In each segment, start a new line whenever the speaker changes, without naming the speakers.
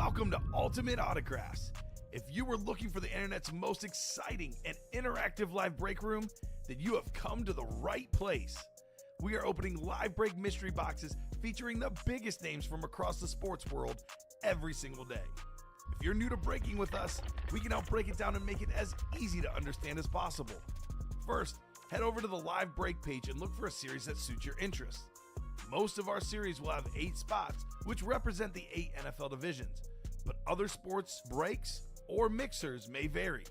Welcome to Ultimate Autographs. If you were looking for the internet's most exciting and interactive live break room, then you have come to the right place. We are opening live break mystery boxes featuring the biggest names from across the sports world every single day. If you're new to breaking with us, we can help break it down and make it as easy to understand as possible. First, head over to the live break page and look for a series that suits your interests. Most of our series will have 8 spots, which represent the 8 NFL divisions, but other sports breaks or mixers may vary.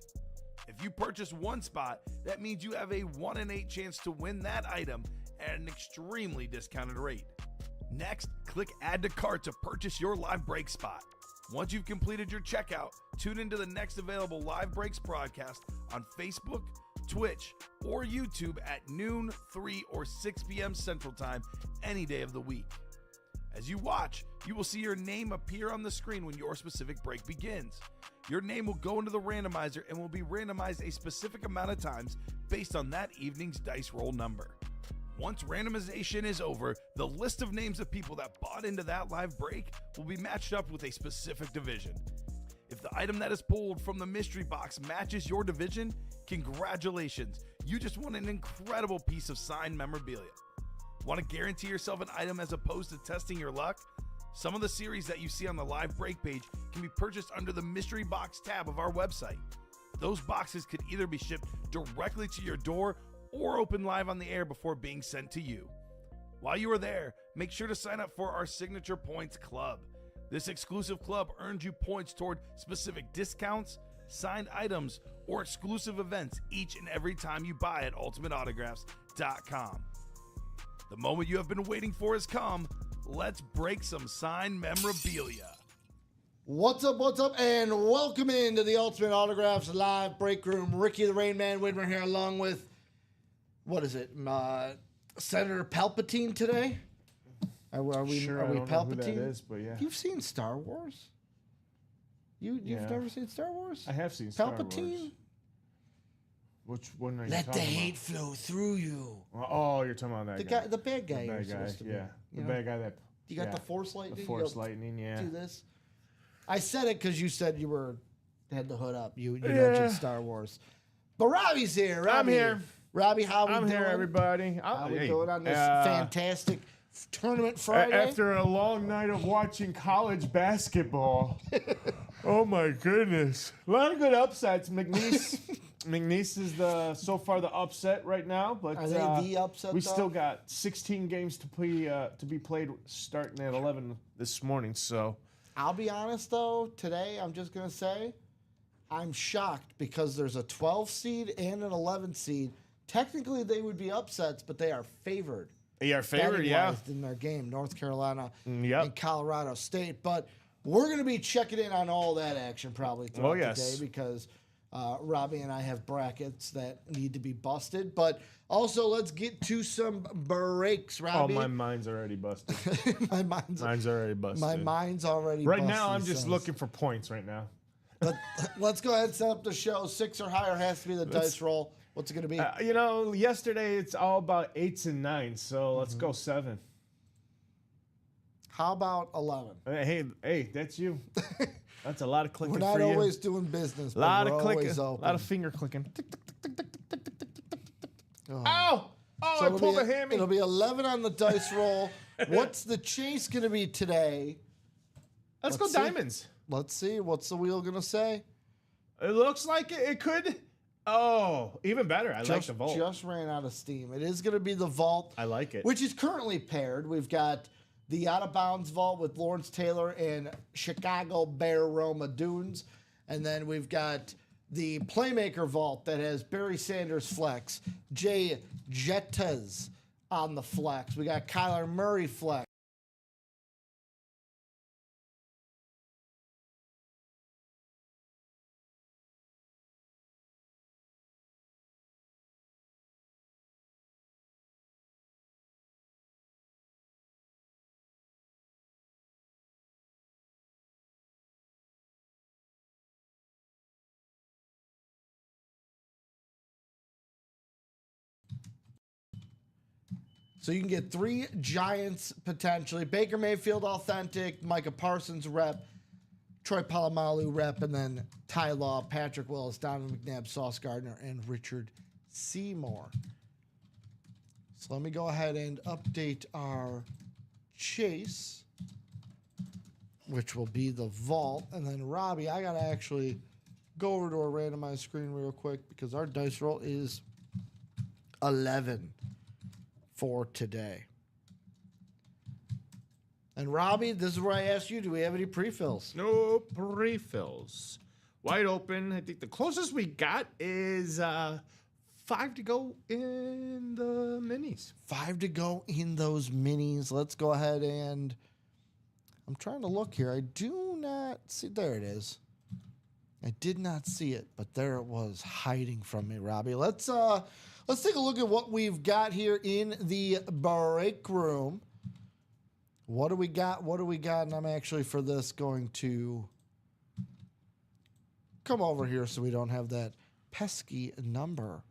If you purchase one spot, that means you have a 1 in 8 chance to win that item at an extremely discounted rate. Next, click Add to Cart to purchase your live break spot. Once you've completed your checkout, tune into the next available live breaks broadcast on Facebook, Twitch, or YouTube at noon, 3, or 6 p.m. Central Time any day of the week. As you watch, you will see your name appear on the screen when your specific break begins. Your name will go into the randomizer and will be randomized a specific amount of times based on that evening's dice roll number. Once randomization is over, the list of names of people that bought into that live break will be matched up with a specific division. If the item that is pulled from the mystery box matches your division, congratulations, you just won an incredible piece of signed memorabilia. Want to guarantee yourself an item as opposed to testing your luck? Some of the series that you see on the live break page can be purchased under the mystery box tab of our website. Those boxes could either be shipped directly to your door or open live on the air before being sent to you. While you are there, make sure to sign up for our Signature Points Club. This exclusive club earns you points toward specific discounts, signed items, or exclusive events each and every time you buy at ultimateautographs.com. The moment you have been waiting for has come. Let's break some signed memorabilia.
What's up, and welcome into the Ultimate Autographs live break room. Ricky the Rain Man Widmer here, along with, Senator Palpatine today? Are we
sure, I don't
Palpatine?
know who that is, but yeah.
You've seen Star Wars? You've never seen Star Wars?
I have seen Star Wars.
Palpatine?
Which one are you
Let the
talking
hate flow through you.
about? Oh, you're talking about that guy.
The bad guy.
The
you're
bad guy,
supposed to be,
yeah. The
you know?
bad guy that...
You got
yeah.
the Force lightning?
The
You
Force
go
lightning, yeah.
Do this. I said it because you said you had the hood up. You mentioned Star Wars. But Robbie's here.
I'm here.
Robbie, how we
I'm
doing?
here, everybody.
How we doing on this fantastic tournament Friday?
After a long night of watching college basketball. Oh, my goodness. A lot of good upsets. McNeese is so far the upset right now, but
Are they the upset?
we
though?
still got 16 games to be played starting at 11 this morning. So
I'll be honest though, today I'm just gonna say I'm shocked because there's a 12 seed and an 11 seed. Technically they would be upsets, but they are favored.
they are favored, yeah.
In their game, North Carolina
Yep.
and Colorado State. But we're gonna be checking in on all that action probably throughout the day because Robbie and I have brackets that need to be busted. But also, let's get to some breaks, Robbie.
Oh, my mind's already busted.
mine's
already busted.
My mind's already
Right
busted.
now, I'm just
says.
looking for points right now.
But let's go ahead and set up the show. 6 or higher has to be the dice roll. What's it going to be?
Yesterday it's all about 8s and 9s, so let's go 7.
How about 11?
Hey, that's you. That's a lot of clicking
We're not
for you.
always doing business,
A
but
lot
we're
of clicking.
always
A
open.
lot of finger clicking. Tick, tick, tick, tick, tick, tick, tick, tick, tick, tick.
Oh.
Ow! Oh,
So
I
it'll
pulled
be
a hammy.
It'll be 11 on the dice roll. What's the chase going to be today?
Let's go
see.
diamonds.
Let's see. What's the wheel going to say?
It looks like it could. Oh, even better. I like the vault.
Just ran out of steam. It is going to be the vault.
I like it.
Which is currently paired. We've got the Out of Bounds vault with Lawrence Taylor and Chicago Bear Roma Dunes. And then we've got the Playmaker vault that has Barry Sanders flex, Jay Jettas on the flex. We got Kyler Murray flex. So you can get 3 Giants potentially. Baker Mayfield authentic, Micah Parsons rep, Troy Polamalu rep, and then Ty Law, Patrick Willis, Donovan McNabb, Sauce Gardner, and Richard Seymour. So let me go ahead and update our chase, which will be the vault. And then Robbie, I got to actually go over to our randomized screen real quick because our dice roll is 11 for today. And Robbie, this is where I ask you, do we have any pre-fills?
No pre-fills. Wide open. I think the closest we got is 5 to go in the minis.
5 to go in those minis. Let's go ahead and I'm trying to look here. I do not see. There it is. I did not see it, but there it was hiding from me, Robbie. Let's take a look at what we've got here in the break room. What do we got? What do we got? And I'm actually for this going to come over here so we don't have that pesky number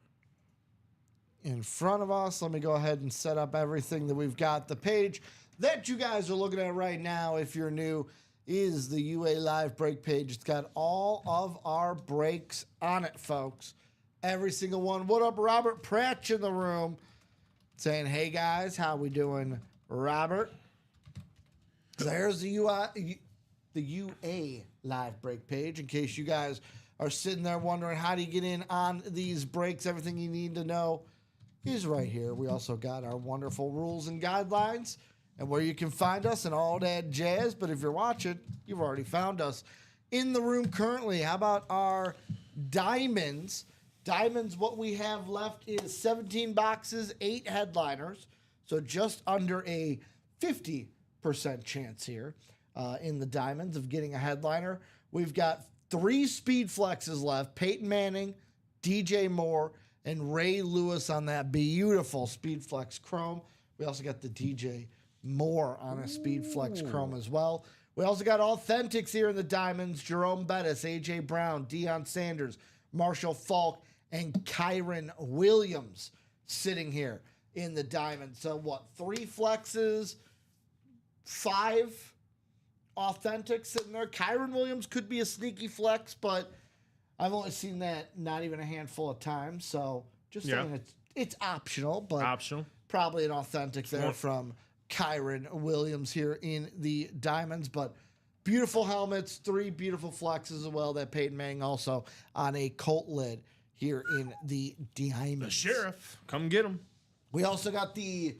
in front of us. Let me go ahead and set up everything that we've got. The page that you guys are looking at right now, if you're new, is the UA Live break page. It's got all of our breaks on it, folks. Every single one. What up, Robert Pratch in the room? Saying, hey, guys, how we doing, Robert? There's the UA Live break page in case you guys are sitting there wondering how do you get in on these breaks. Everything you need to know is right here. We also got our wonderful rules and guidelines and where you can find us and all that jazz. But if you're watching, you've already found us in the room currently. How about our diamonds? Diamonds, what we have left is 17 boxes, 8 headliners. So just under a 50% chance here in the diamonds of getting a headliner. We've got 3 speed flexes left. Peyton Manning, DJ Moore, and Ray Lewis on that beautiful speed flex chrome. We also got the DJ Moore on a speed flex chrome as well. We also got authentics here in the diamonds. Jerome Bettis, AJ Brown, Deion Sanders, Marshall Falk, and Kyron Williams sitting here in the diamonds. So what, 3 flexes, 5 authentics sitting there. Kyron Williams could be a sneaky flex, but I've only seen that not even a handful of times. So just saying it's optional, but
Optional.
probably an authentic there from Kyron Williams here in the diamonds. But beautiful helmets, 3 beautiful flexes as well. That Peyton Manning also on a Colt lid here in the diamonds.
The sheriff. Come get him.
We also got the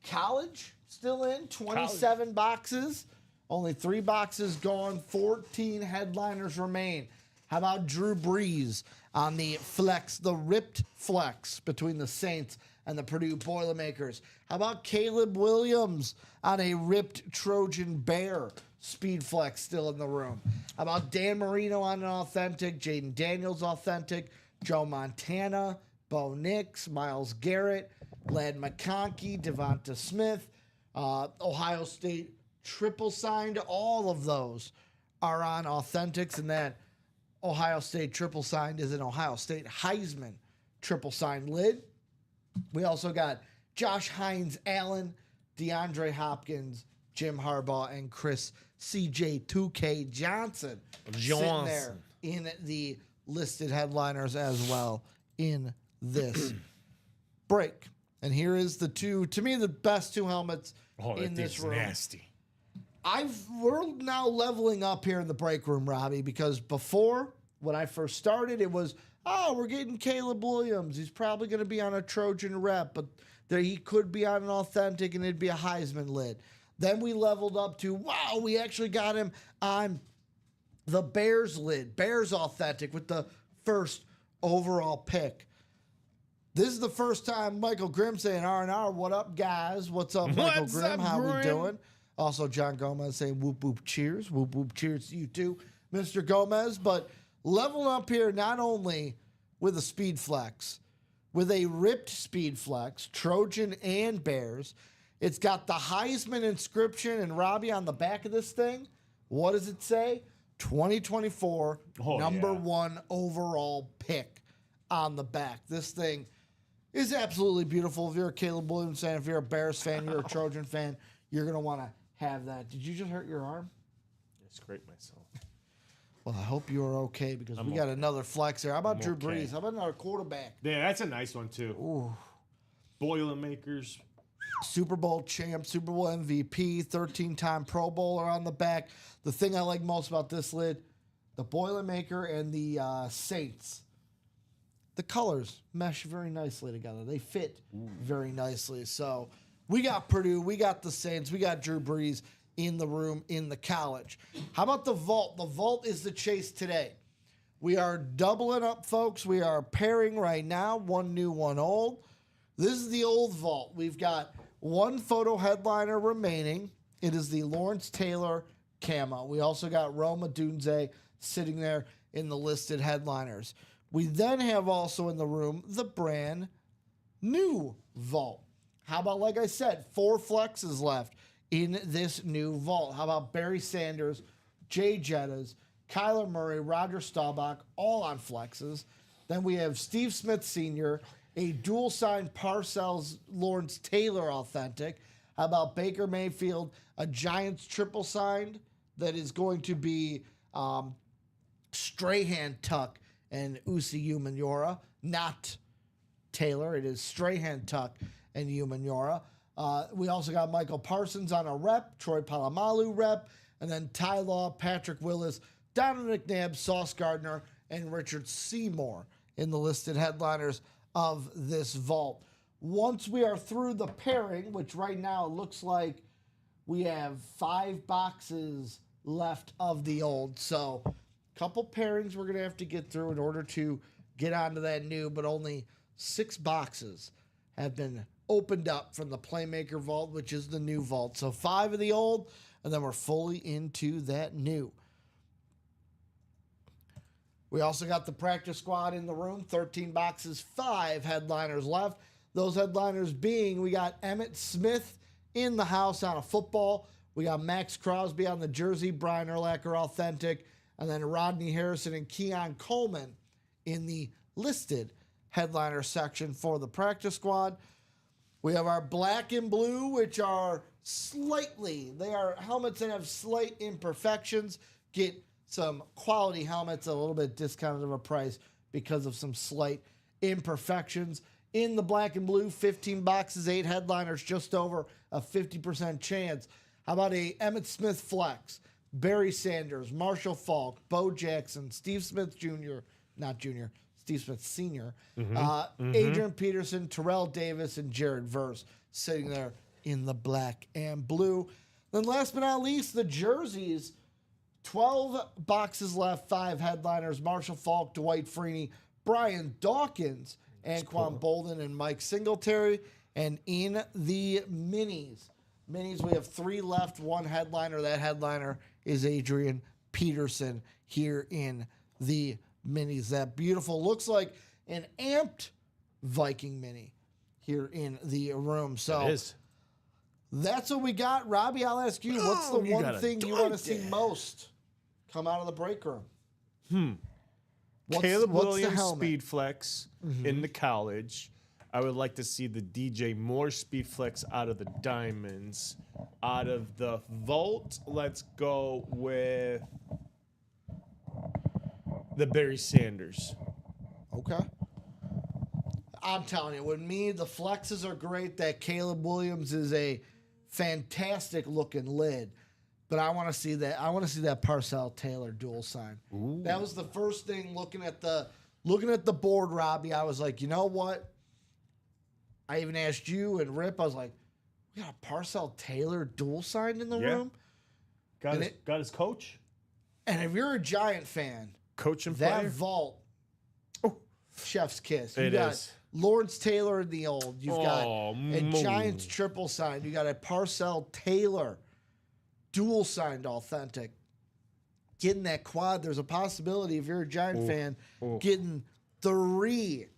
college still in, 27 boxes. Only 3 boxes gone, 14 headliners remain. How about Drew Brees on the flex, the ripped flex between the Saints and the Purdue Boilermakers? How about Caleb Williams on a ripped Trojan Bear speed flex still in the room? How about Dan Marino on an authentic, Jaden Daniels authentic, Joe Montana, Bo Nix, Myles Garrett, Ladd McConkey, Devonta Smith, Ohio State triple signed. All of those are on authentics, and that Ohio State triple signed is an Ohio State Heisman triple signed lid. We also got Josh Hines Allen, DeAndre Hopkins, Jim Harbaugh, and Chris CJ 2K Johnson sitting there in the listed headliners as well in this break. And here is the 2, to me, the best 2 helmets in this room.
Nasty.
We're now leveling up here in the break room, Robbie, because before, when I first started, it was, we're getting Caleb Williams. He's probably going to be on a Trojan rep, but he could be on an authentic and it'd be a Heisman lid. Then we leveled up to, wow, we actually got him on the Bears lid, Bears authentic with the first overall pick. This is the first time Michael Grimm saying R&R, what up, guys? What's up, Michael
What's
Grimm?
up,
How we
Grimm?
doing? Also, John Gomez saying whoop, whoop, cheers. Whoop, whoop, cheers to you too, Mr. Gomez. But leveling up here not only with a speed flex, with a ripped speed flex, Trojan and Bears. It's got the Heisman inscription and Robbie on the back of this thing. What does it say? 2024 number 1 overall pick on the back. This thing is absolutely beautiful. If you're a Caleb Williams fan, if you're a Bears fan, you're a Trojan fan, you're going to want to have that. Did you just hurt your arm?
I scraped myself.
Well, I hope you are okay because we got another flex there. How about Drew
okay.
Brees? How about another quarterback?
Yeah, that's a nice one too.
Ooh.
Boilermakers.
Super Bowl champ, Super Bowl MVP, 13-time Pro Bowler on the back. The thing I like most about this lid, the Boilermaker and the Saints. The colors mesh very nicely together. They fit very nicely. So we got Purdue, we got the Saints, we got Drew Brees in the room in the college. How about the vault? The vault is the chase today. We are doubling up, folks. We are pairing right now, one new, one old. This is the old vault. We've got one photo headliner remaining. It is the Lawrence Taylor camo. We also got Rome Odunze sitting there in the listed headliners. We then have also in the room the brand new vault. How about, like I said, 4 flexes left in this new vault. How about Barry Sanders, Jay Jettas, Kyler Murray, Roger Staubach, all on flexes. Then we have Steve Smith Sr., a dual-signed Parcells Lawrence Taylor authentic. How about Baker Mayfield, a Giants triple signed that is going to be Strahan Tuck and Usi Umenyiora, not Taylor. It is Strahan Tuck and Umenyiora. We also got Michael Parsons on a rep, Troy Polamalu rep, and then Ty Law, Patrick Willis, Donovan McNabb, Sauce Gardner, and Richard Seymour in the listed headliners of this vault. Once we are through the pairing, which right now it looks like we have 5 boxes left of the old. So a couple pairings we're going to have to get through in order to get onto that new, but only 6 boxes have been opened up from the Playmaker vault, which is the new vault. So 5 of the old, and then we're fully into that new. We also got the practice squad in the room, 13 boxes, 5 headliners left. Those headliners being, we got Emmitt Smith in the house on a football. We got Max Crosby on the jersey, Brian Urlacher authentic, and then Rodney Harrison and Keon Coleman in the listed headliner section for the practice squad. We have our black and blue, which are they are helmets that have slight imperfections. Get some quality helmets at a little bit discounted of a price because of some slight imperfections. In the black and blue, 15 boxes, 8 headliners, just over a 50% chance. How about a Emmitt Smith flex? Barry Sanders, Marshall Faulk, Bo Jackson, Steve Smith Steve Smith Sr., Adrian Peterson, Terrell Davis, and Jared Verse sitting there in the black and blue. Then last but not least, the jerseys. 12 boxes left, 5 headliners, Marshall Faulk, Dwight Freeney, Brian Dawkins, Anquan Bolden, and Mike Singletary. And in the minis, we have 3 left, 1 headliner. That headliner is Adrian Peterson here in the minis. That beautiful, looks like an amped Viking mini here in the room. So
It is.
that's what we got. Robbie, I'll ask you, what's the one thing you want to see most come out of the break room?
Caleb
what's the
Williams
helmet?
Speed Flex in the college. I would like to see the DJ Moore Speed Flex out of the diamonds. Out of the vault, let's go with the Barry Sanders.
Okay. I'm telling you, with me, the flexes are great. That Caleb Williams is a fantastic looking lid. But I want to see that. I want to see that Parcells Taylor dual sign. Ooh. That was the first thing looking at the board, Robbie. I was like, you know what? I even asked you and Rip. I was like, we got a Parcells Taylor dual sign in the room.
Got his coach.
And if you're a Giant fan,
Coach and
that
player.
vault, chef's kiss.
It is.
Lawrence Taylor in the old. You've got a Giants triple sign. You got a Parcells Taylor dual signed authentic. Getting that quad, there's a possibility if you're a Giant fan, getting three,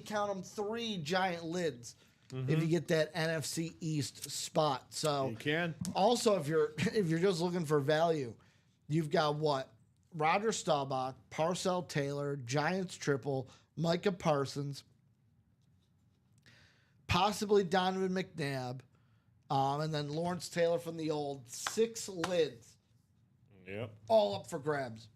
count them, 3 Giant lids if you get that NFC East spot. So
You can.
Also, if you're just looking for value, you've got what? Roger Staubach, Parcells Taylor, Giants triple, Micah Parsons, possibly Donovan McNabb, and then Lawrence Taylor from the old. 6 lids.
Yep.
All up for grabs.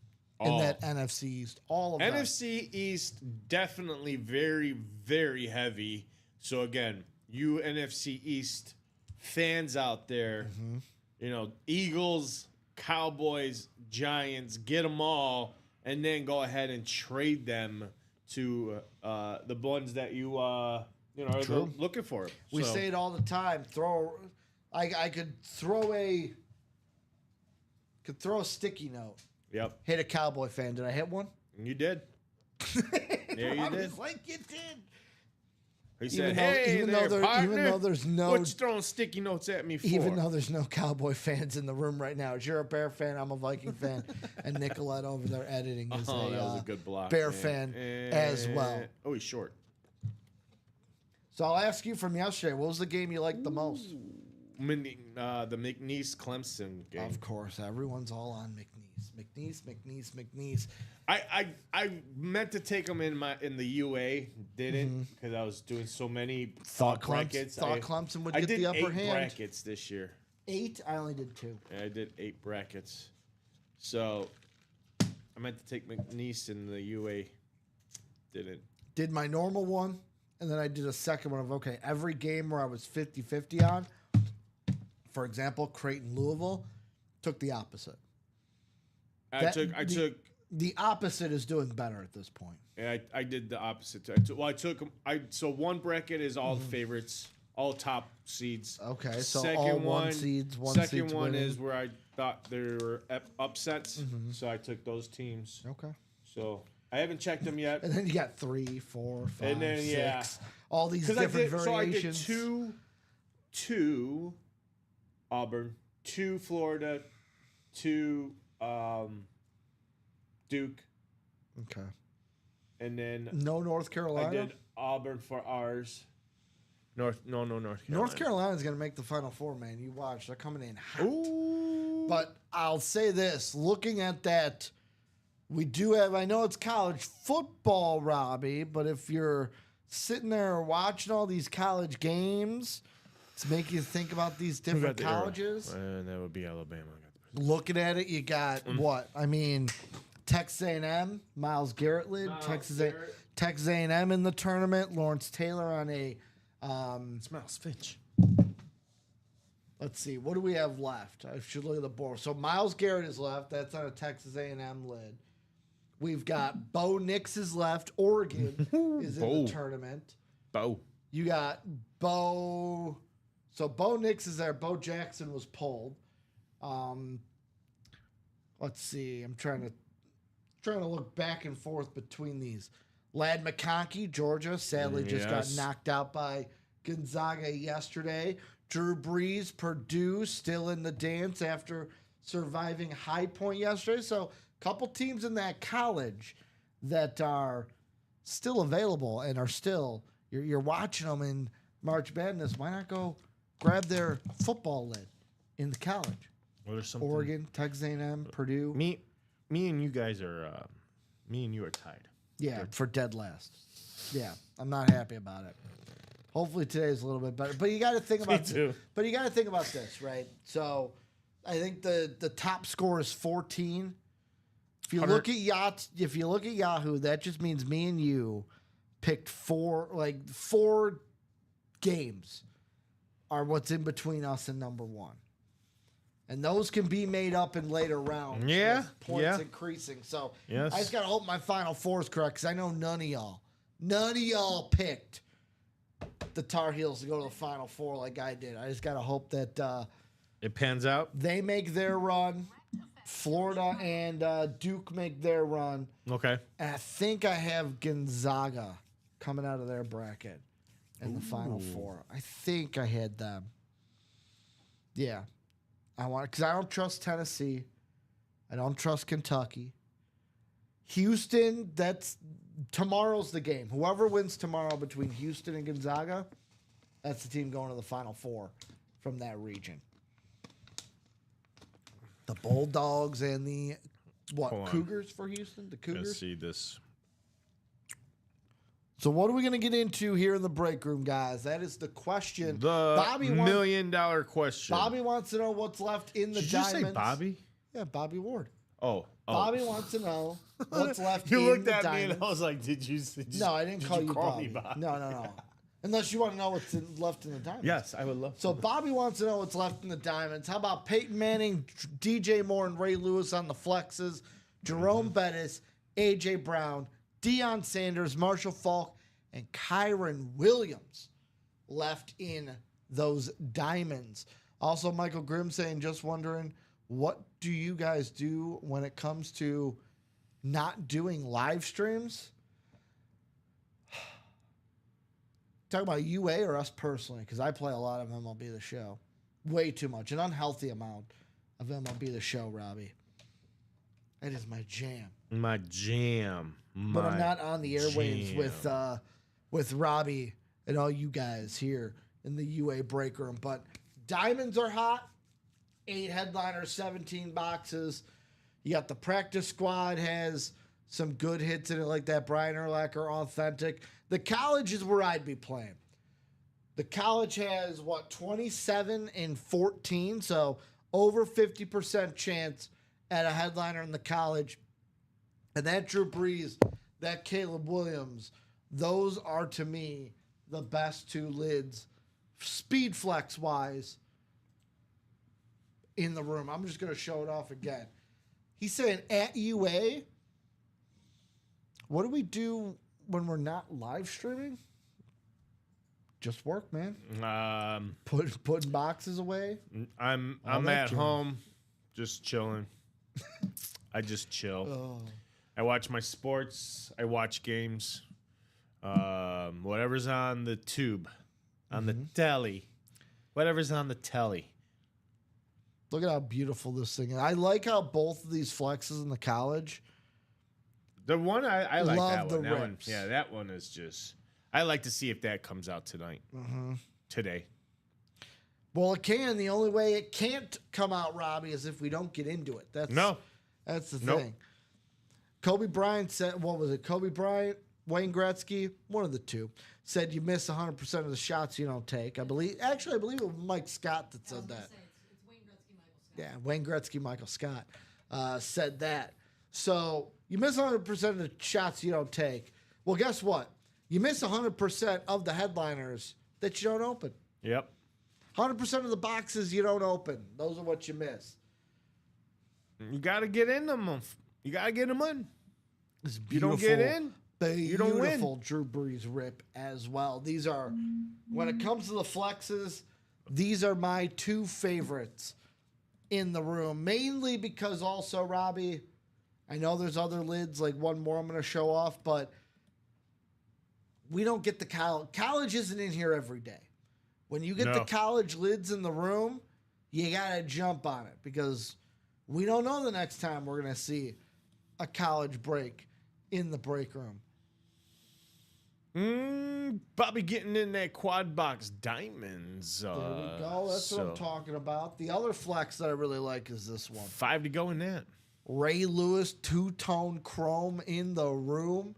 in that NFC East. All of them.
NFC East definitely very, very heavy. So again, you NFC East fans out there, Eagles, Cowboys, Giants, get them all, and then go ahead and trade them to the ones that you are looking for.
We say it all the time. I could throw a sticky note.
Yep.
Hit a Cowboy fan. Did I hit one?
You did. Yeah, you
I
did.
was like, you did.
He said, even
though there's no,
what you throwing sticky notes at me for?
even though there's no Cowboy fans in the room right now. You're a Bear fan. I'm a Viking fan, and Nicolette over there editing is
that was a good block.
Bear fan as well.
Oh, he's short.
So I'll ask you from yesterday. What was the game you liked the most?
The McNeese Clemson game.
Of course, everyone's all on McNeese.
I meant to take them in the UA, didn't because I was doing so many brackets.
Thought Clemson would get the upper hand.
I did 8 brackets this year.
8? I only did 2.
Yeah, I did 8 brackets. So I meant to take McNeese in the UA. Didn't.
Did my normal one, and then I did a second one of, every game where I was 50-50 on, for example, Creighton, Louisville, took the opposite. The opposite is doing better at this point.
Yeah, I did the opposite. So one bracket is all the favorites, all top seeds.
Okay, so all one seeds.
Second one is where I thought there were upsets, so I took those teams.
Okay.
So I haven't checked them yet.
And then you got 3, 4, 5,
and then,
6. All these different variations.
So I did two Auburn, 2 Florida, 2 Duke.
Okay.
And then
no North Carolina.
I did Auburn for ours. North Carolina.
North Carolina's going to make the Final Four, man. You watch. They're coming in hot.
Ooh.
But I'll say this. Looking at that, we do have, I know it's college football, Robbie, but if you're sitting there watching all these college games, it's making you think about these different colleges.
And that would be Alabama.
Looking at it, you got what? I mean, Texas A&M, Myles Garrett led. Texas A&M in the tournament. Lawrence Taylor on a...
it's Miles Finch.
Let's see. What do we have left? I should look at the board. So Myles Garrett is left. That's on a Texas A&M lid. We've got Bo Nix is left. Oregon is in the tournament.
Bo.
You got Bo... So Bo Nix is there. Bo Jackson was pulled. Let's see. I'm trying to look back and forth between these. Ladd McConkey, Georgia, sadly just got knocked out by Gonzaga yesterday. Drew Brees, Purdue, still in the dance after surviving High Point yesterday. So a couple teams in that college that are still available and are still, you're watching them in March Madness. Why not go grab their football lid in the college?
Well, there's something.
Oregon, Texas A&M, Purdue.
Me and you guys are, me and you are tied.
Yeah, for dead last. Yeah, I'm not happy about it. Hopefully today's a little bit better. But you got to think about. But you got to think about this, right? So, I think the top score is 14. If you look at Yahoo, that just means me and you picked 4 games are what's in between us and number 1. And those can be made up in later rounds.
Yeah.
With points increasing. So I just got to hope my Final Four is correct because I know none of y'all picked the Tar Heels to go to the Final Four like I did. I just got to hope that
it pans out.
They make their run. Florida and Duke make their run.
Okay.
And I think I have Gonzaga coming out of their bracket in the Final Four. I think I had them. Yeah. Because I don't trust Tennessee. I don't trust Kentucky. Houston, tomorrow's the game. Whoever wins tomorrow between Houston and Gonzaga, that's the team going to the Final Four from that region. The Bulldogs and the Cougars for Houston? The Cougars?
Let's see this.
So what are we going to get into here in the break room, guys? That is the question.
The $1 million question.
Bobby wants to know what's left in the diamonds.
Did you say Bobby?
Yeah, Bobby Ward.
Oh.
Bobby wants to know what's left
You
in
looked
the
at me
diamonds.
and I was like, did you
No, I didn't
did
call you
me
Bobby. No. Unless you want to know what's left in the diamonds.
Yes, I would love
So Bobby wants to know what's left in the diamonds. How about Peyton Manning, DJ Moore, and Ray Lewis on the flexes? Jerome Bettis, AJ Brown, Deion Sanders, Marshall Faulk, and Kyron Williams left in those diamonds. Also, Michael Grimm saying, just wondering, what do you guys do when it comes to not doing live streams? Talk about UA or us personally, because I play a lot of MLB The Show. Way too much. An unhealthy amount of MLB The Show, Robbie. That is my jam.
My jam.
But I'm not on the airwaves with Robbie and all you guys here in the UA break room. But diamonds are hot. 8 headliners, 17 boxes. You got the practice squad has some good hits in it like that. Brian Urlacher, Authentic. The college is where I'd be playing. The college has, 27 and 14, so over 50% chance at a headliner in the college. And that Drew Brees, that Caleb Williams, those are, to me, the best 2 lids, speed flex-wise, in the room. I'm just going to show it off again. He's saying, at UA, what do we do when we're not live streaming? Just work, man. Putting boxes away.
I'm at home, just chilling. I just chill.
Oh.
I watch my sports. I watch games. Whatever's on the tube, on the telly, whatever's on the telly.
Look at how beautiful this thing is. I like how both of these flexes in the college.
The one I like
Love
that one.
the
That one,
rips.
yeah, that one is just. I like to see if that comes out tonight. Today.
Well, it can. The only way it can't come out, Robbie, is if we don't get into it. That's the
Nope.
thing. Kobe Bryant said, what was it? Kobe Bryant, Wayne Gretzky, one of the two, said you miss 100% of the shots you don't take. I believe it was Mike Scott that said that.
It's Wayne Gretzky, Michael Scott.
Yeah, Wayne Gretzky, Michael Scott said that. So you miss 100% of the shots you don't take. Well, guess what? You miss 100% of the headliners that you don't open.
Yep.
100% of the boxes you don't open. Those are what you miss.
You got to get in them. You got to get them in.
It's
You don't get in, you don't win.
Beautiful Drew Brees rip as well. These are, when it comes to the flexes, these are my 2 favorites in the room. Mainly because also, Robbie, I know there's other lids, like one more I'm going to show off, but we don't get the college. College isn't in here every day. When you get the college lids in the room, you got to jump on it because we don't know the next time we're going to see a college break in the break room.
Bobby getting in that quad box diamonds.
There we go. That's what I'm talking about. The other flex that I really like is this one.
5 to go in that.
Ray Lewis, 2-tone chrome in the room.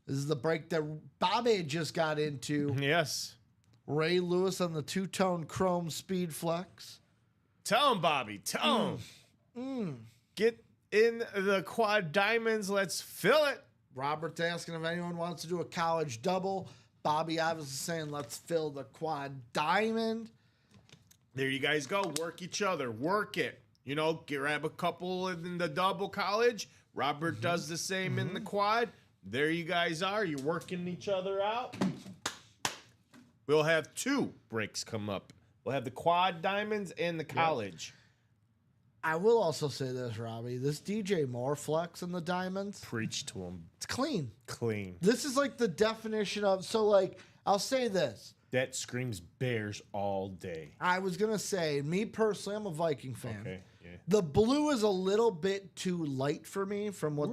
This is the break that Bobby just got into.
Yes.
Ray Lewis on the 2-tone chrome speed flex.
Tell him, Bobby. Tell him. Get in the quad diamonds. Let's fill it.
Robert's asking if anyone wants to do a college double. Bobby obviously saying let's fill the quad diamond.
There you guys go. Work each other. Work it. You know, grab a couple in the double college. Robert does the same in the quad. There you guys are. You're working each other out. We'll have 2 breaks come up. We'll have the quad diamonds and the college.
I will also say this, Robbie. This DJ Moore flex in the diamonds,
Preach to them.
it's clean.
Clean.
This is like the definition of, so like, I'll say this.
That screams Bears all day.
I was going to say, me personally, I'm a Viking fan.
Okay. Yeah.
The blue is a little bit too light for me from what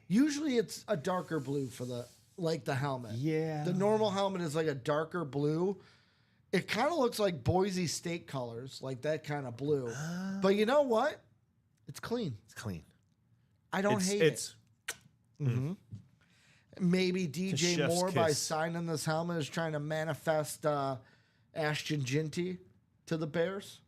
usually it's a darker blue for the helmet.
Yeah.
The normal helmet is like a darker blue. It kind of looks like Boise State colors, like that kind of blue. But you know what? It's clean.
It's clean.
I don't hate it. Maybe
a
DJ
chef's
Moore by
kiss.
signing this helmet is trying to manifest Ashton Ginty to the Bears.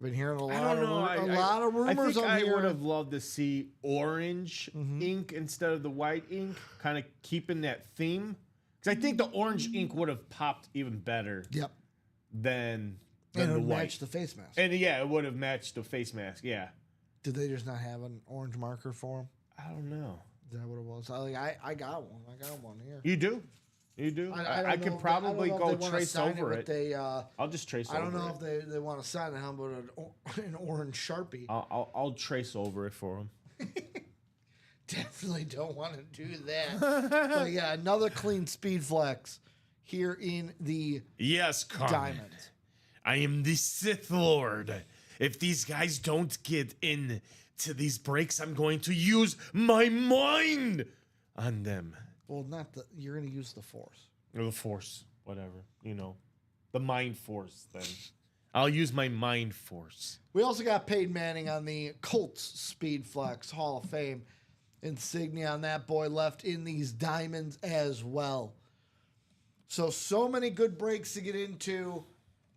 Been hearing a
I
lot
don't know.
of a lot of rumors
I think
on
I
here.
would have loved to see orange ink instead of the white ink, kind of keeping that theme. Because I think the orange ink would have popped even better
Yep.
than
And it
the
would
white.
match the face mask.
And yeah, it would have matched the face mask. Yeah.
Did they just not have an orange marker for him?
I don't know.
Is that what it was? I got one. I got one here.
You do? You do?
don't
I
know
could
if
probably
they, I don't know
go
if they wanna
trace
sign
over
with
it.
A,
I'll just trace
I
over
don't know
it.
if they want to sign it. How about an orange Sharpie?
I'll trace over it for him.
Definitely don't want to do that. But yeah, another clean speed flex here in the
Yes, Carmen.
diamonds.
I am the Sith Lord. If these guys don't get in to these breaks, I'm going to use my mind on them.
Well, not the. You're going to use the force.
Or the force, whatever. You know. The mind force then.
I'll use my mind force.
We also got Peyton Manning on the Colts Speed Flex Hall of Fame insignia on that boy left in these diamonds as well. So many good breaks to get into.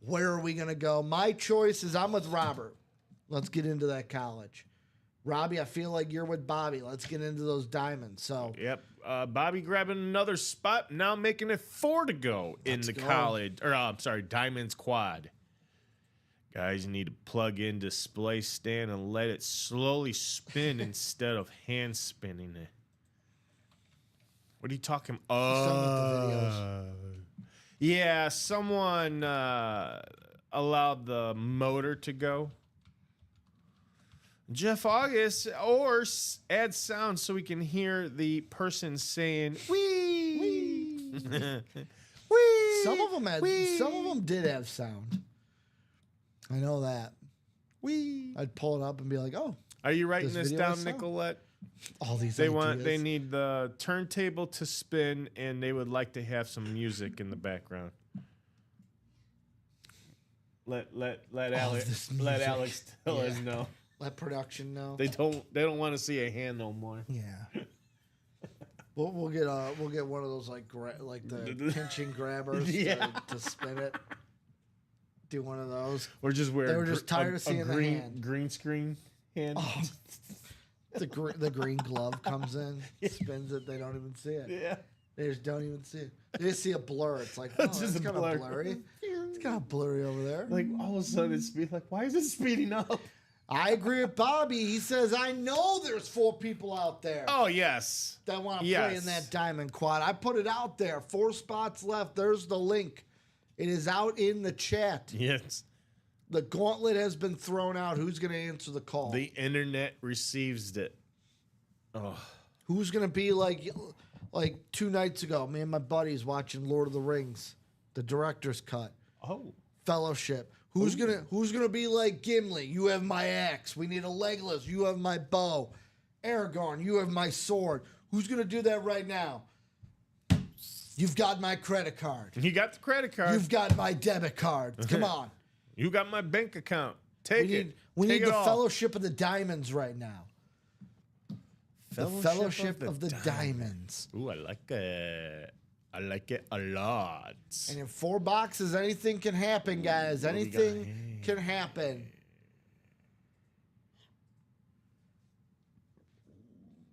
Where are we going to go? My choice is I'm with Robert. Let's get into that college. Robbie, I feel like you're with Bobby. Let's get into those diamonds. So
Yep. Bobby grabbing another spot, now making it 4 to go in
Let's
the
go.
college, or I'm sorry, Diamonds quad. Guys, you need to plug in display stand and let it slowly spin instead of hand spinning it. What are you talking?
talking about the videos.
Yeah, someone allowed the motor to go. Jeff August, or add sound so we can hear the person saying "wee." Wee.
some of them had,
Wee.
some of them did have sound. I know that.
Wee.
I'd pull it up and be like, oh,
Are you writing
This
this
video
down,
has sound.
Nicolette?
all these
They
ideas.
need the turntable to spin, and they would like to have some music in the background. Let Alex
this
let
music.
Alex tell us
Yeah.
no.
Let production know.
They don't want to see a hand no more.
Yeah. We'll get one of those like the pinching grabbers
Yeah.
to spin it. Do one of those.
We're just wearing.
They were just tired of seeing the
green
hand.
green screen hand.
Oh, the green glove comes in, spins it. They don't even see it.
Yeah.
They just don't even see it. They just see a blur. It's like, oh,
It's
that's
just a
kind
blur.
of blurry. It's kind of blurry over there.
Like all of a sudden it's like, why is it speeding up?
I agree with Bobby. He says, I know there's 4 people out there
Oh yes.
that want to play
yes.
in that diamond quad. I put it out there. 4 spots left. There's the link. It is out in the chat.
Yes.
The gauntlet has been thrown out. Who's going to answer the call?
The internet receives it. Oh.
Who's going to be like 2 nights ago? Me and my buddies watching Lord of the Rings, the director's cut,
Oh.
Fellowship. Who's gonna be like Gimli? You have my axe. We need a Legolas. You have my bow. Aragorn, you have my sword. Who's gonna do that right now? You've got my credit card.
You got the credit card.
You've got my debit card. Come on.
You got my bank account. Take
We need
Take it
the
all.
Fellowship of the Diamonds right now. The Fellowship of the Diamonds.
Ooh, I like it. I like it a lot.
And in 4 boxes, anything can happen, guys.
What do we got
Anything
here?
can happen.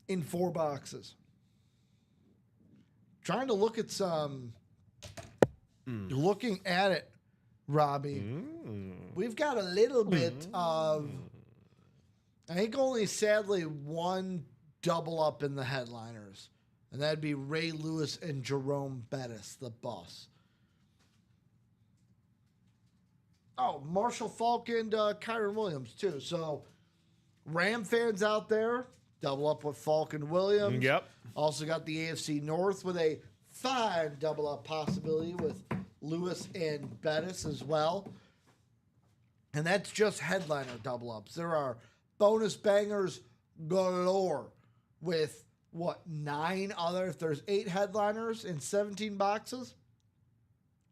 In 4 boxes. Trying to look at some. Looking at it, Robbie. We've got a little bit of. I think only sadly one double up in the headliners. And that'd be Ray Lewis and Jerome Bettis, the boss. Oh, Marshall Falk and Kyron Williams, too. So, Ram fans out there, double up with Falk and Williams.
Yep.
Also got the AFC North with a fine double up possibility with Lewis and Bettis as well. And that's just headliner double ups. There are bonus bangers galore with, 9 other? If there's 8 headliners in 17 boxes,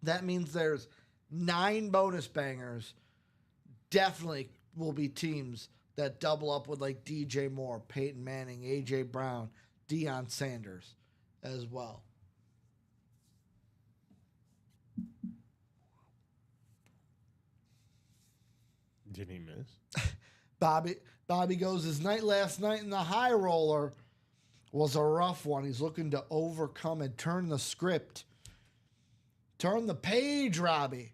that means there's 9 bonus bangers. Definitely will be teams that double up with like DJ Moore, Peyton Manning, AJ Brown, Deion Sanders as well.
Did he miss?
Bobby goes, his night last night in the high roller was a rough one. He's looking to overcome and turn the script. Turn the page, Robbie.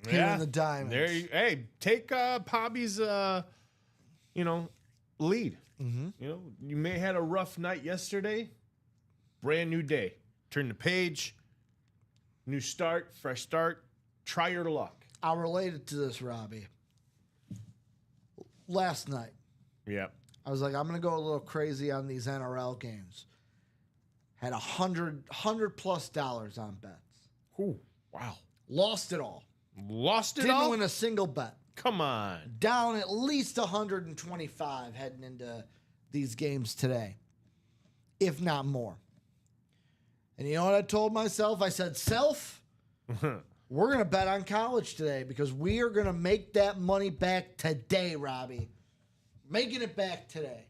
Here in the Diamonds.
Hey, take Pobby's, lead. Mm-hmm. You may have had a rough night yesterday. Brand new day. Turn the page. New start, fresh start. Try your luck.
I'll relate it to this, Robbie. Last night,
Yep.
I was like, I'm going to go a little crazy on these NRL games. Had $100+ on bets.
Ooh, wow.
Lost it all.
Lost it
Didn't
all?
win a single bet.
Come on.
Down at least 125 heading into these games today, if not more. And you know what I told myself? I said, self, we're going to bet on college today because we are going to make that money back today, Robbie. Making it back today.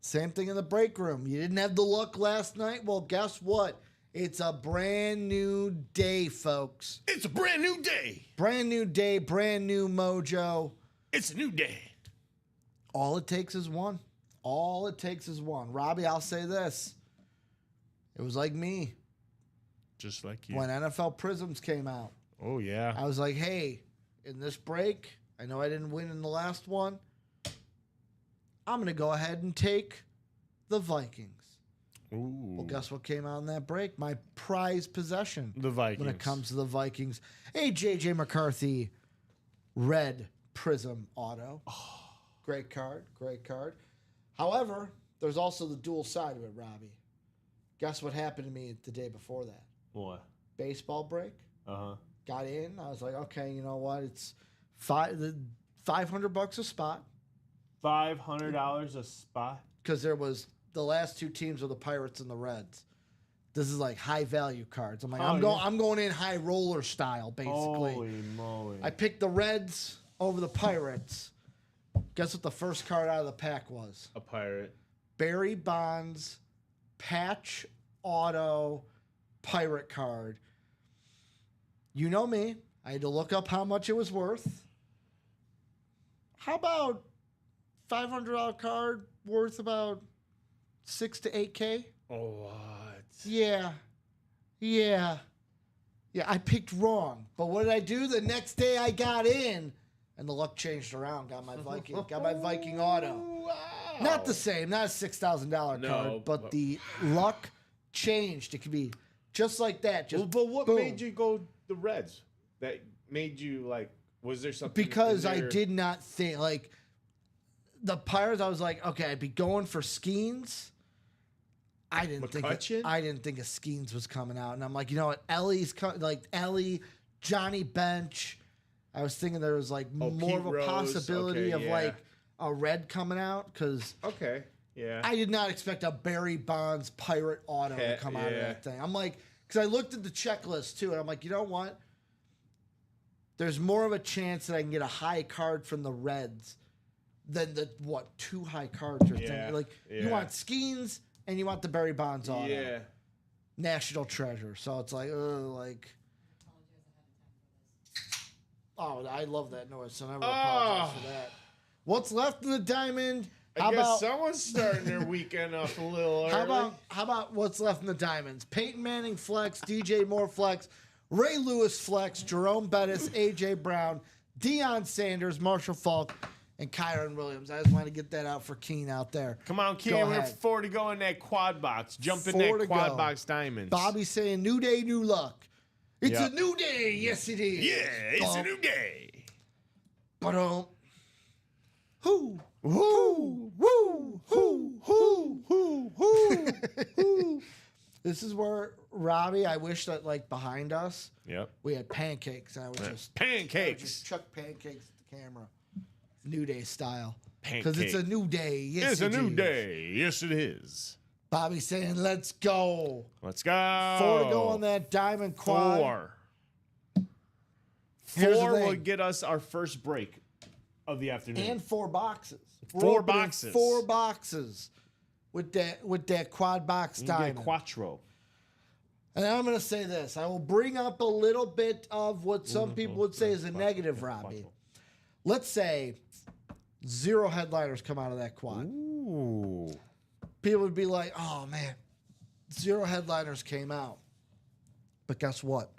Same thing in the break room. You didn't have the luck last night? Well, guess what? It's a brand new day, folks.
It's a brand new day.
Brand new day, brand new mojo.
It's a new day.
All it takes is one. All it takes is one. Robbie, I'll say this. It was like me
Just like you.
when NFL Prisms came out.
Oh, yeah.
I was like, hey, in this break, I know I didn't win in the last one. I'm going to go ahead and take the Vikings.
Ooh.
Well, guess what came out in that break? My prized possession.
The Vikings.
When it comes to the Vikings. Hey, J.J. McCarthy, red Prism auto. Great card, great card. However, there's also the dual side of it, Robbie. Guess what happened to me the day before that?
What?
Baseball break.
Uh-huh.
Got in. I was like, okay, you know what? It's $500 a spot.
$500 a spot?
Because there was the last two teams were the Pirates and the Reds. This is like high value cards. I'm like, I'm going in high roller style, basically.
Holy moly.
I picked the Reds over the Pirates. Guess what the first card out of the pack was?
A pirate.
Barry Bonds patch auto pirate card. You know me. I had to look up how much it was worth. How about $500 card worth about 6 to 8K?
Oh, what?
Yeah. I picked wrong. But what did I do? The next day I got in and the luck changed around. Got my Viking auto.
Wow.
Not the same, not a $6,000
No,
card, but the luck changed. It could be just like that. Just
But what
boom.
made you go the Reds? That made you like, was there something?
Because
in
I
there-
did not think like the Pirates. I was like, okay, I'd be going for Skeens. I didn't
McCutcheon?
think a Skeens was coming out, and I'm like, you know what, Ellie, Johnny Bench. I was thinking there was like more
Pete
of a
Rose.
possibility
Okay,
of
yeah.
like a red coming out because
Okay. Yeah.
I did not expect a Barry Bonds pirate auto to come out of
Yeah.
that thing. I'm like, because I looked at the checklist too, and I'm like, you know what? There's more of a chance that I can get a high card from the Reds than the two high cards or
Yeah,
thing. Like you
yeah.
want Skeens and you want the Barry Bonds auto.
Yeah.
National treasure. So it's like, like. Oh, I love that noise. So I never apologize for that. What's left in the diamond?
I guess someone's starting their weekend off a little early.
How about what's left in the diamonds? Peyton Manning flex, DJ Moore flex, Ray Lewis flex, Jerome Bettis, AJ Brown, Deion Sanders, Marshall Falk, and Kyron Williams. I just want to get that out for Keen out there.
Come on,
Go
Keen. We're
ahead.
4 to go in that quad box. Jump in
4
that
to
quad
go.
box diamonds.
Bobby's saying new day, new luck. It's
Yep.
a new day. Yes, it is.
Yeah, it's a new day.
But who? Woo, woo, who, who. This is where Robbie. I wish that like behind us
Yep.
we had pancakes, and I would just just
Pancakes.
chuck pancakes at the camera, New Day style.
Pancake.
Because it's a new day. Yes,
It's a
it
new
is.
day. Yes, it is.
Bobby saying, "Let's go."
Let's go.
4 to go on that diamond quad.
4.
Here's the
4 will
thing.
get us our first break of the afternoon.
And 4 boxes. We're
4
opening
boxes.
4 boxes with that quad box
you get
diamond.
a quattro.
And I'm going to say this. I will bring up a little bit of what some people would say is a negative, Robbie. let's say 0 headliners come out of that quad.
Ooh.
People would be like, oh man, 0 headliners came out. But guess what?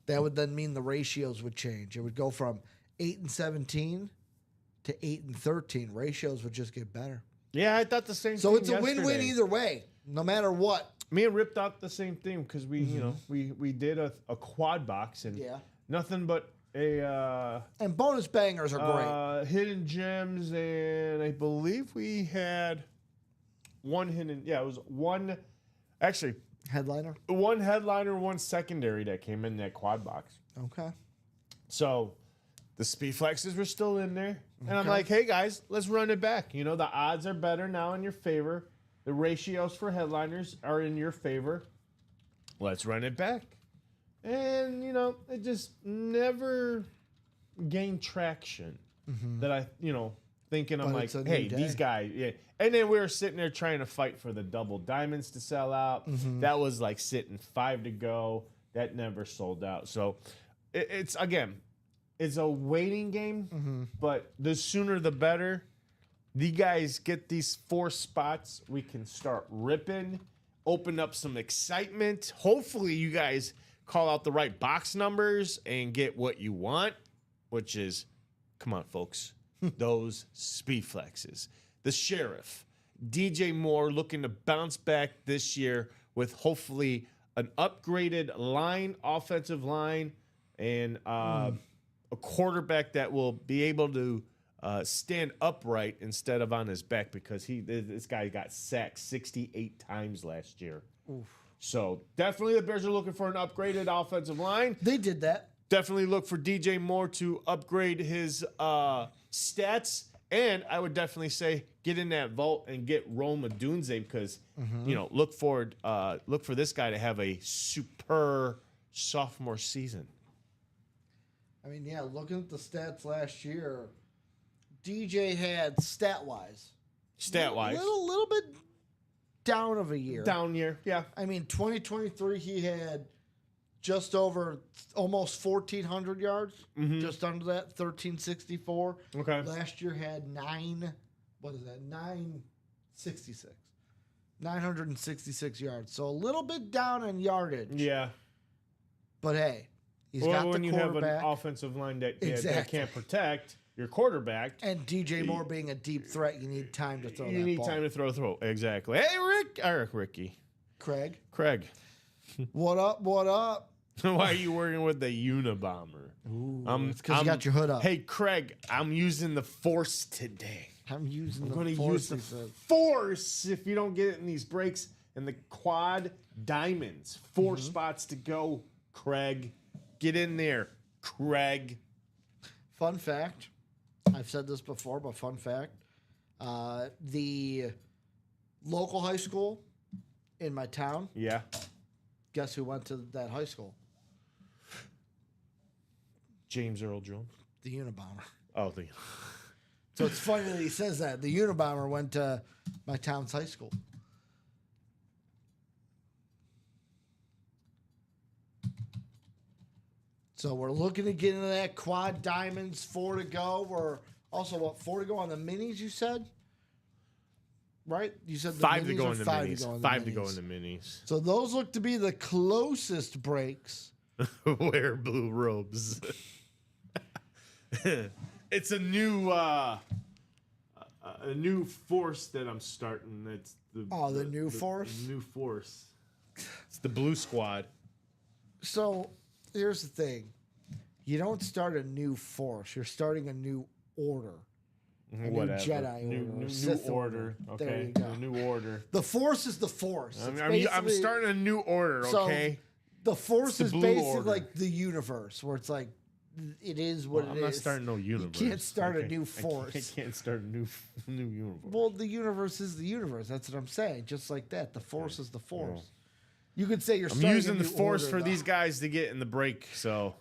That would then mean the ratios would change. It would go from 8-17 to 8-13. Ratios would just get better.
Yeah, I thought the same
So
thing.
it's a win-win
yesterday.
either way, no matter what.
Me and Rip thought the same thing because we, you know, we did a quad box and
Yeah.
nothing but a
And bonus bangers are great.
hidden gems, and I believe we had one hidden. Yeah, it was one. Actually,
Headliner.
one headliner, one secondary that came in that quad box.
Okay.
So the speed flexes were still in there. And I'm
Okay.
like, hey guys, let's run it back. You know, the odds are better now in your favor. The ratios for headliners are in your favor. Let's run it back. And, you know, it just never gained traction. That I, you know, thinking I'm
But
like,
it's a new
hey,
day.
these guys, yeah. And then we were sitting there trying to fight for the double diamonds to sell out. That was like sitting 5 to go. That never sold out. So it's, again, it's a waiting game, but the sooner the better. The guys get these 4 spots. We can start ripping, open up some excitement. Hopefully, you guys call out the right box numbers and get what you want, which is, come on, folks, those speed flexes. The Sheriff, DJ Moore, looking to bounce back this year with hopefully an upgraded line, offensive line, and a quarterback that will be able to stand upright instead of on his back because this guy got sacked 68 times last year. So definitely the Bears are looking for an upgraded offensive line.
They did that.
Definitely look for DJ Moore to upgrade his stats. And I would definitely say get in that vault and get Rome Odunze because, you know, look for this guy to have a super sophomore season.
I mean, yeah, looking at the stats last year, DJ had stat-wise.
Stat-wise.
Little bit down of a year.
Down year, yeah.
I mean, 2023, he had just over almost 1,400 yards. Just under that, 1,364.
Okay.
Last year had 966. 966 yards. So a little bit down in yardage.
Yeah.
But hey, he's
Well,
got
when
the
you have an
quarterback.
offensive line that
Exactly.
can't protect your quarterback,
And DJ Moore being a deep threat, you need time to throw
you
that
need
ball.
time to throw. Exactly. Hey, Ricky.
Craig,
What up?
what up?
Why are you working with the Unabomber?
It's because you got your hood up.
Hey, Craig, I'm using the Force today.
I'm using
I'm
the
going to
force,
use the
he said.
Force if you don't get it in these breaks. And the quad diamonds. 4 spots to go, Craig. Get in there, Craig.
Fun fact. I've said this before, but fun fact. The local high school in my town,
Yeah.
guess who went to that high school?
James Earl Jones.
The Unabomber.
Oh,
So it's funny that he says that. The Unabomber went to my town's high school. So we're looking to get into that quad diamonds, 4 to go. We're also, 4 to go on the minis, you said? Right? You said the
5 to
minis
go
or
in the
5
minis.
to go in the
5 to go
minis?
in the minis.
So those look to be the closest breaks.
Wear blue robes. It's a new force that I'm starting. It's
The new force?
The new force. It's the blue squad.
So here's the thing. You don't start a new force. You're starting a new order.
Whatever.
new Jedi
New,
order,
new,
Sith
new
order.
order.
There
Okay.
you go.
A new order.
The force is the force. It's
I'm
basically-
starting a new order.
So,
Okay.
The force
the
is
blue
basically
order.
like the universe, where it's like it is what
I'm
it
not
is.
starting no universe.
You can't start a
Okay.
new
I
force.
can't start a new universe.
Well, the universe is the universe. That's what I'm saying. Just like that, the force is the force. You could say you're.
I'm
starting
using
a
the
new
force
order,
for
though.
these guys to get in the break. So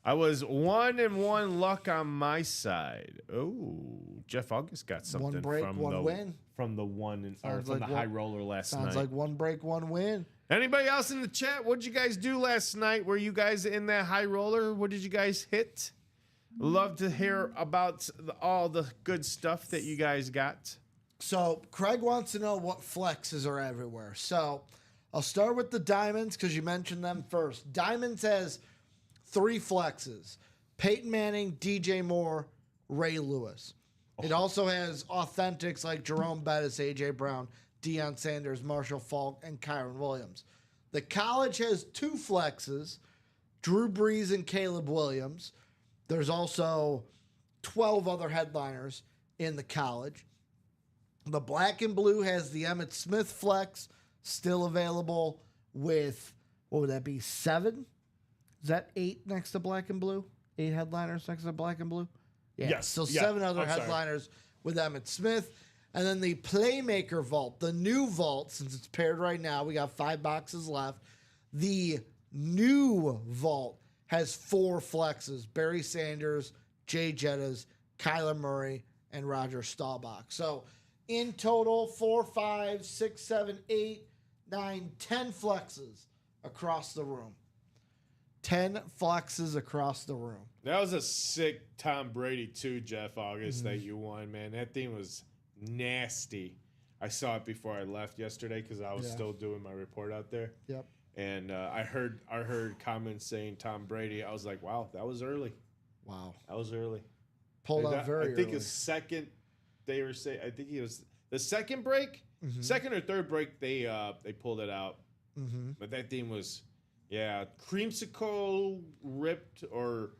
I was 1-1 luck on my side. Oh, Jeff August got something
break,
from
one
the
win.
from the one or
Sounds
from
like
the
one-
high roller last
Sounds
night.
like one break, one win.
Anybody else in the chat? What did you guys do last night? Were you guys in that high roller? What did you guys hit? Love to hear about all the good stuff that you guys got.
So Craig wants to know what flexes are everywhere. So I'll start with the diamonds because you mentioned them first. Diamonds has 3 flexes: Peyton Manning, DJ Moore, Ray Lewis. It also has authentics like Jerome Bettis, AJ Brown, Deion Sanders, Marshall Faulk, and Kyron Williams. The college has 2 flexes: Drew Brees and Caleb Williams. There's also 12 other headliners in the college. The black and blue has the Emmitt Smith flex still available with, what would that be, 7? Is that 8 next to black and blue? 8 headliners next to black and blue? Yeah.
Yes.
So
Yeah.
7 other
I'm sorry.
headliners with Emmitt Smith. And then the Playmaker Vault, the new vault, since it's paired right now, we got 5 boxes left. The new vault has 4 flexes: Barry Sanders, Jay Jettas, Kyler Murray, and Roger Staubach. So in total, 4, 5, 6, 7, 8, 9, 10 flexes across the room. 10 flexes across the room.
That was a sick Tom Brady too, Jeff August, that you won, man. That thing was nasty. I saw it before I left yesterday because I was still doing my report out there.
Yep.
And I heard comments saying Tom Brady. I was like, wow, that was early.
Wow.
That was early.
Pulled
And
out very
I think
early.
his second. They were saying. I think he was the second break, second or third break. They pulled it out.
Mm-hmm.
But that thing was, yeah, creamsicle ripped or,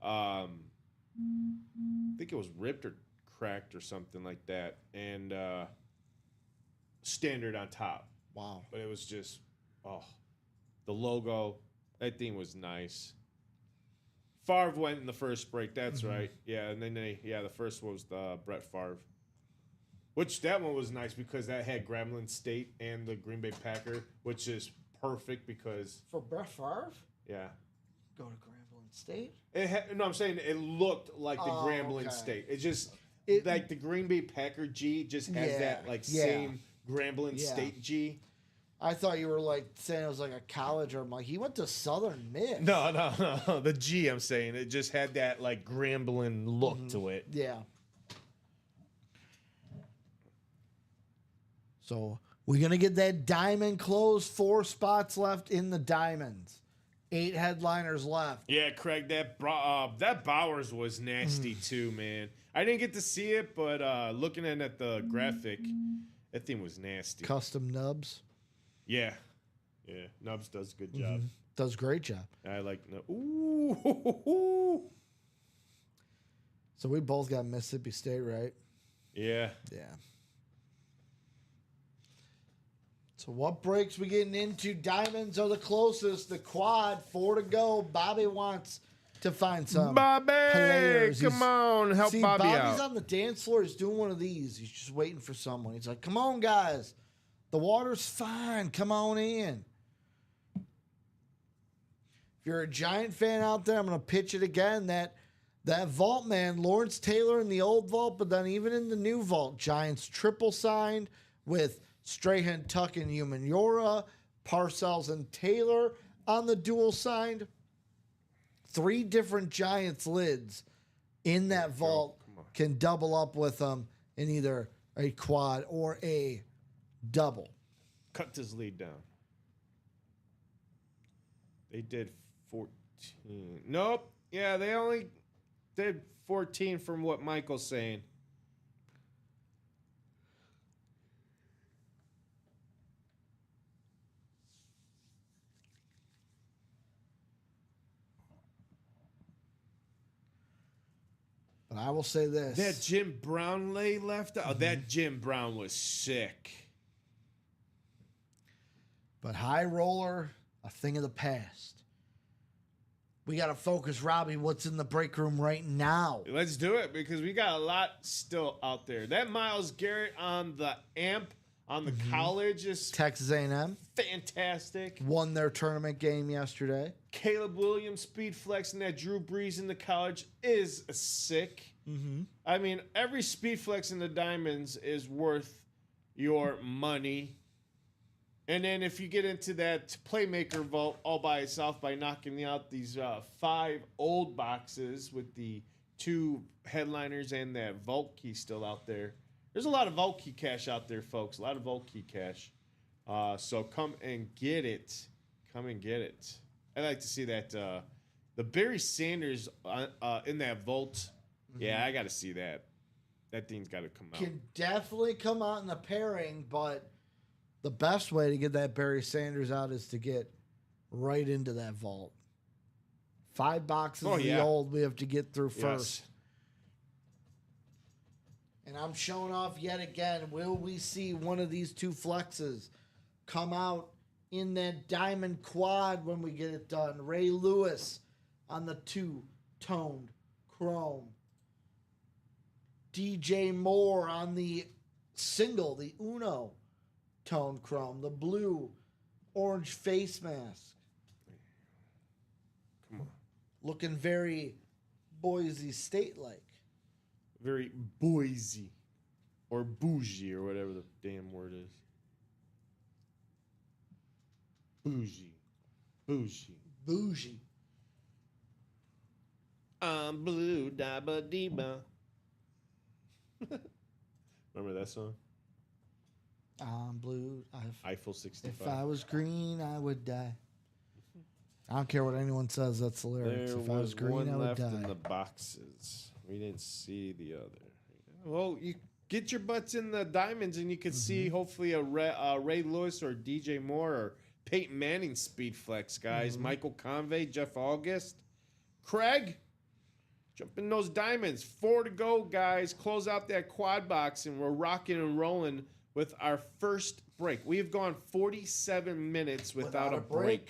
I think it was ripped or cracked or something like that, and standard on top.
Wow.
But it was just, the logo. That thing was nice. Favre went in the first break. That's right. Yeah, and then the first was the Brett Favre. Which that one was nice because that had Grambling State and the Green Bay Packer, which is perfect because
For Brett Favre?
yeah.
Go to Grambling State?
No, I'm saying it looked like the
Oh,
Grambling
okay.
State. It just
It-
like the Green Bay Packer G just has
Yeah,
that like
yeah.
same Grambling
Yeah.
State G.
I thought you were like saying it was like a college, or I'm like, he went to Southern Miss.
No. The G I'm saying. It just had that like Grambling look to it.
Yeah. So we're gonna get that diamond closed. 4 spots left in the diamonds. 8 headliners left.
Yeah, Craig, that Bowers was nasty too, man. I didn't get to see it, but looking at the graphic, that thing was nasty.
Custom Nubs
Yeah. Nubs does a good job.
does a great job.
I like Ooh.
So we both got Mississippi State, right?
Yeah.
Yeah. So what breaks we getting into? Diamonds are the closest. The quad, 4 to go. Bobby wants to find some
Bobby,
players.
come on, help
See,
Bobby
Bobby's
out.
on the dance floor. He's doing one of these. He's just waiting for someone. He's like, come on, guys. The water's fine. Come on in. If you're a Giant fan out there, I'm going to pitch it again. That vault, man, Lawrence Taylor in the old vault, but then even in the new vault, Giants triple signed with Strahan, Tuck, and Humaniora, Parcells, and Taylor on the dual signed. 3 different Giants lids in that vault can double up with them in either a quad or a double.
Cut this lead down. They did 14. Nope. Yeah, they only did 14 from what Michael's saying.
But I will say this.
That Jim Brown lay left out. That Jim Brown was sick.
But high roller, a thing of the past. We got to focus, Robbie, what's in the break room right now.
Let's do it because we got a lot still out there. That Myles Garrett on the amp on the college is
Texas A&M
fantastic.
won their tournament game yesterday.
Caleb Williams speed flex and that Drew Brees in the college is sick. I mean, every speed flex in the diamonds is worth your money. And then if you get into that playmaker vault all by itself by knocking out these 5 old boxes with the 2 headliners and that vault key still out there. There's a lot of vault key cash out there, folks. A lot of vault key cash. So come and get it. Come and get it. I'd like to see that. The Barry Sanders in that vault. Yeah, I got to see that. That thing's got to come out.
Can definitely come out in the pairing, but the best way to get that Barry Sanders out is to get right into that vault. 5 boxes of the old we have to get through first. And I'm showing off yet again. Will we see one of these 2 flexes come out in that diamond quad when we get it done? Ray Lewis on the 2-toned chrome. DJ Moore on the single, the Uno tone chrome, the blue orange face mask.
Come on.
Looking very Boise State-like.
Very Boise or bougie or whatever the damn word is. Bougie. Bougie.
Bougie.
I'm blue, dabba deba. Remember that song?
I'm blue.
Eiffel 65.
If I was green, I would die. I don't care what anyone says. That's the lyrics.
There
If I was green,
one
I would
left in
die.
the boxes. We didn't see the other. Well, you get your butts in the diamonds, and you can see hopefully a Ray Lewis or DJ Moore or Peyton Manning speed flex, guys. Michael Convey, Jeff August, Craig. Jump in those diamonds. 4 to go, guys. Close out that quad box, and we're rocking and rolling with our first break. We have gone 47 minutes without a break.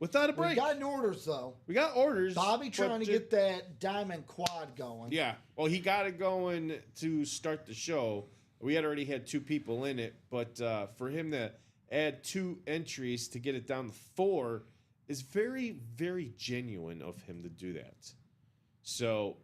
Without a break.
We got orders, though.
We got orders.
Bobby trying to get that diamond quad going.
Yeah. Well, he got it going to start the show. We had already had 2 people in it, but for him to add 2 entries to get it down to 4 is very, very genuine of him to do that. So,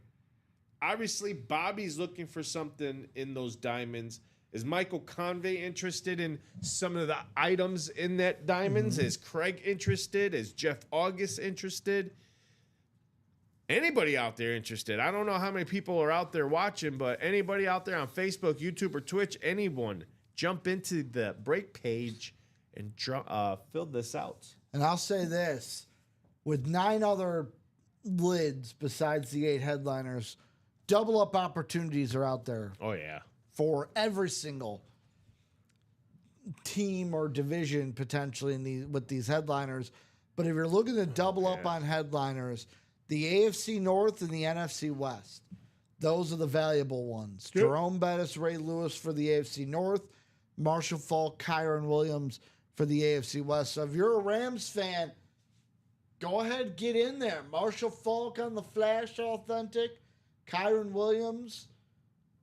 obviously, Bobby's looking for something in those diamonds. Is Michael Convey interested in some of the items in that diamonds? Is Craig interested? Is Jeff August interested? Anybody out there interested? I don't know how many people are out there watching, but anybody out there on Facebook, YouTube, or Twitch, anyone, jump into the break page and fill this out.
And I'll say this. With 9 other lids besides the 8 headliners, double up opportunities are out there
Oh, yeah.
for every single team or division potentially with these headliners. But if you're looking to double up on headliners, the AFC North and the NFC West, those are the valuable ones.
Yep.
Jerome Bettis, Ray Lewis for the AFC North, Marshall Faulk, Kyron Williams for the AFC West. So if you're a Rams fan, go ahead, get in there. Marshall Faulk on the Flash Authentic, Kyron Williams.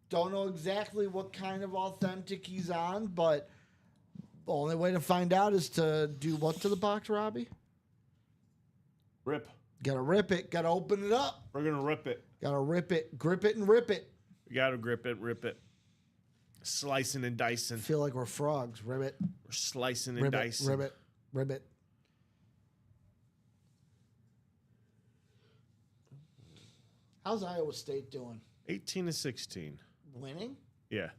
Don't know exactly what kind of authentic he's on, but the only way to find out is to do what to the box, Robbie?
Rip.
Gotta rip it. Gotta open it up.
We're going to rip it.
Gotta rip it. Grip it and rip it.
We got to grip it, rip it. Slicing and dicing.
Feel like we're frogs. Rip it.
We're slicing and
Rip it.
dicing.
Rip it. Rip it. How's Iowa State doing?
18-16.
Winning?
Yeah.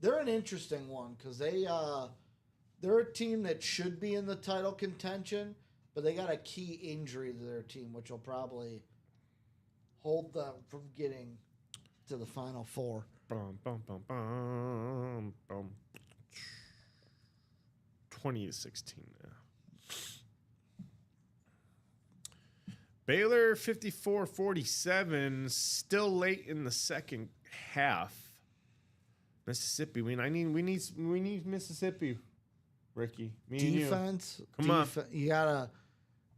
They're an interesting one because they're a team that should be in the title contention, but they got a key injury to their team, which will probably hold them from getting to the Final Four.
Bum, bum, bum, bum, bum. 20-16 now. Baylor 54-47, still late in the second half. Mississippi, we need Mississippi. Ricky, me and you.
Defense.
Come on.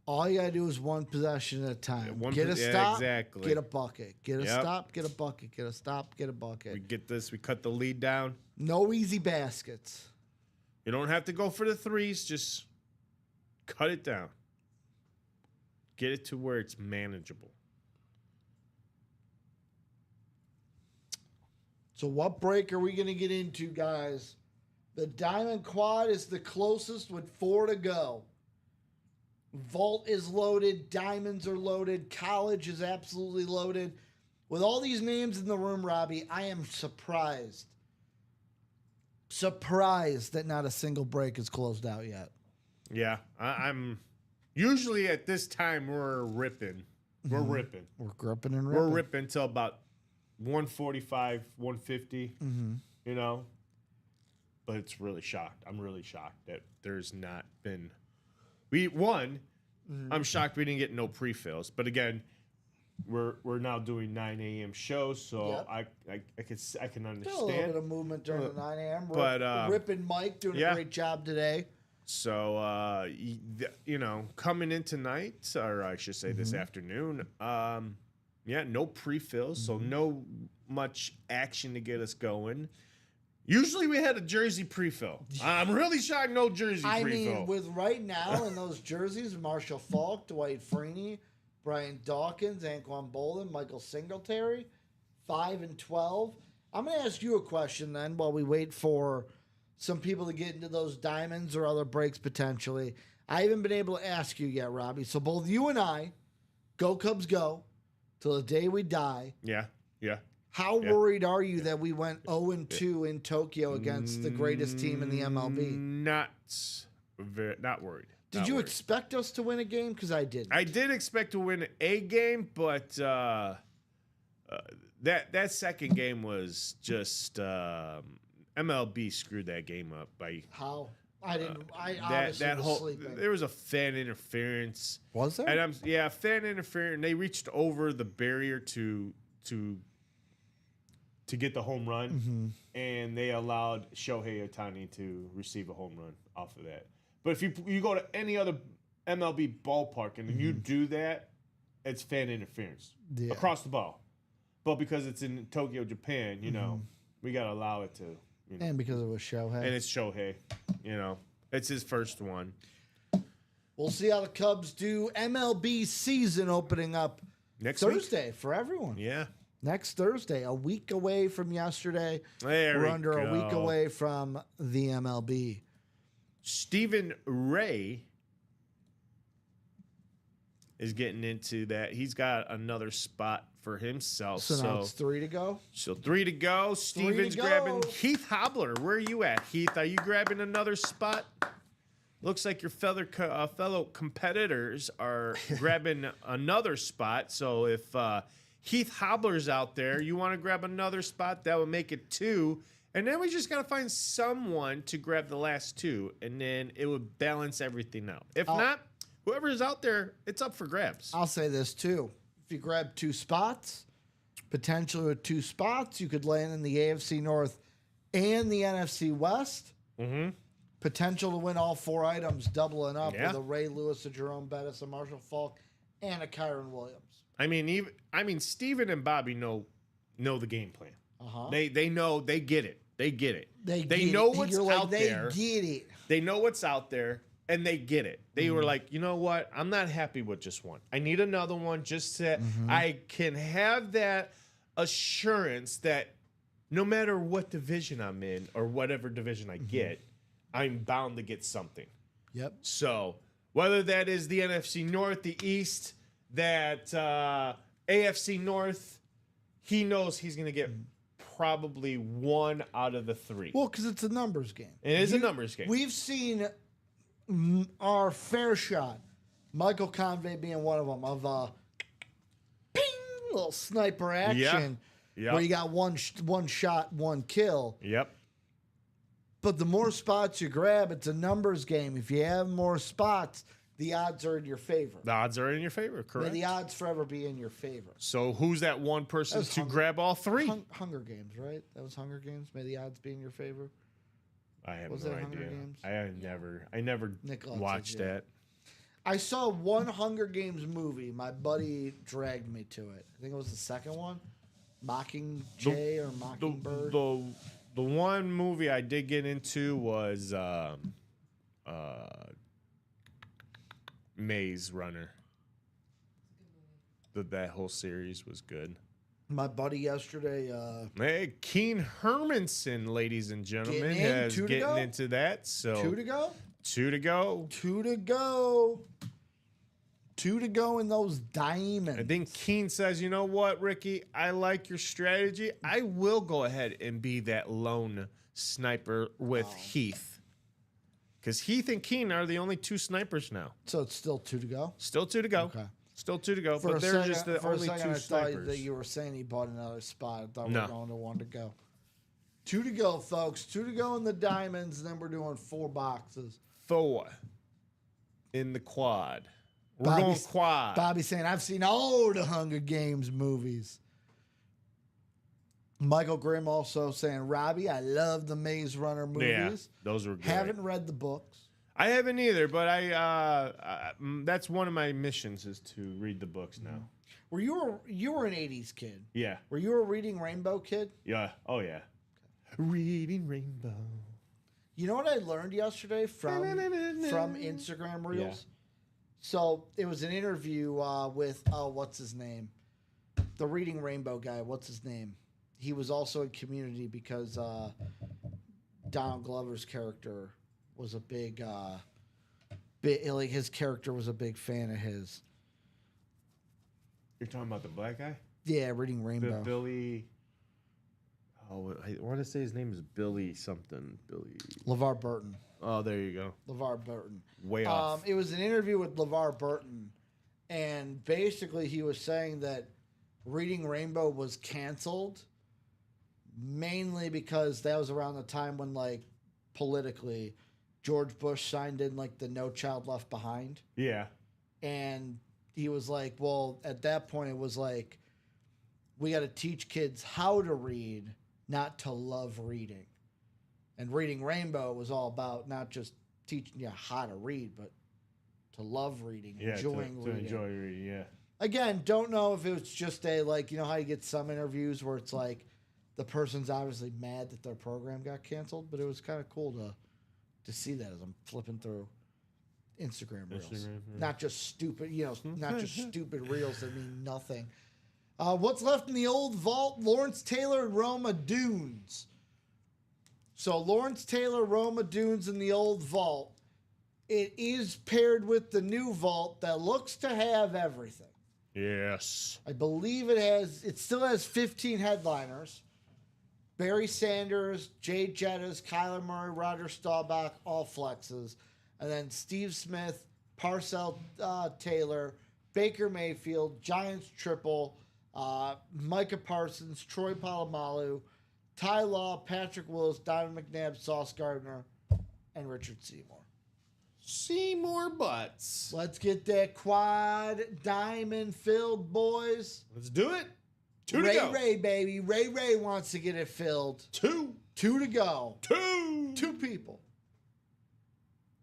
All you gotta do is one possession at a time.
One
Get a
yeah,
stop,
exactly.
get a bucket. Get a
Yep.
stop, get a bucket. Get a stop, get a bucket.
We get this. We cut the lead down.
No easy baskets.
You don't have to go for the threes. Just cut it down. Get it to where it's manageable.
So what break are we going to get into, guys? The Diamond Quad is the closest with 4 to go. Vault is loaded. Diamonds are loaded. College is absolutely loaded. With all these names in the room, Robbie, I am surprised that not a single break is closed out yet.
Yeah, I'm usually at this time we're ripping. We're ripping.
We're gripping and
We're
ripping.
ripping till about 145, 150, you know. But it's really shocked. I'm really shocked that there's not been. I'm shocked we didn't get no pre-fills. But again, we're now doing 9 a.m. shows, so
Yep.
I can understand.
Still a little bit of movement during the 9 a.m.
But,
Rip and Mike doing
yeah.
a great job today.
So, you know, coming in tonight, or I should say this afternoon, no pre-fills, so no much action to get us going. Usually we had a jersey pre-fill. I'm really shocked no jersey
I
pre-fill.
mean, with right now in those jerseys, Marshall Falk, Dwight Freeney, Brian Dawkins, Anquan Bolden, Michael Singletary, 5 and 12. I'm going to ask you a question then while we wait for some people to get into those diamonds or other breaks potentially. I haven't been able to ask you yet, Robbie. So both you and I, go Cubs go, till the day we die.
Yeah.
How worried are you that we went 0-2 in Tokyo against the greatest team in the MLB?
Not worried.
Did you expect us to win a game? Because I didn't.
I did expect to win a game, but that second game was just MLB screwed that game up by
How? I didn't. I obviously
that
was
whole.
sleeping.
There was a fan interference.
Was there?
And fan interference. They reached over the barrier to get the home run, and they allowed Shohei Ohtani to receive a home run off of that. But if you go to any other MLB ballpark and you do that, it's fan interference across the ball. But because it's in Tokyo, Japan, you know, we got to allow it to. You know,
and because it was Shohei.
and it's Shohei, you know, it's his first one.
We'll see how the Cubs do. MLB season opening up
Next
Thursday for everyone.
week? Yeah.
Next Thursday, a week away from yesterday.
There
We're
we
under a week
go.
away from the MLB.
Stephen Ray is getting into that. He's got another spot for himself.
So now it's 3 to go.
So 3 to go. Steven's
go.
grabbing Heath Hobler. Where are you at, Heath? Are you grabbing another spot? Looks like your fellow competitors are grabbing another spot. So if Heath Hobler's out there, you want to grab another spot, that would make it 2. And then we just got to find someone to grab the last 2, and then it would balance everything out. If not, whoever is out there, it's up for grabs.
I'll say this too. If you grab 2 spots, potentially with 2 spots, you could land in the AFC North and the NFC West.
Mm-hmm.
Potential to win all 4 items, doubling up
Yeah.
with a Ray Lewis, a Jerome Bettis, a Marshall Falk, and a Kyron Williams.
I mean, Steven and Bobby know the game plan.
Uh-huh.
They know, they get it. They get it.
They
They
get
know
it.
what's
You're like,
out
they
there.
get it.
They know what's out there, and they get it. They were like, you know what? I'm not happy with just one. I need another one just so I can have that assurance that no matter what division I'm in or whatever division I get, I'm bound to get something.
Yep.
So whether that is the NFC North, the East, that AFC North, he knows he's going to get probably 1 out of the 3.
Well, because it's a numbers game.
It is a numbers game.
We've seen our fair shot. Michael Convey being one of them, of ping, little sniper action
Yeah.
where you got one shot, 1 kill.
Yep.
But the more spots you grab, it's a numbers game. If you have more spots, the odds are in your favor.
The odds are in your favor,
May
correct?
the odds forever be in your favor.
So who's that one person
That's
to
Hunger-
grab all 3?
Hunger Games, right? That was Hunger Games. May the odds be in your favor.
I have
Was
no
that Hunger
idea.
Games?
I never
Nickelodeon
watched
said, yeah.
that.
I saw one Hunger Games movie. My buddy dragged me to it. I think it was the second one, Mockingjay or Mockingbird.
The one movie I did get into was Maze Runner. That whole series was good.
My buddy yesterday,
Hey, Keen Hermanson, ladies and gentlemen,
Getting in,
has
2 to
getting
go?
into that. So
2 to go.
2 to go.
2 to go. 2 to go in those diamonds.
I think Keen says, you know what, Ricky? I like your strategy. I will go ahead and be that lone sniper with Heath. Because Heath and Keen are the only 2 snipers now.
So it's still 2 to go?
Still 2 to go.
Okay.
Still 2 to go.
For
But
a
they're
second,
just the
for a
only
second
2
I thought
snipers.
that you were saying he bought another spot. I thought we
No.
were going to 1 to go. 2 to go, folks. 2 to go in the diamonds, and then we're doing 4 boxes.
4 in the quad. We're
Bobby's-
going quad.
Bobby saying, I've seen all the Hunger Games movies. Michael Grimm also saying, Robbie, I love the Maze Runner
Yeah,
movies.
those were good.
Haven't read the books.
I haven't either, but that's one of my missions is to read the books now.
Were you were an 80s kid?
Yeah.
Were you a reading Rainbow kid?
Yeah. Oh, yeah. Reading Rainbow.
You know what I learned yesterday from Instagram Reels?
Yeah.
So it was an interview with what's his name? The Reading Rainbow guy. What's his name? He was also in Community because Donald Glover's character was a big, like his character was a big fan of his.
You're talking about the black guy?
Yeah, Reading Rainbow.
Billy. Oh, I want to say his name is Billy something. Billy.
LeVar Burton.
Oh, there you go.
LeVar Burton.
Way off.
It was an interview with LeVar Burton, and basically he was saying that Reading Rainbow was canceled mainly because that was around the time when, like, politically, George Bush signed in, like, the No Child Left Behind.
Yeah.
And he was like, well, at that point, it was like, we got to teach kids how to read, not to love reading. And Reading Rainbow was all about not just teaching you how to read, but to love reading,
Yeah.
enjoying
to
reading.
enjoy reading, yeah.
Again, don't know if it was just a, like, you know how you get some interviews where it's like the person's obviously mad that their program got canceled, but it was kind of cool to see that as I'm flipping through Instagram reels.
Instagram, yeah.
Not just stupid, not just stupid reels that mean nothing. What's left in the old vault? Lawrence Taylor and Roma Dunes. So Lawrence Taylor, Roma Dunes in the old vault. It is paired with the new vault that looks to have everything.
Yes.
I believe it still has 15 headliners. Barry Sanders, Jay Jettas, Kyler Murray, Roger Staubach, all flexes. And then Steve Smith, Parcell Taylor, Baker Mayfield, Giants triple, Micah Parsons, Troy Polamalu, Ty Law, Patrick Willis, Donovan McNabb, Sauce Gardner, and Richard Seymour.
Seymour Butts.
Let's get that quad diamond filled, boys.
Let's do it. 2 to
Ray
go.
Ray, baby. Ray wants to get it filled.
2.
2 to go.
2.
2 people.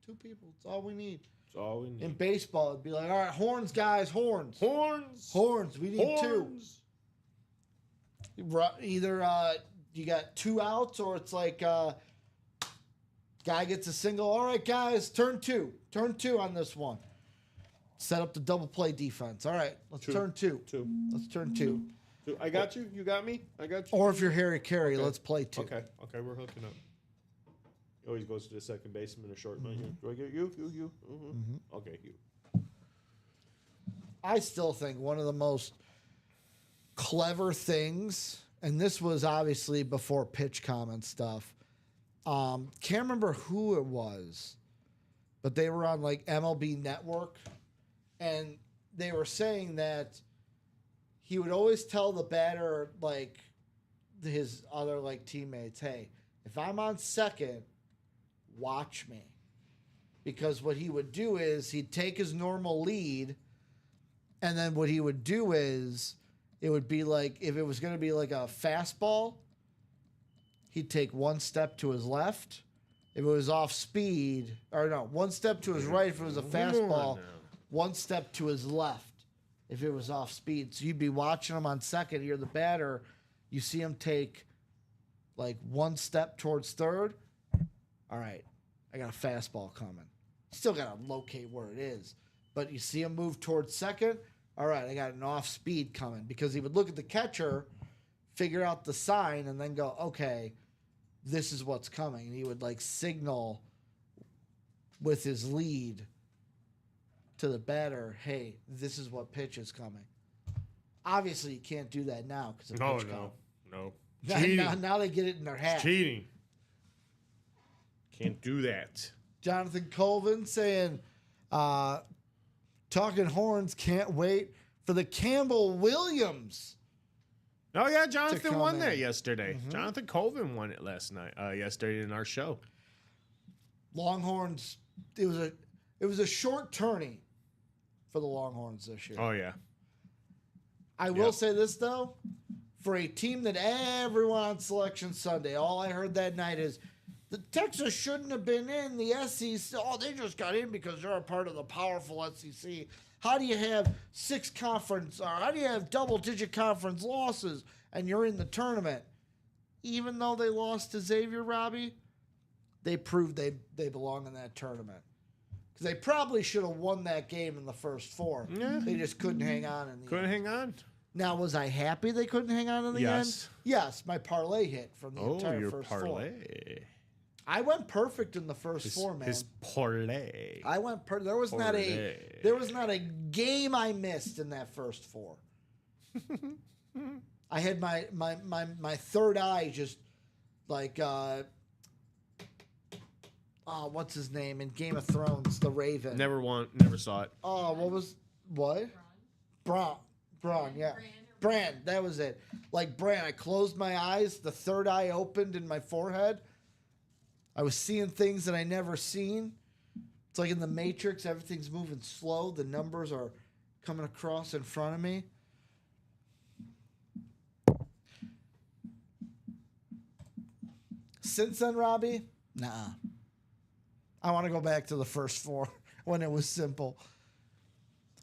2 people. That's all we need.
That's all we need.
In baseball, it'd be like, all right, horns, guys, horns.
Horns.
Horns. We need
Horns.
2. Either you got 2 outs or it's like guy gets a single. All right, guys, turn 2. Turn 2 on this one. Set up the double play defense. All right, let's
2.
turn 2.
2.
Let's turn 2.
I got you. You got me. I got you.
Or if you're Harry Carey,
Okay.
let's play 2.
Okay, we're hooking up. He always goes to the second baseman or short man.
Mm-hmm.
Do I get you? You. Mm-hmm. Okay, you.
I still think one of the most clever things, and this was obviously before pitch comment stuff. Can't remember who it was, but they were on like MLB Network, and they were saying that he would always tell the batter, like his other like teammates, hey, if I'm on second, watch me. Because what he would do is he'd take his normal lead, and then what he would do is it would be like, if it was going to be like a fastball, he'd take 1 step to his left. If it was off speed, or no, 1 step to his right if it was a fastball, 1 step to his left if it was off speed. So you'd be watching him on second, you're the batter, you see him take like 1 step towards third. All right, I got a fastball coming. Still got to locate where it is. But you see him move towards second. All right, I got an off speed coming. Because he would look at the catcher, figure out the sign, and then go, okay, this is what's coming. And he would like signal with his lead to the batter, hey, this is what pitch is coming. Obviously, you can't do that now because of pitch count.
No.
Now they get it in their hat.
Cheating. Can't do that.
Jonathan Colvin saying, Talking Horns can't wait for the Campbell Williams.
Oh yeah, Jonathan
come
won
in.
that yesterday. Jonathan Colvin won it yesterday in our show.
Longhorns, it was a short tourney for the Longhorns this year.
Oh yeah.
I will say this though, for a team that everyone on Selection Sunday, all I heard that night is the Texas shouldn't have been in the SEC. Oh, they just got in because they're a part of the powerful SEC. How do you have how do you have double-digit conference losses and you're in the tournament? Even though they lost to Xavier, Robbie, they proved they belong in that tournament. Because they probably should have won that game in the first four.
Yeah.
They just couldn't hang on in the
Couldn't
end.
hang on.
Now, was I happy they couldn't hang on in the end?
Yes.
Yes, my parlay hit from the
Oh,
entire
your
first four.
parlay.
I went perfect in the first four, man.
His parlay.
I went there was not a game I missed in that first four. I had my third eye just like what's his name in Game of Thrones, the Raven.
Never saw it.
Oh, what? Bron, yeah. Bran, that was it. Like Bran, I closed my eyes, the third eye opened in my forehead. I was seeing things that I never seen. It's like in the Matrix, everything's moving slow. The numbers are coming across in front of me. Since then, Robbie, nah. I want to go back to the first four when it was simple.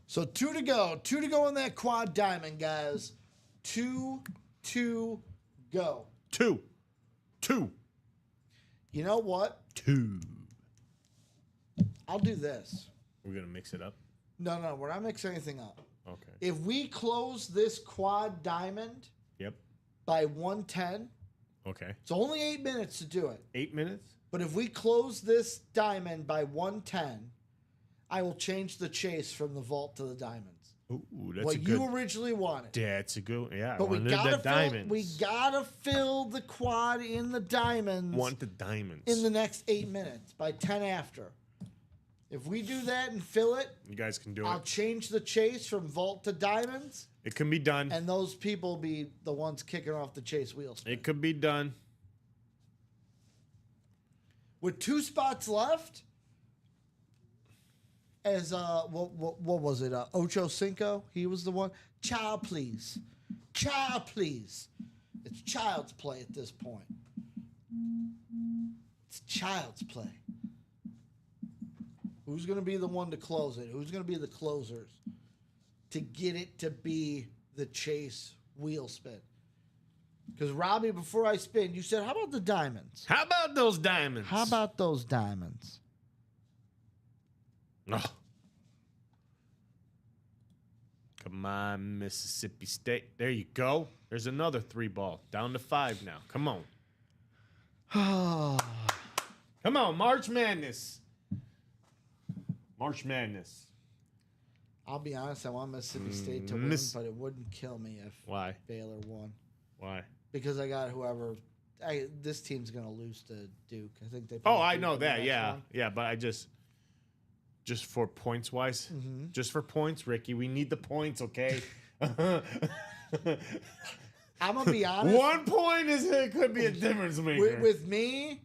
So 2 to go. 2 to go in that quad diamond, guys. 2 to go.
Two.
You know what? I'll do this.
We're gonna mix it up.
No, we're not mixing anything up.
Okay.
If we close this quad diamond
Yep.
by 110,
Okay.
it's only 8 minutes to do it.
8 minutes.
But if we close this diamond by 110, I will change the chase from the vault to the diamonds.
Ooh, that's
what
a good.
you originally wanted.
That's a good. Yeah.
But we gotta
diamonds.
fill the quad in the diamonds.
Want the diamonds
in the next 8 minutes by 10 after. If we do that and fill it,
You guys can do
I'll
it.
change the chase from vault to diamonds,
It can be done.
and those people will be the ones kicking off the chase wheels.
It could be done.
With 2 spots left, as what was it? Ocho Cinco, he was the one. Child, please. It's child's play at this point. It's child's play. Who's going to be the one to close it? Who's going to be the closers to get it to be the chase wheel spin? Because, Robbie, before I spin, you said, how about the diamonds?
How about those diamonds?
How about those diamonds?
Oh. Come on, Mississippi State. There you go. There's another 3 ball. Down to 5 now. Come on. Come on, March Madness. March Madness.
I'll be honest, I want Mississippi State to win, but it wouldn't kill me if
Why?
Baylor won.
Why?
Because I got whoever. This team's going to lose to Duke. I think they.
Oh,
played
I
Duke
know
in the
that.
last
Yeah.
one.
Yeah, but I just for points wise, just for points, Ricky, we need the points, okay?
I'm going to be honest.
1 point could be a difference maker.
With me,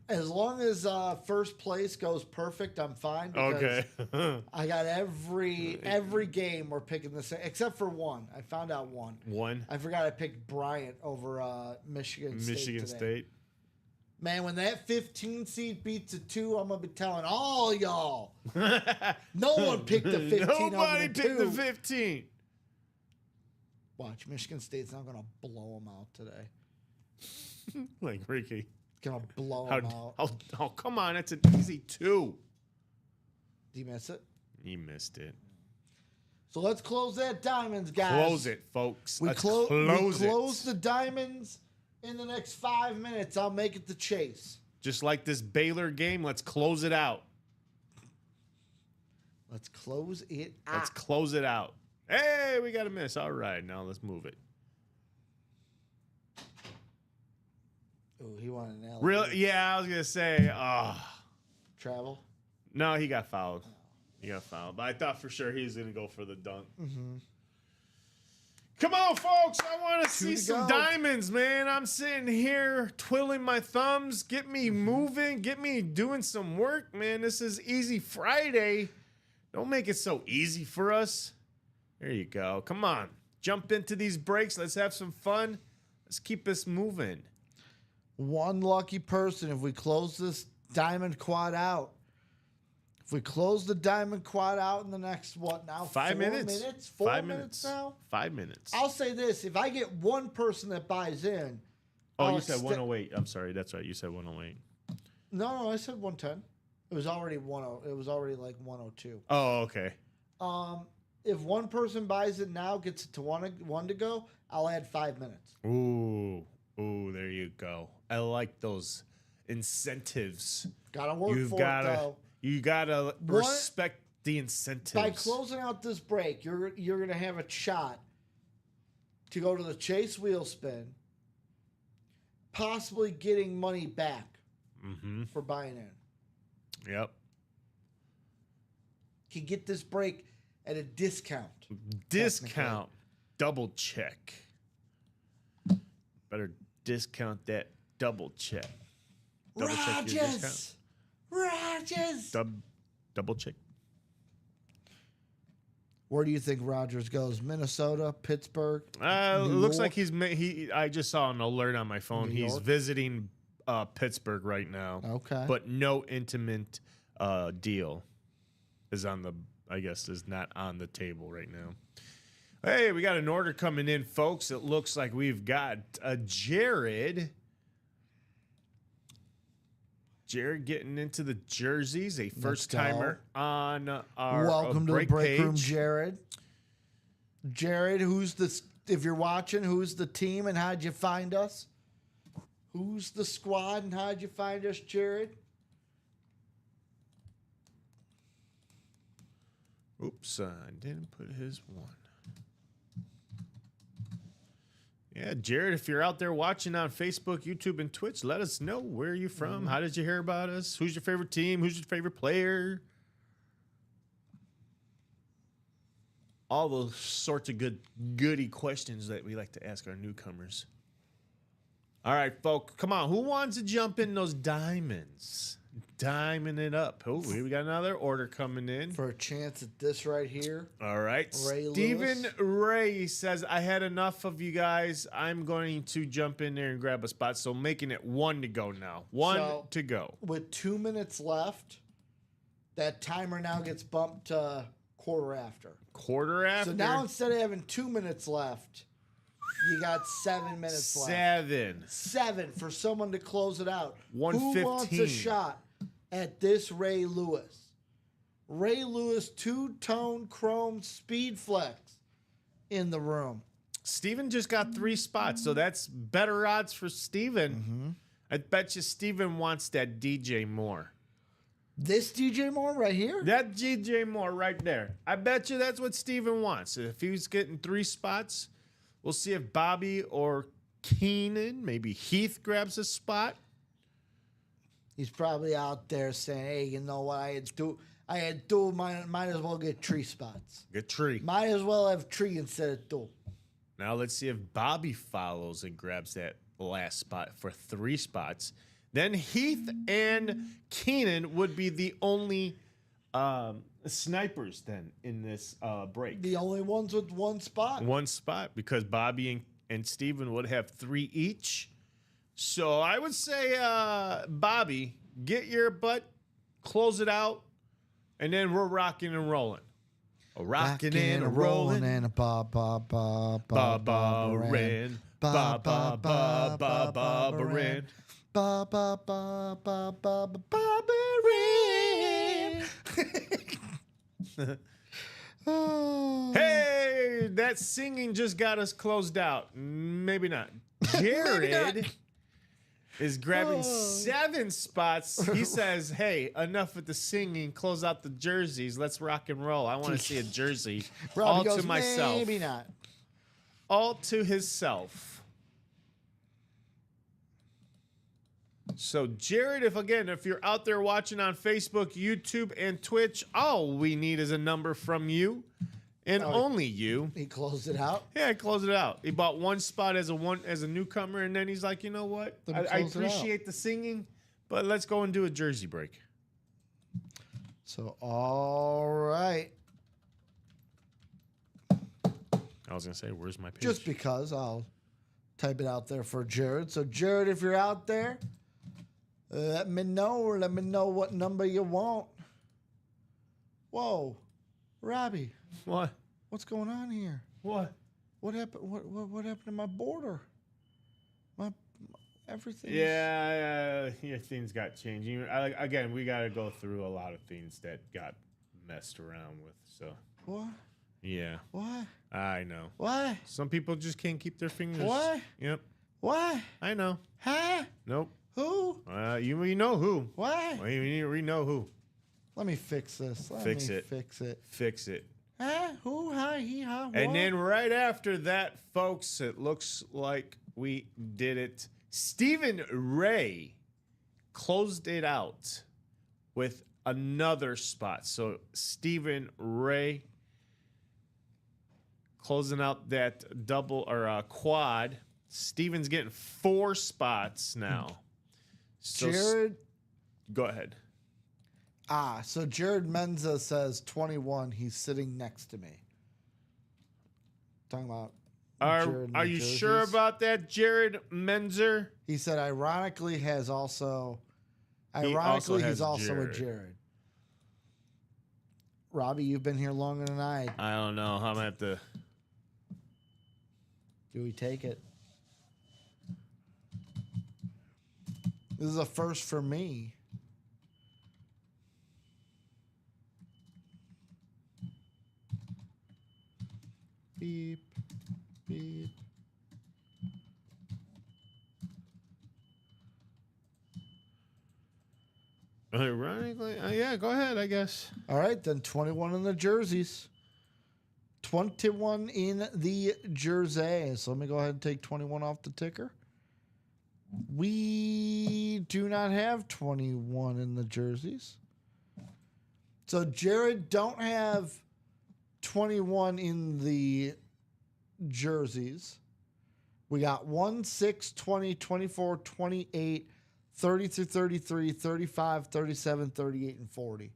as long as first place goes perfect, I'm fine. Because
Okay.
I got every game we're picking the same, except for one. I found out one.
1.
I forgot I picked Bryant over Michigan State.
Michigan
today.
State.
Man, when that 15 seed beats a 2, I'm gonna be telling all y'all. No one picked the 15
Nobody
over the
picked
2.
the 15.
Watch, Michigan State's not gonna blow them out today.
Like Ricky.
Gonna blow them out.
Oh, come on. That's an easy 2.
Do you miss it?
You missed it.
So let's close that diamonds, guys.
Close it, folks.
We,
Let's
close
close
the diamonds in the next 5 minutes. I'll make it the chase.
Just like this Baylor game, let's close it out.
Let's close it out.
Let's close it out. Hey, we got a miss. All right, now let's move it.
Oh, he wanted an L.
Really? Yeah, I was gonna say.
Travel.
No, he got fouled. He got fouled. But I thought for sure he was gonna go for the dunk.
Mm-hmm.
Come on, folks! I want to see
to
some
go.
diamonds, man. I'm sitting here twiddling my thumbs. Get me moving. Get me doing some work, man. This is Easy Friday. Don't make it so easy for us. There you go. Come on. Jump into these breaks. Let's have some fun. Let's keep this moving.
One lucky person if we close this diamond quad out. If we close the diamond quad out in the next, what now?
5 minutes.
4
5
minutes now?
5 minutes.
I'll say this. If I get one person that buys in.
Oh,
I'll
you said
sta-
108. I'm sorry. That's right. You said 108.
No, I said 110. It was already 10. It was already like 102.
Oh, okay.
If one person buys it now, gets it to one to go, I'll add 5 minutes.
Ooh, there you go. I like those incentives.
Gotta work for it though.
You gotta respect the incentives.
By closing out this break, you're gonna have a shot to go to the Chase wheel spin, possibly getting money back for buying in.
Yep.
Can get this break at a discount.
Discount. Double check. Better discount that double check. Double check your discount.
Rogers.
Double check.
Where do you think Rogers goes? Minnesota, Pittsburgh?
It
New
looks
York?
like I just saw an alert on my phone.
New
He's
York?
visiting Pittsburgh right now.
Okay.
But no intimate deal is not on the table right now. Hey, we got an order coming in, folks. It looks like we've got Jared. Jared getting into the jerseys, a first timer on our
Welcome to the
break
break room,
page.
Jared. Jared, if you're watching, who's the team and how'd you find us? Who's the squad and how'd you find us, Jared?
Oops, I didn't put his one. Yeah, Jared, if you're out there watching on Facebook, YouTube, and Twitch, let us know. Where are you from? How did you hear about us? Who's your favorite team? Who's your favorite player? All those sorts of goody questions that we like to ask our newcomers. All right, folks, come on. Who wants to jump in those diamonds? Diamond it up. Oh, we got another order coming in.
For a chance at this right here.
All right.
Ray
Stephen
Lewis.
Ray says, I had enough of you guys. I'm going to jump in there and grab a spot. So making it 1 to go now. One
So-
to go.
With 2 minutes left, that timer now gets bumped to quarter after.
Quarter after.
So now instead of having 2 minutes left, you got 7 minutes left.
7.
7 for someone to close it out.
1:15.
Who wants a shot at this Ray Lewis? Ray Lewis two-tone chrome speed flex in the room.
Steven just got 3 spots, so that's better odds for Steven. I bet you Steven wants that DJ Moore.
This DJ Moore right here?
That DJ Moore right there. I bet you that's what Steven wants. If he's getting 3 spots, we'll see if Bobby or Keenan, maybe Heath grabs a spot.
He's probably out there saying, hey, you know what? I had two, might as well get 3 spots.
Good tree.
Might as well have 3 instead of 2.
Now let's see if Bobby follows and grabs that last spot for 3 spots. Then Heath and Keenan would be the only snipers then in this break.
The only ones with 1 spot.
1 spot because Bobby and Steven would have 3 each. So I would say, Bobby, get your butt, close it out, and then we're rocking and rolling. Rocking and a rolling.
and a ba ba ba
Ba ba ran. Ba ba ba ba ba ba ran.
Ba ba ba ba ba ba ba ran.
Hey, that singing just got us closed out. Maybe not. Jared. is grabbing 7 spots. He says, "Hey, enough with the singing. Close out the jerseys. Let's rock and roll. I want to see a jersey
Robbie
all
goes,
to myself,
maybe not.
all to himself." So, Jared, if you're out there watching on Facebook, YouTube, and Twitch, all we need is a number from you, and only you.
He closed it out.
Yeah, close it out. He bought 1 spot as a newcomer, and then he's like, you know what?
Let me
I
close it out.
appreciate the singing, but let's go and do a jersey break.
So, all right.
I was gonna say, where's my page?
Just because I'll type it out there for Jared. So, Jared, if you're out there, let me know what number you want. Whoa, Robbie,
What?
what's going on here?
What?
What happened? What happened to my border? My everything.
Yeah, your things got changed. Again, we got to go through a lot of things that got messed around with. So,
What?
yeah,
Why?
I know.
Why?
Some people just can't keep their fingers.
What?
Yep,
Why?
I know.
Huh?
Nope.
Who?
You know who.
Why?
Well, we know who.
Let me fix this.
Fix it.
Fix it.
Fix it.
Huh? Who? Hi. He. Huh? What?
And then right after that, folks, it looks like we did it. Stephen Ray closed it out with another spot. So Stephen Ray closing out that double or quad. Steven's getting 4 spots now. So
Jared.
go ahead.
So Jared Menza says 21. He's sitting next to me. Talking about. Jared and
Are
the
you
jerseys.
sure about that, Jared Menzer?
He said, ironically, he's also a
has
Jared. Robbie, you've been here longer than I.
I don't know. I'm gonna have to.
Do we take it? This is a first for me. Beep, beep.
Ironically, yeah, go ahead, I guess.
All right, then 21 in the jerseys. 21 in the jerseys. So let me go ahead and take 21 off the ticker. We do not have 21 in the jerseys. So Jared don't have 21 in the jerseys. We got 1, 6, 20, 24, 28, 30 through 33, 35, 37, 38, and 40.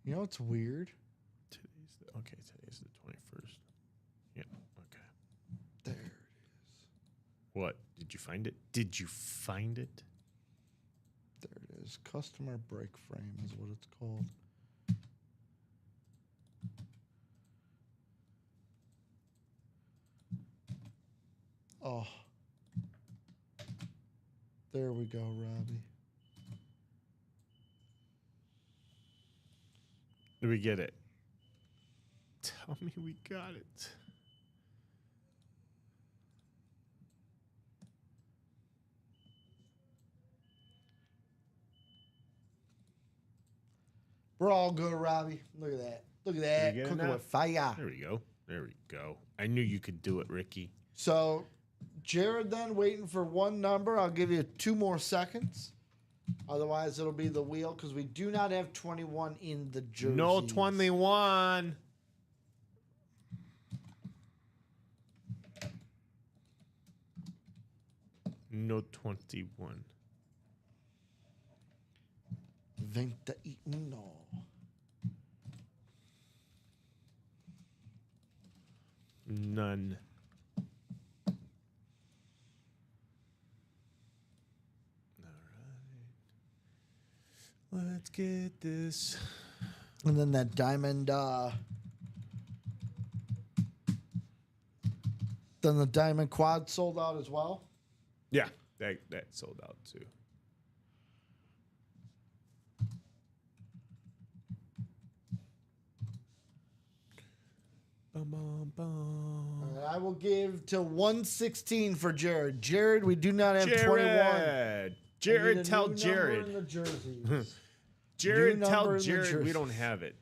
You know what's weird?
Today's the 21st. Yeah, okay.
There it is.
What? Did you find it? Did you find it?
There it is. Customer break frame is what it's called. Oh. There we go, Robbie.
Did we get it? Tell me we got it.
We're all good, Robbie. Look at that. Look at
Did
that.
you get it
Cooking
now?
with fire.
There we go. There we go. I knew you could do it, Ricky.
So, Jared then waiting for one number. I'll give you 2 more seconds. Otherwise, it'll be the wheel because we do not have 21 in the jersey.
No 21. No 21.
21.
None. All right. Let's get this.
And then that diamond Then the Diamond Quad sold out as well.
Yeah, that sold out too. Bum, bum, bum.
I will give to 116 for Jared. Jared, we do not have 21. I
Jared,
need a
tell
new number
Jared.
in the jerseys.
Jared,
New number
tell
in the
Jared we
jersey.
don't have it.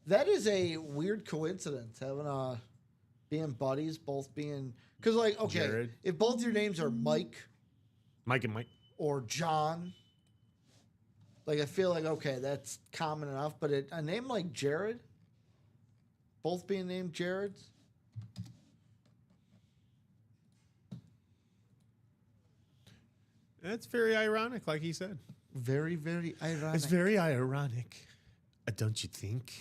That is a weird coincidence having being buddies, both being because like okay,
Jared.
if both your names are Mike
Mike and Mike.
or John, like I feel like okay, that's common enough. But a name like Jared, both being named Jareds.
That's very ironic, like he said.
Very, very ironic.
It's very ironic, don't you think?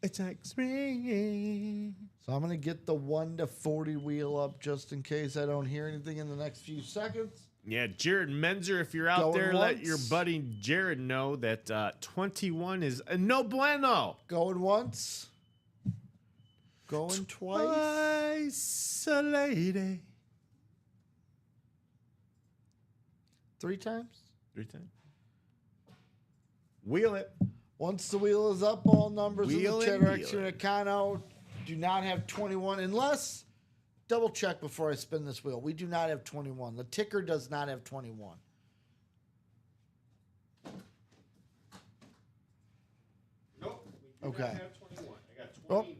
It's like spring.
So I'm gonna get the 1 to 40 wheel up just in case I don't hear anything in the next few seconds.
Yeah, Jared Menzer, if you're out
Going
there, let your
once.
buddy Jared know that 21 is no bueno.
Going once. Going twice.
Twice a lady.
3 times.
3 times. Wheel it.
Once the wheel is up, all numbers
Wheel
in the
and
Cheddar
deal
X
it.
Econo do not have 21 unless double check before I spin this wheel. We do not have 21. The ticker does not have 21.
Nope.
Okay.
have 21. I got 20
Oh.
and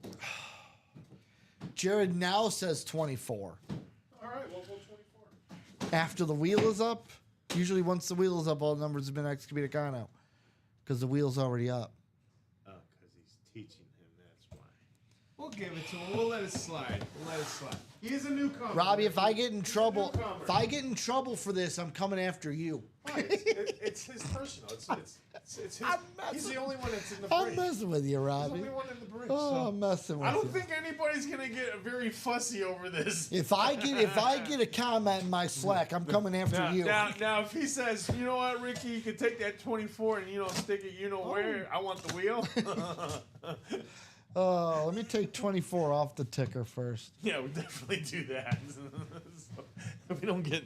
24.
Jared now says 24.
All right, we'll go 24.
After the wheel is up, usually once the wheel is up, all numbers have been executed Econo because the wheel's already up.
Oh, because he's teaching him, that's why. We'll give it to him. We'll let it slide. He's a newcomer.
Robbie, if I get in trouble,
newcomer.
if I get in trouble for this, I'm coming after you.
It's his personal. It's his.
I'm
He's
messing-
the only one that's in the
I'm
bridge.
messing with you,
He's the
Robbie.
only one in the bridge.
Oh,
so
I'm messing with
I don't
you.
think anybody's gonna get very fussy over this.
If I get a comment in my Slack, I'm coming after
Now,
you.
now, if he says, you know what, Ricky, you can take that 24 and stick it, where? I want the wheel.
Oh, let me take 24 off the ticker first.
Yeah, we definitely do that. So, we don't get.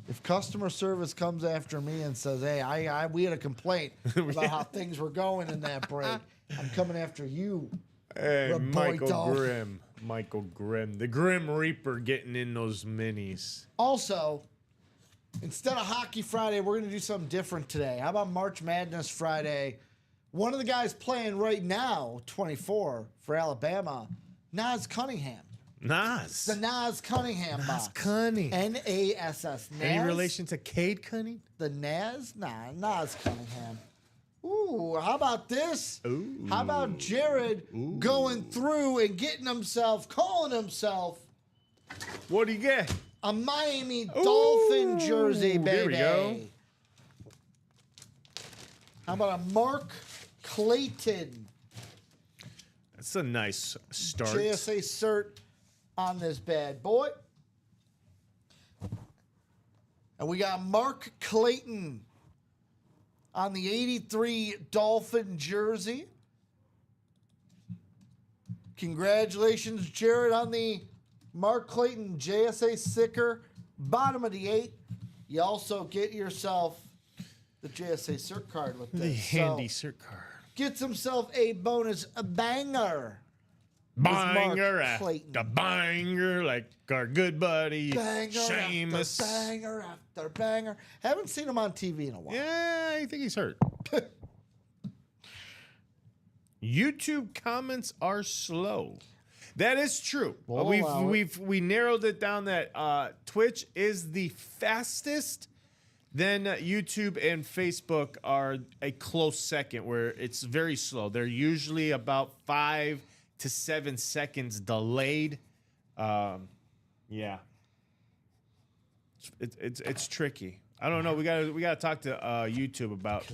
If customer service comes after me and says, "Hey, we had a complaint about how things were going in that break," I'm coming after you.
Hey,
Roberto.
Michael Grimm, the Grim Reaper, getting in those minis.
Also, instead of Hockey Friday, we're going to do something different today. How about March Madness Friday? One of the guys playing right now, 24 for Alabama, Nas Cunningham.
Nas.
The Nas Cunningham box.
Cunning.
N-A-S-S.
Any
Nas?
relation to Cade Cunning?
The Nas? Nah, Nas Cunningham. Ooh, how about this?
Ooh.
How about Jared going through and calling himself
What do you get?
a Miami Dolphin jersey, baby?
There we go.
How about a Mark Clayton
That's a nice start.
JSA cert on this bad boy? And we got Mark Clayton on the 83 Dolphin jersey. Congratulations, Jared, on the Mark Clayton JSA sticker, bottom of the 8. You also get yourself the JSA cert card with this.
The handy
So,
cert card.
gets himself a bonus banger. Mark
Banger
Clayton.
after banger, like our good buddy
Banger
Seamus.
after banger after banger. Haven't seen him on TV in a while.
Yeah, I think he's hurt. YouTube comments are slow. That is true.
We'll allow it.
We narrowed it down that Twitch is the fastest. Then YouTube and Facebook are a close second, where it's very slow. They're usually about 5 to 7 seconds delayed. Yeah, it's tricky. I don't know. We gotta talk to YouTube about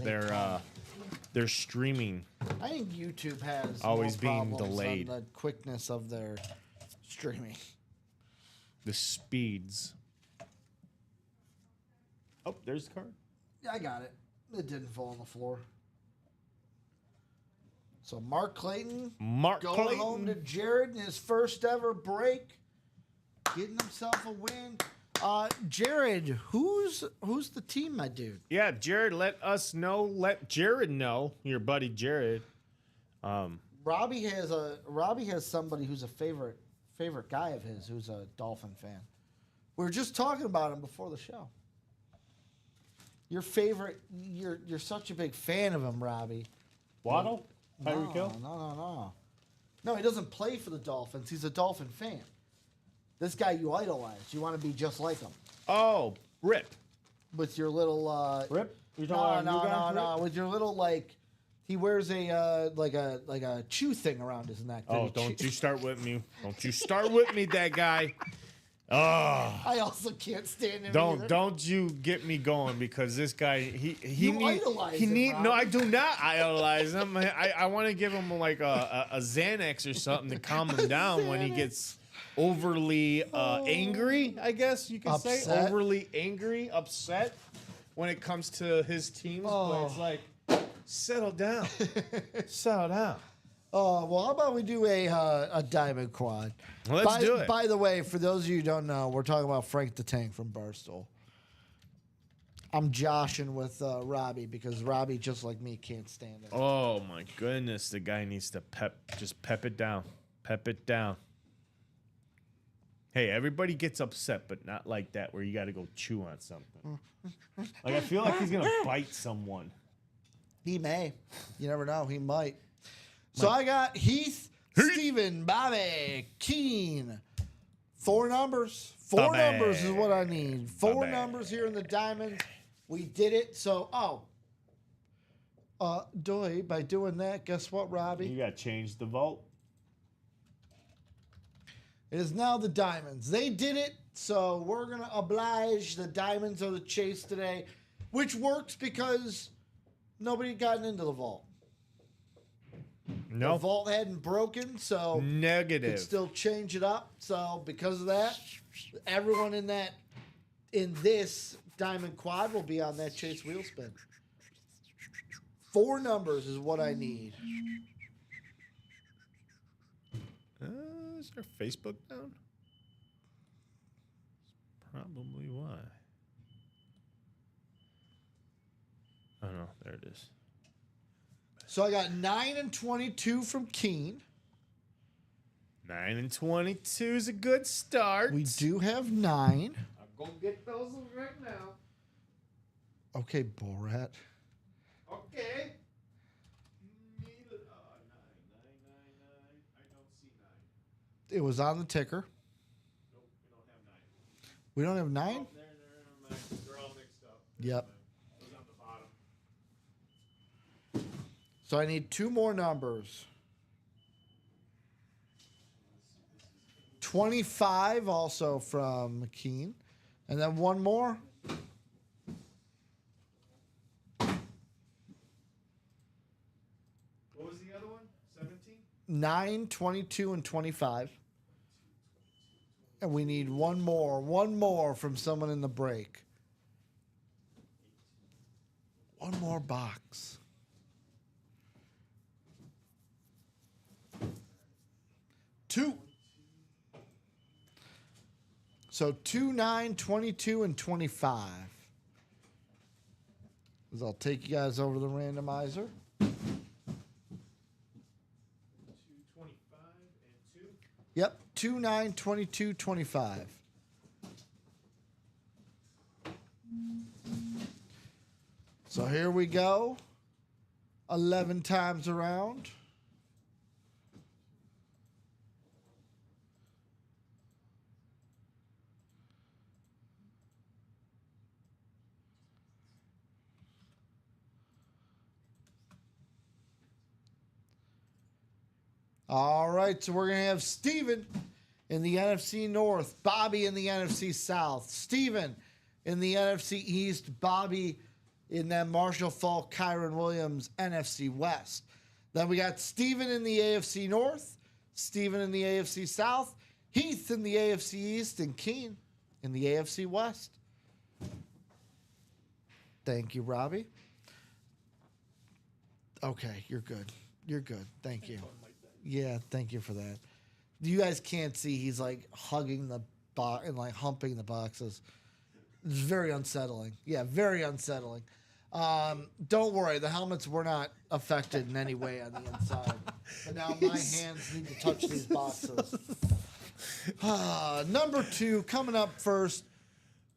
their streaming.
I think YouTube has
Always
more
being
problems
delayed.
on the quickness of their streaming.
The speeds. Oh, there's the card.
Yeah, I got it. It didn't fall on the floor. So Mark Clayton
Mark
going
Clayton.
home to Jared in his first ever break, getting himself a win. Jared, who's the team, my dude?
Yeah, Jared, let us know. Let Jared know. Your buddy Jared.
Robbie has somebody who's a favorite guy of his who's a Dolphin fan. We were just talking about him before the show. Your favorite, you're such a big fan of him, Robbie.
Waddle? Tyreek Hill?
No. No, he doesn't play for the Dolphins. He's a Dolphin fan. This guy you idolize. You want to be just like him.
Oh, Rip.
With your little
Rip? You
No. With your little he wears a like a chew thing around his neck. that
Oh,
he
don't
chew-
you start with me. Don't you start with me, that guy. Oh.
I also can't stand him. either.
Don't you get me going because this guy
You idolize him,
no,
Rob.
I do not idolize him. I want to give him like a Xanax or something to calm him down when he gets overly angry, I guess you could say.
Upset?
Overly angry, upset when it comes to his teams. But it's like, settle down. Settle down.
Oh, well, how about we do a diamond quad?
Let's do it.
By the way, for those of you who don't know, we're talking about Frank the Tank from Barstool. I'm joshing with Robbie because Robbie, just like me, can't stand it.
Oh my goodness, the guy needs to pep it down. Pep it down. Hey, everybody gets upset, but not like that where you got to go chew on something. Like I feel like he's going to bite someone.
He may. You never know. He might. So I got Heath, Steven, Bobby, Keen. 4 numbers. 4
Bobby.
numbers is what I need. 4
Bobby.
numbers here in the diamonds. We did it. So, Doy, by doing that, guess what, Robbie?
You got to change the vault.
It is now the diamonds. They did it, so we're going to oblige. The diamonds are the chase today, which works because nobody had gotten into the vault.
No.
The vault hadn't broken, so
Negative.
could still change it up. So because of that, everyone in this diamond quad will be on that chase wheel spin. 4 numbers is what I need.
Is our Facebook down? Probably why. Oh no, there it is.
So I got 9 and 22 from Keen.
9 and 22 is a good start.
We do have 9.
I'm gonna get those right now.
Okay, Borat.
Okay. I don't see 9.
It was on the ticker.
Nope, we
We
don't have 9.
don't have 9?
Oh, they're all mixed up.
Yep.
It was on the bottom.
So I need 2 more numbers. 25 also from McKean. And then 1 more.
What was the other one? 17?
9, 22, and 25. And we need 1 more. 1 more from someone in the break. 1 more box. Two. So 2, 9, 22, and 25. As I'll take you guys over the randomizer.
225 and 2.
Yep, 2, 9, 22, 25. So here we go. 11 times around. All right, so we're going to have Steven in the NFC North, Bobby in the NFC South, Steven in the NFC East, Bobby in that Marshall Falk, Kyron Williams NFC West. Then we got Steven in the AFC North, Steven in the AFC South, Heath in the AFC East, and Keen in the AFC West. Thank you, Robbie. Okay, you're good. You're good. Thank you. Yeah, thank you for that. You guys can't see. He's like hugging the box and like humping the boxes. It's very unsettling. Yeah, very unsettling. Don't worry. The helmets were not affected in any way on the inside. But now my hands need to touch these boxes. Number 2 coming up first.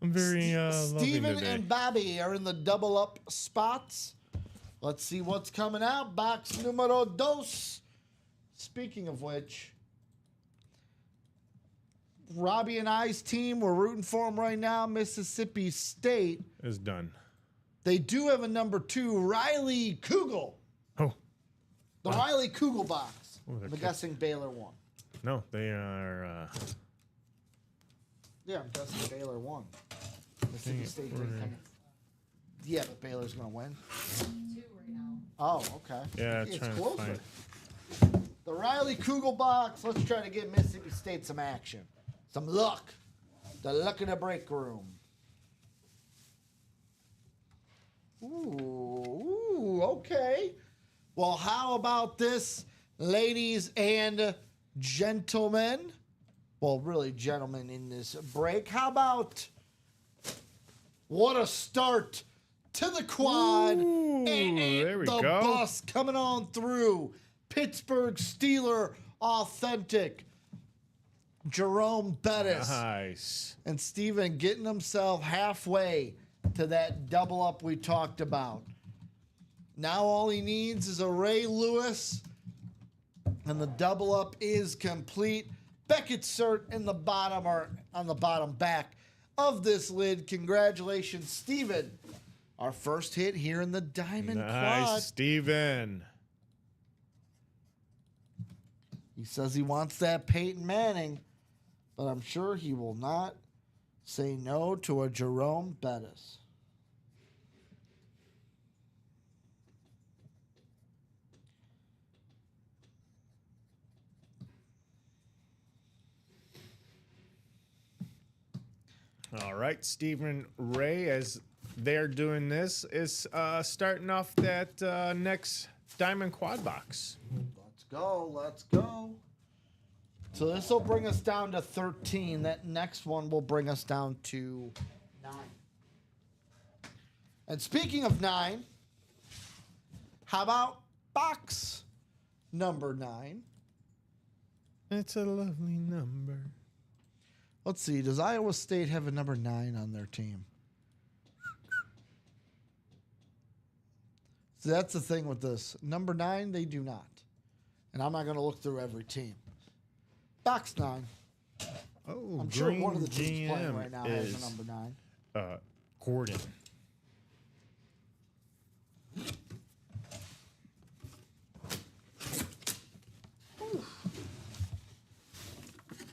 I'm very
Steven
today.
and Bobby are in the double up spots. Let's see what's coming out. Box numero dos. Speaking of which, Robbie and I's team, we're rooting for them right now. Mississippi State.
Is done.
They do have a number 2, Riley Kugel.
Oh
The Riley Kugel box.
Oh, they're
I'm guessing Baylor won.
no, they are.
Yeah, I'm guessing Baylor won. Mississippi
it,
State
we're
didn't
in.
come. Yeah, but Baylor's going to win.
2 right now.
Oh, okay.
Yeah,
It's
trying to
closer.
find.
The Riley Kugel box. Let's try to get Mississippi State some action. Some luck. The luck in the break room. Ooh, okay. Well, how about this, ladies and gentlemen? Well, really, gentlemen in this break. How about what a start to the quad.
there we
the
go.
bus coming on through. Pittsburgh Steeler authentic. Jerome Bettis.
Nice.
And Steven getting himself halfway to that double up we talked about. Now all he needs is a Ray Lewis, and the double up is complete. Beckett cert in the bottom or on the bottom back of this lid. Congratulations, Steven. Our first hit here in the Diamond
Nice,
Quad.
Steven.
He says he wants that Peyton Manning, but I'm sure he will not say no to a Jerome Bettis.
All right, Stephen Ray, as they're doing this, is starting off that next Diamond Quad box.
Let's go. Let's go. So this will bring us down to 13. That next one will bring us down to 9. And speaking of 9, how about box number 9?
It's a lovely number.
Let's see. Does Iowa State have a number 9 on their team? So that's the thing with this. Number 9, they do not. And I'm not going to look through every team. Box 9.
Oh,
I'm sure one of the
Green
teams playing
GM
right now has
is,
a number 9.
Gordon.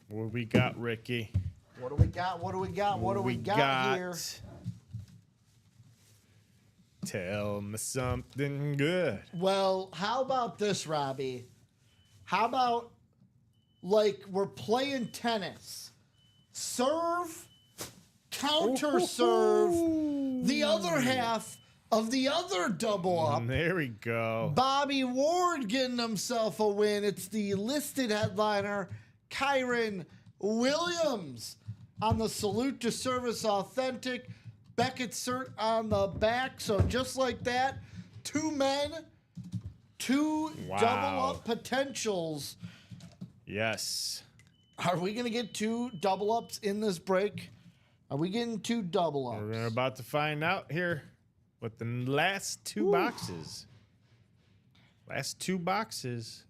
What we got, Ricky?
What do we got? What do we got? What do we got here?
Tell me something good.
Well, how about this, Robbie? How about like we're playing tennis? Serve, counter serve, the other half of the other double up.
There we go.
Bobby Ward getting himself a win. It's the listed headliner, Kyron Williams, on the Salute to Service Authentic. Beckett cert on the back. So just like that, 2 men, 2
Wow.
double up potentials.
Yes.
Are we going to get 2 double ups in this break? Are we getting 2 double ups?
We're about to find out here with the last 2 boxes. Last 2 boxes.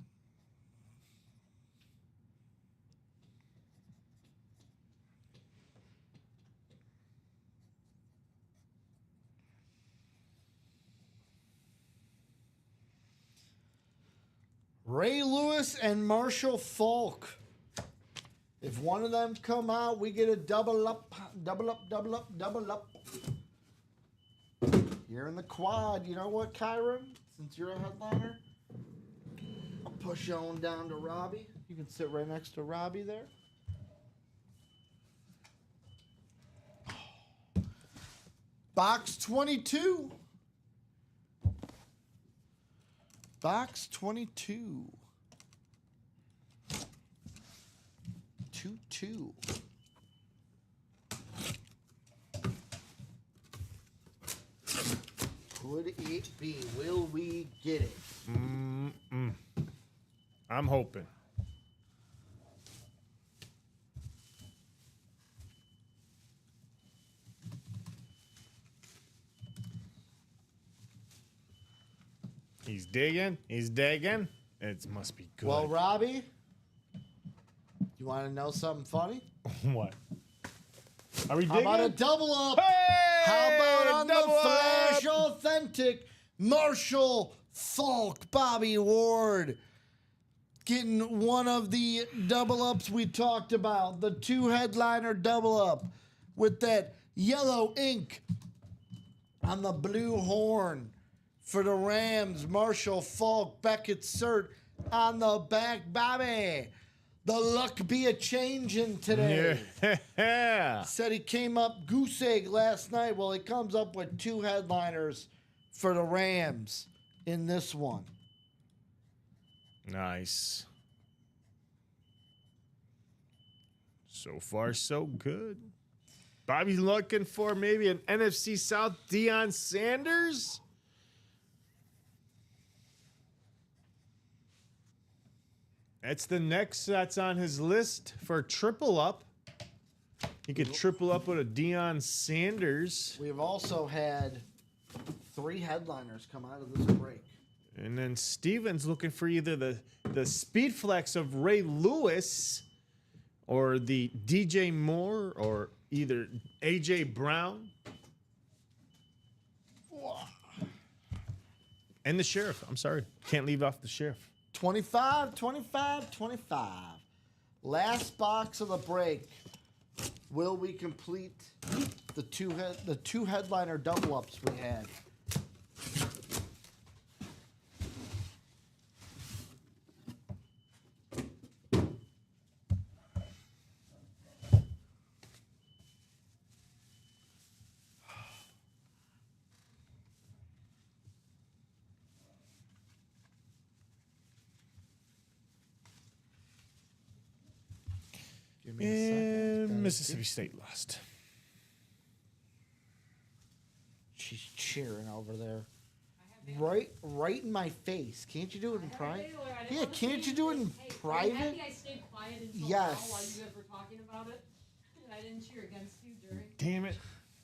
Ray Lewis and Marshall Falk. If one of them come out, we get a double up, double up, double up, double up. Here in the quad. You know what, Kyron? Since you're a headliner, I'll push you on down to Robbie. You can sit right next to Robbie there. Box 22. Box 22. 2-2. Could it be? Will we get it?
I'm hoping. He's digging. He's digging. It must be good.
Well, Robbie, you want to know something funny?
What? Are we
How
digging?
about a double up?
Hey!
How about on the
Double
Flash
up!
Authentic Marshall Falk Bobby Ward? Getting one of the double ups we talked about, the 2 headliner double up with that yellow ink on the blue horn for the Rams. Marshall Falk, Beckett Cert on the back, Bobby. The luck be a changing today.
Yeah.
Said he came up goose egg last night. Well, he comes up with 2 headliners for the Rams in this one.
Nice. So far, so good. Bobby's looking for maybe an NFC South Deion Sanders. That's the next that's on his list for triple up. He could triple up with a Deion Sanders.
We've also had 3 headliners come out of this break.
And then Steven's looking for either the speed flex of Ray Lewis or the DJ Moore or either AJ Brown. And the sheriff. I'm sorry. Can't leave off the sheriff.
25, 25, 25. Last box of the break. Will we complete the two headliner double ups we had? Give me a second.
And Mississippi State lost.
She's cheering over there. Right in my face. Can't you do it in private? Yeah, can't you do it in private?
I stayed quiet until
Yes.
now while you guys were talking about it. I didn't cheer against you during.
Damn it.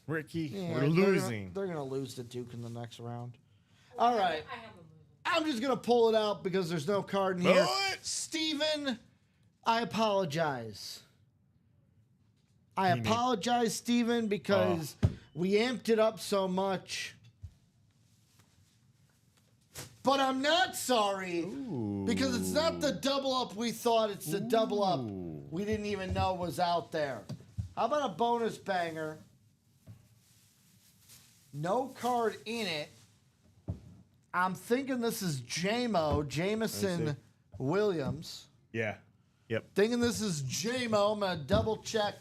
Ricky,
Yeah,
we're losing.
They're gonna lose to Duke in the next round. All right.
I have a move.
I'm just gonna pull it out because there's no card in here.
What?
Steven, I apologize. I
need-
apologize, Steven, because we amped it up so much. But I'm not sorry because it's not the double up we thought. It's the double up we didn't even know was out there. How about a bonus banger? No card in it. I'm thinking this is Jamison Williams.
Yeah. Yep.
Thinking this is JMO. I'm going to double check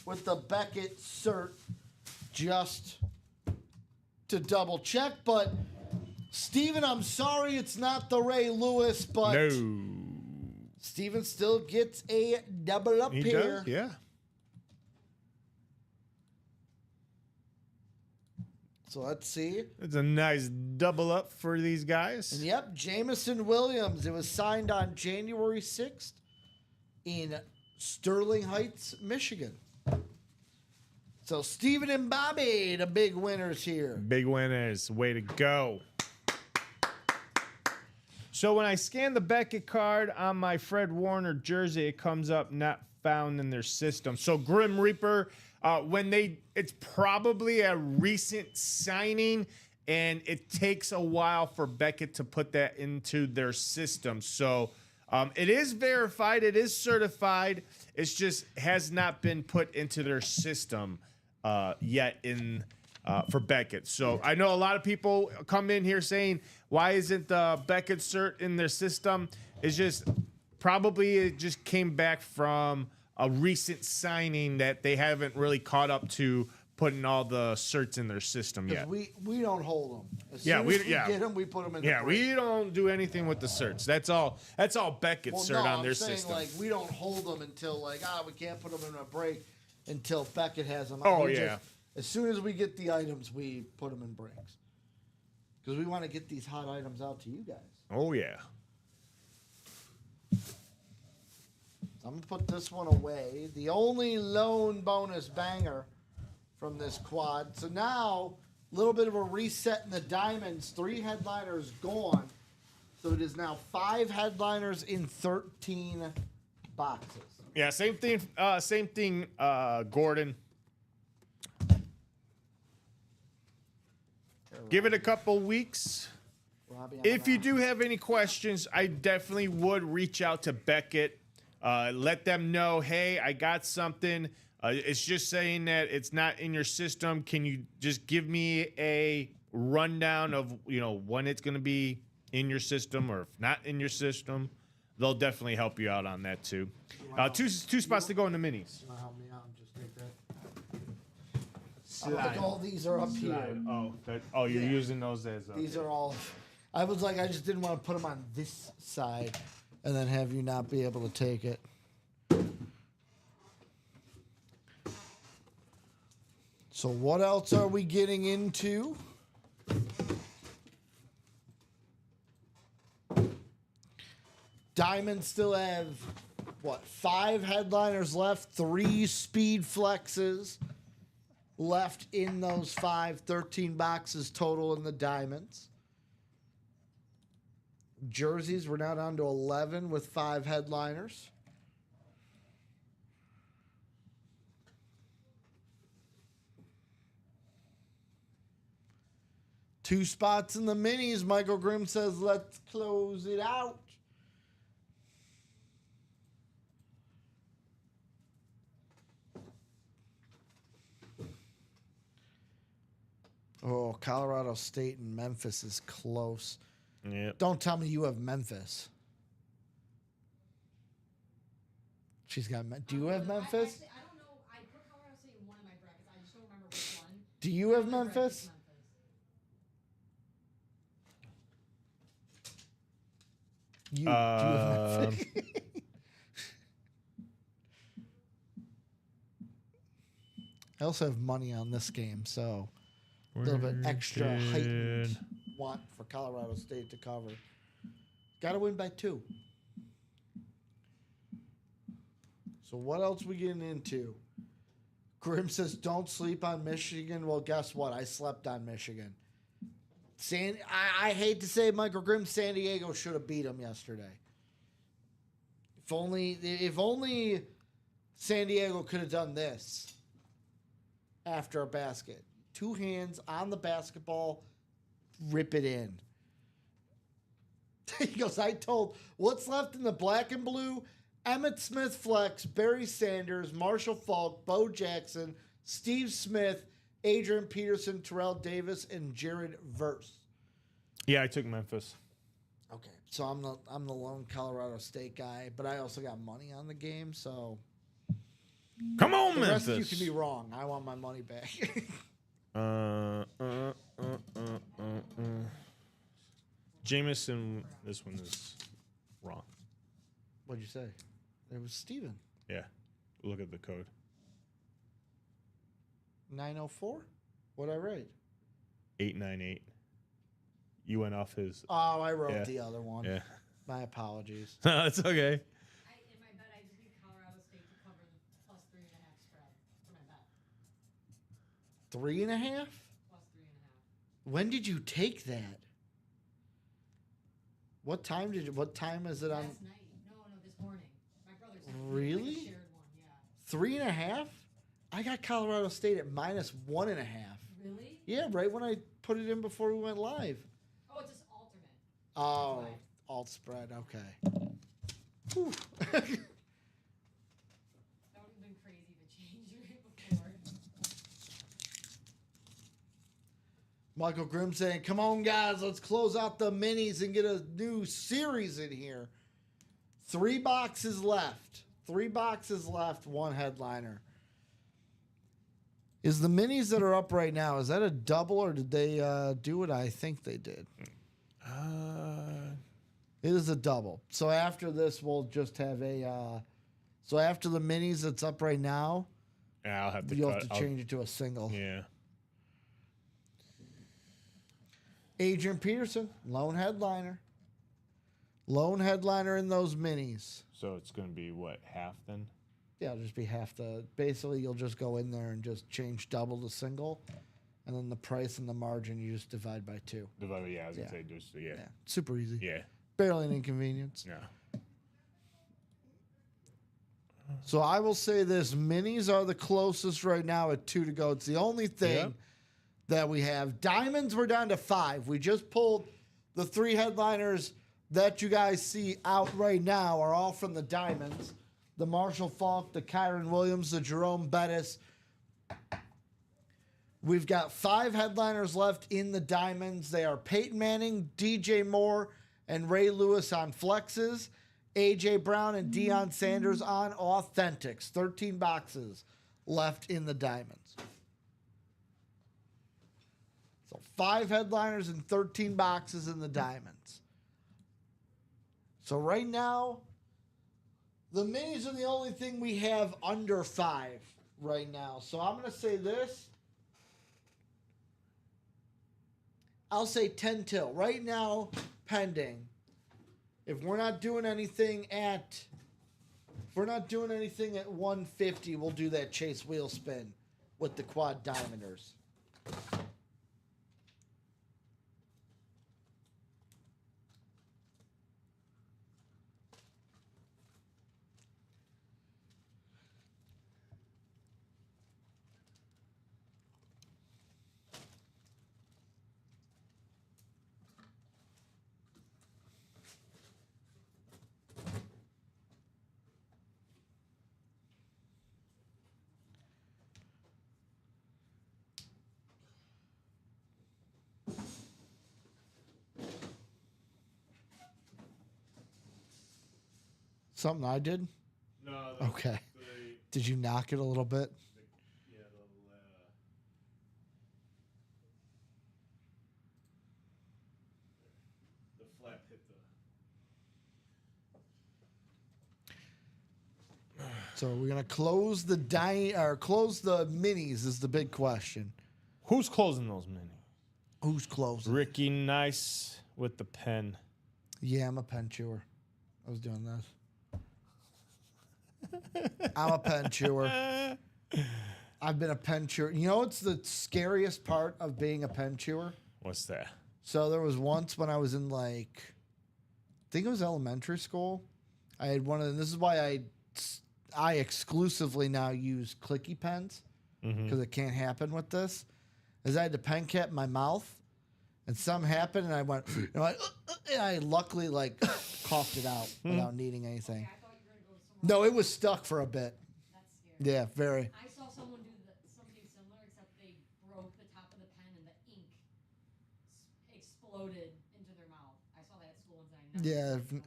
with the Beckett cert just to double check. But, Steven, I'm sorry it's not the Ray Lewis, but
No.
Steven still gets a double up
He
here.
does? Yeah.
So let's see.
It's a nice double up for these guys.
And yep, Jamison Williams. It was signed on January 6th in Sterling Heights, Michigan. So Steven and Bobby, the big winners here.
Big winners. Way to go. So when I scan the Beckett card on my Fred Warner jersey, it comes up not found in their system. So Grim Reaper, it's probably a recent signing, and it takes a while for Beckett to put that into their system. So it is verified, it is certified. It's just has not been put into their system yet for Beckett. So I know a lot of people come in here saying, why isn't the Beckett cert in their system? It's just probably it just came back from a recent signing that they haven't really caught up to putting all the certs in their system
Because
yet.
we don't hold them. As
Yeah,
soon
we-
as we
yeah.
get them, we put them in
Yeah,
the break.
we don't do anything with the certs. That's all Beckett's
Well,
cert
no,
on their
I'm saying,
system.
like, we don't hold them until, like, we can't put them in a break until Beckett has them.
Oh,
We
yeah.
As soon as we get the items, we put them in breaks. Because we want to get these hot items out to you guys.
Oh yeah.
I'm going to put this one away. The only lone bonus banger from this quad. So now, a little bit of a reset in the diamonds. 3 headliners gone. So it is now 5 headliners in 13 boxes.
Yeah, same thing, Gordon. Give it a couple weeks.
Robbie, I'm
If you
out.
do have any questions, I definitely would reach out to Beckett. Let them know, hey, I got something. It's just saying that it's not in your system. Can you just give me a rundown of when it's going to be in your system, or if not in your system? They'll definitely help you out on that too. Two spots to go in the minis.
You wanna help me out and just take that? I think all these are up here.
You're using those as
These are all. I was like, I just didn't want to put them on this side and then have you not be able to take it. So what else are we getting into? Diamonds still have, 5 headliners left, 3 speed flexes left in those 5, 13 boxes total in the diamonds. Jerseys, we're now down to 11 with 5 headliners. Two spots in the minis. Michael Grimm says, let's close it out. Oh, Colorado State and Memphis is close.
Yeah.
Don't tell me you have Memphis. She's got. Do you have Memphis?
I don't know. I put Colorado State in one of my brackets. I just don't remember which one.
Do you have
One of my brackets
Memphis?
is
You do you have Memphis? I also have money on this game, so a little bit extra heightened want for Colorado State to cover. Got to win by 2. So what else we getting into? Grim says, don't sleep on Michigan. Well, guess what? I slept on Michigan. I hate to say, Michael Grimm, San Diego should have beat them yesterday. If only San Diego could have done this after a basket. 2 hands on the basketball, rip it in. He goes, I told what's left in the black and blue, Emmett Smith flex, Barry Sanders, Marshall Falk, Bo Jackson, Steve Smith, Adrian Peterson, Terrell Davis, and Jared Verse.
Yeah, I took Memphis.
Okay, so I'm the lone Colorado State guy, but I also got money on the game, so
Come on,
the
Memphis.
rest of you can be wrong. I want my money back.
Jameson, this one is wrong.
What'd you say? It was Steven.
Yeah, look at the code.
904? What'd I write?
898. You went off his.
Oh, I wrote
Yeah.
the other one.
Yeah,
My apologies.
that's okay.
in my bet, I just need Colorado State to cover the plus 3.5 spread for my bet.
3.5?
Plus 3.5.
When did you take that? What time is it on?
Last night. No, this morning. My brother sent me
Really?
like a shared one. Yeah.
3.5? I got Colorado State at minus 1.5.
Really?
Yeah, right when I put it in before we went live.
Oh, it's just alternate.
Oh,
That's
alt spread. Okay. Whew.
That would have been crazy to change it before.
Michael Grimm saying, come on, guys, let's close out the minis and get a new series in here. 3 boxes left. 3 boxes left, 1 headliner. Is the minis that are up right now, is that a double or did they do what I think they did? It is a double. So after this, we'll just have a. So after the minis that's up right now,
Yeah, I'll have to.
you'll have to change it to a single.
Yeah.
Adrian Peterson, lone headliner. Lone headliner in those minis.
So it's gonna be what, half then?
Yeah, it'll just be half the. Basically, you'll just go in there and just change double to single, and then the price and the margin you just divide by 2.
Yeah, I was
Yeah.
gonna say just
Yeah,
yeah.
super easy.
Yeah.
Barely an inconvenience.
Yeah.
So I will say this: minis are the closest right now at 2 to go. It's the only thing
Yep.
that we have. Diamonds, we're down to 5. We just pulled the 3 headliners that you guys see out right now are all from the diamonds. The Marshall Faulk, the Kyron Williams, the Jerome Bettis. We've got 5 headliners left in the diamonds. They are Peyton Manning, DJ Moore, and Ray Lewis on flexes. AJ Brown and Deion Sanders on authentics. 13 boxes left in the diamonds. So 5 headliners and 13 boxes in the diamonds. So right now, the minis are the only thing we have under 5 right now. So I'm going to say this. I'll say 10 till. Right now, pending. If we're not doing anything at 150, we'll do that chase wheel spin with the quad diamonders. Something I did?
No.
Okay. Did you knock it a little bit?
Yeah, the flap hit the.
So we're gonna close the close the minis is the big question.
Who's closing those mini?
Who's closing?
Ricky Nice with the pen.
Yeah, I'm a pen chewer. I was doing this. I'm a pen chewer. I've been a pen chewer. You know what's the scariest part of being a pen chewer?
What's that?
So there was once when I was in I think it was elementary school. I had one of them. This is why I exclusively now use clicky pens because it can't happen with this. Is I had the pen cap in my mouth, and something happened, and I went, and I luckily coughed it out without needing anything.
I thought you were gonna go with someone.
No, it was stuck for a bit.
That's scary.
Yeah, very.
I saw someone do something similar, except they broke the top of the pen and the ink exploded into their mouth. I saw that at school once. And I never
Yeah,
used another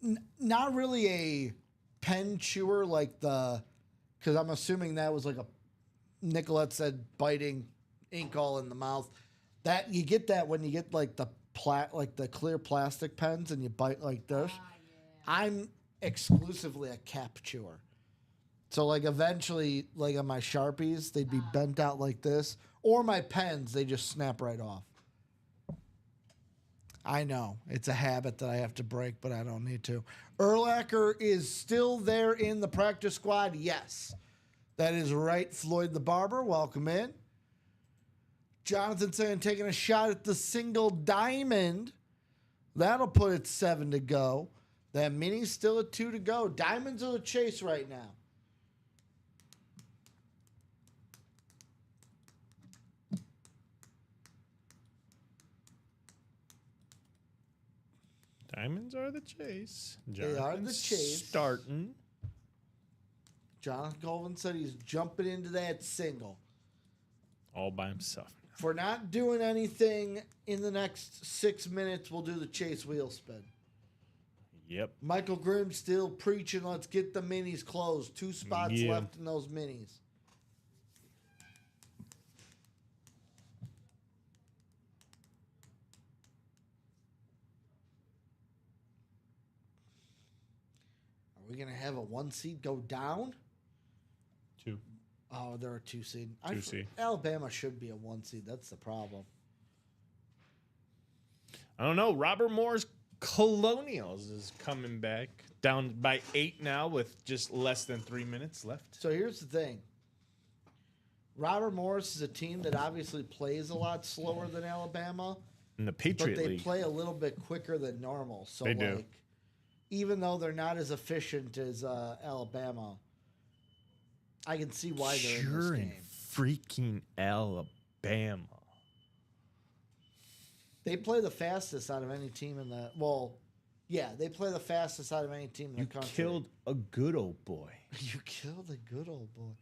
pen.
Not really a pen chewer because I'm assuming that was like a Nicolette said biting ink all in the mouth. That you get that when you get the clear plastic pens and you bite like this.
Ah, yeah.
I'm exclusively a cap chewer. So eventually on my Sharpies they'd be bent out like this, or my pens they just snap right off. I know it's a habit that I have to break, but I don't need to. Urlacher is still there in the practice squad. Yes, that is right. Floyd the Barber, welcome in. Jonathan saying taking a shot at the single diamond. That'll put it 7 to go. That mini's still at 2 to go. Diamonds are the chase right now.
Diamonds are the chase.
They are the
Jonathan's
chase.
Starting.
Jonathan Colvin said he's jumping into that single.
All by himself.
If we're not doing anything in the next 6 minutes, we'll do the chase wheel spin.
Yep.
Michael Grimm still preaching, let's get the minis closed. 2 spots
Yeah.
left in those minis. we gonna have a 1 seed go down?
2.
Oh, they're a 2 seed.
2 seed.
Alabama should be a 1 seed. That's the problem.
I don't know. Robert Moore's Colonials is coming back. Down by 8 now with just less than 3 minutes left.
So here's the thing. Robert Morris is a team that obviously plays a lot slower than Alabama,
In the
but
Patriot
they
League.
play a little bit quicker than normal. So
They do.
even though they're not as efficient as Alabama, I can see why they're in this
You're in
game.
freaking Alabama.
They play the fastest out of any team in the they play the fastest out of any team in the
You
country.
killed a good old boy.
You killed a good old boy.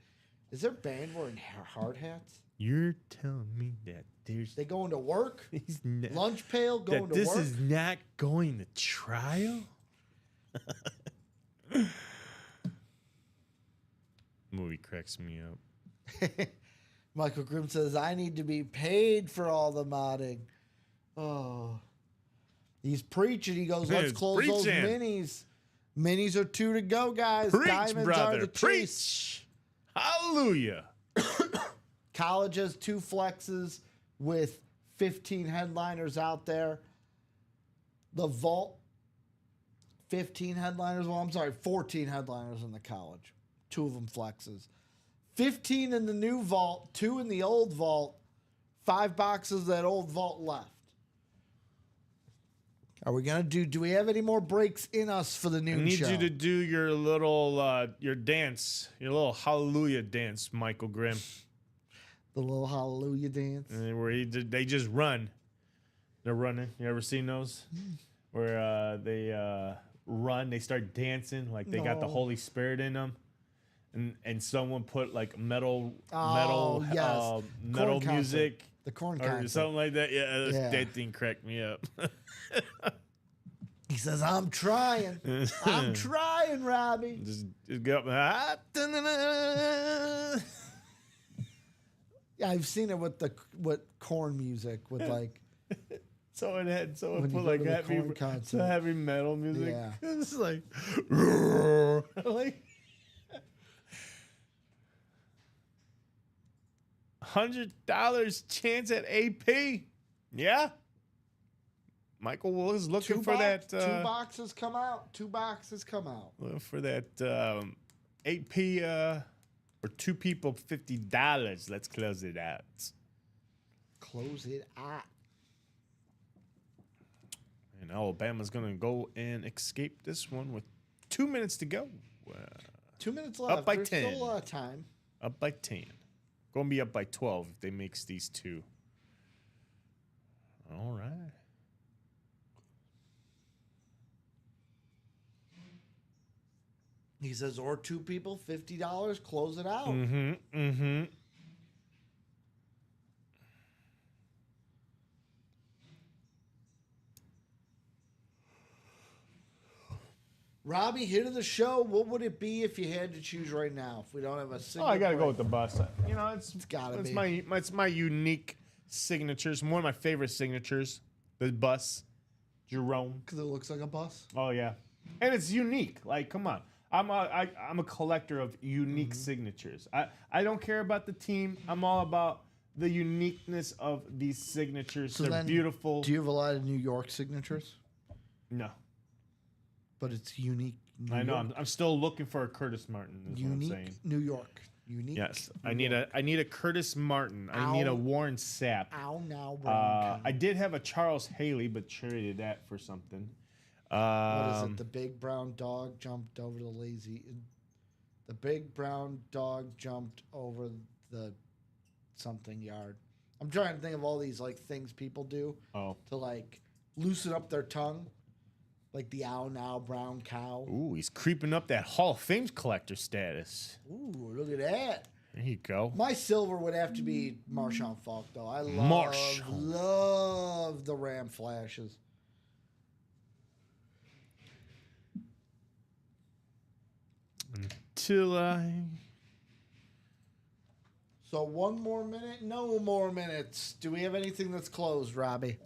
Is there band wearing hard hats?
You're telling me that there's
They going to work?
he's not,
Lunch pail going
that
to
this
work?
is not going to trial? Movie cracks me up.
Michael Grimm says, I need to be paid for all the modding. Oh. He's preaching. He goes, let's
He's
close those
preaching.
minis. Minis are 2 to go, guys.
Preach,
Diamonds
brother.
are the chase.
Preach. Hallelujah.
College has 2 flexes with 15 headliners out there. The vault, 15 headliners. Well, I'm sorry, 14 headliners in the college. 2 of them flexes. 15 in the new vault, 2 in the old vault. 5 boxes of that old vault left. Are we gonna do we have any more breaks in us for the
I
noon
need
show?
you to do your little your dance, your little hallelujah dance, Michael Grimm,
The little hallelujah dance.
where they just run. They're running. You ever seen those? Where they run, they start dancing like they got the
No.
Holy Spirit in them, and someone put like metal
yes.
metal
Corn concert.
music
The corn
or
concert.
something like that. Yeah,
Yeah.
that thing cracked me up.
He says, I'm trying. I'm trying, Robbie.
just go up.
Yeah, I've seen it with corn music with like
Someone
When
put
you go
like
to the
heavy,
Korn concert.
some heavy metal music.
Yeah.
It's like, like $100 chance at AP. Yeah. Michael was looking for that.
2 boxes come out. 2 boxes come out.
Looking for that AP for 2 people, $50. Let's close it out.
Close it out.
And Alabama's gonna go and escape this one with 2 minutes to go.
2 minutes left.
by
There's
10.
still a lot of time.
Up by 10. Gonna be up by 12 if they makes these 2. All right.
He says, or 2 people, $50. Close it out.
Mm-hmm. Mm-hmm.
Robbie, hit of the show. What would it be if you had to choose right now? If we don't have a
Oh,
single.
I gotta go
break?
with the bus. You know, it's
gotta
it's
be.
my unique signatures. One of my favorite signatures. The bus. Jerome.
Because it looks like a bus.
Oh yeah, and it's unique. Like, come on, I'm a collector of unique signatures. I don't care about the team. I'm all about the uniqueness of these signatures.
So
They're
then,
beautiful.
Do you have a lot of New York signatures?
No,
But it's unique.
I know. I'm still looking for a Curtis Martin. Is what I'm
Unique
saying.
New York. Unique.
Yes,
New
I need
York.
a Curtis Martin. I need a
Ow.
Warren Sapp.
Ow now, Brown.
I did have a Charles Haley, but traded that for something.
What is it? The big brown dog jumped over the lazy. The big brown dog jumped over the something yard. I'm trying to think of all these like things people do
Oh,
to like loosen up their tongue, like the ow now brown cow.
ooh, he's creeping up that Hall of Fame collector status.
Ooh, look at that.
There you go.
My silver would have to be Marshawn Falk, though. I
Marshawn.
love the Ram flashes.
Till I.
So 1 more minute, no more minutes. Do we have anything that's closed, Robbie?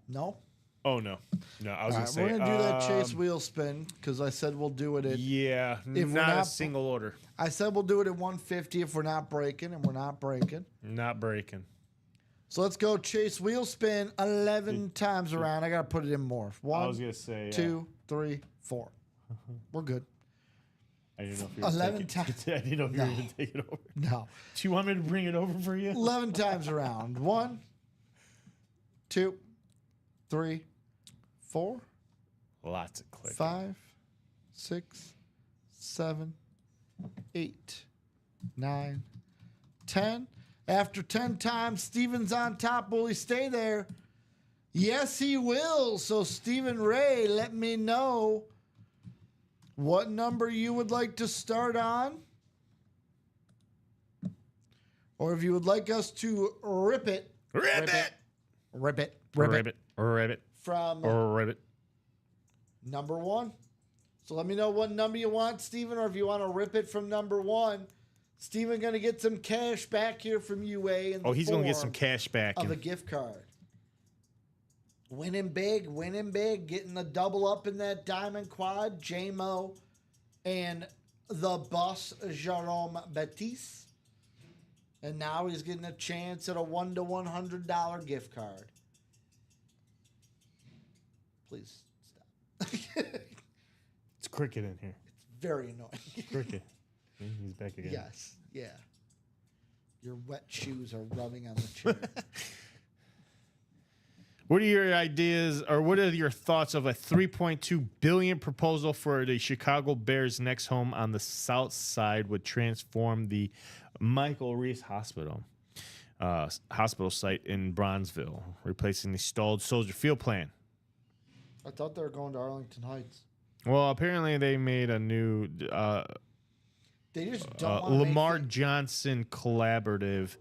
No?
Oh no, I was
All
gonna
right,
say
we're gonna do that chase wheel spin because I said we'll do it at.
Yeah,
If we're
not a
not-
single order.
I said we'll do it at 150 if we're not breaking, and we're not breaking.
Not breaking.
So let's go chase wheel spin 11 times around. I gotta put it in more.
I
One,
was gonna say
2, 3, 4. We're good.
I didn't know if you were
11
taking,
times.
I didn't know if you were
No.
gonna take it over.
No.
Do you want me to bring it over for you?
11 times around. 1, 2, 3, 4,
Lots of clicking.
5, 6, 7, 8, 9, 10. After 10 times, Steven's on top. Will he stay there? Yes, he will. So, Stephen Ray, let me know what number you would like to start on. Or if you would like us to rip it.
Rip it.
Rip it.
Ribbit. Ribbit.
From
Ribbit.
number 1. So let me know what number you want, Steven, or if you want to rip it from number 1. Steven going to get some cash back here from UA. In the
He's gonna get some
form
cash back.
of a gift card. Winning big, getting a double up in that diamond quad. J-Mo and the bus, Jerome Baptiste. And now he's getting a chance at a $1 to $100 gift card. Please stop.
It's cricket in here.
Very annoying.
Cricket. He's back again.
Yes, yeah. Your wet shoes are rubbing on the chair.
What are your ideas, or what are your thoughts of a $3.2 billion proposal for the Chicago Bears' next home on the South Side would transform the Michael Reese Hospital site in Bronzeville, replacing the stalled Soldier Field plan?
I thought they were going to Arlington Heights.
Well, apparently they made a new
They just don't want to
Lamar
make things-
Johnson collaborative.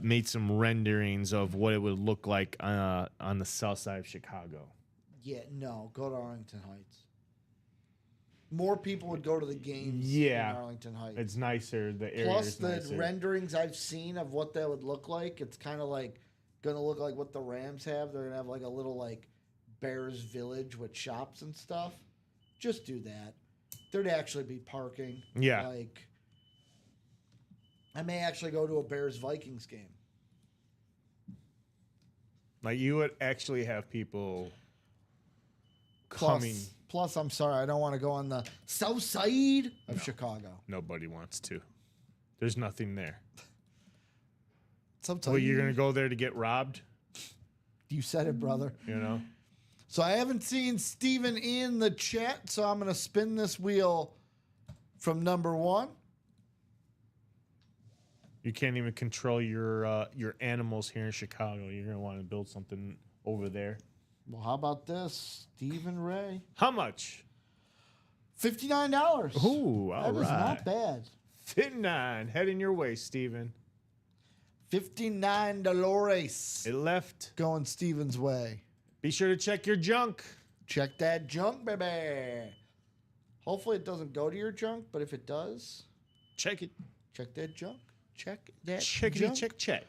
Made some renderings of what it would look like on the south side of Chicago.
Yeah, no, go to Arlington Heights. More people would go to the games
Yeah.
in Arlington Heights.
It's nicer. The area
Plus,
is
the
nicer.
renderings I've seen of what that would look like, it's kind of like going to look like what the Rams have. They're going to have like a little like Bears Village with shops and stuff. Just do that. There'd actually be parking.
Yeah.
Like, I may actually go to a Bears Vikings game.
Like you would actually have people
Plus,
coming.
plus, I'm sorry, I don't want to go on the south side of Chicago.
Nobody wants to. There's nothing there.
Sometimes
Well, you're gonna go there to get robbed.
You said it, brother.
You know.
So I haven't seen Steven in the chat, so I'm going to spin this wheel from number 1.
You can't even control your animals here in Chicago. You're gonna want to build something over there.
Well, how about this? Stephen Ray.
How much?
$59.
Ooh, all
That is
right.
not bad.
59. Heading your way, Steven.
$59
It left.
going Steven's way.
Be sure to check your junk.
Check that junk, baby. Hopefully it doesn't go to your junk, but if it does,
Check it.
check that junk. Check that
Checkity
junk.
check.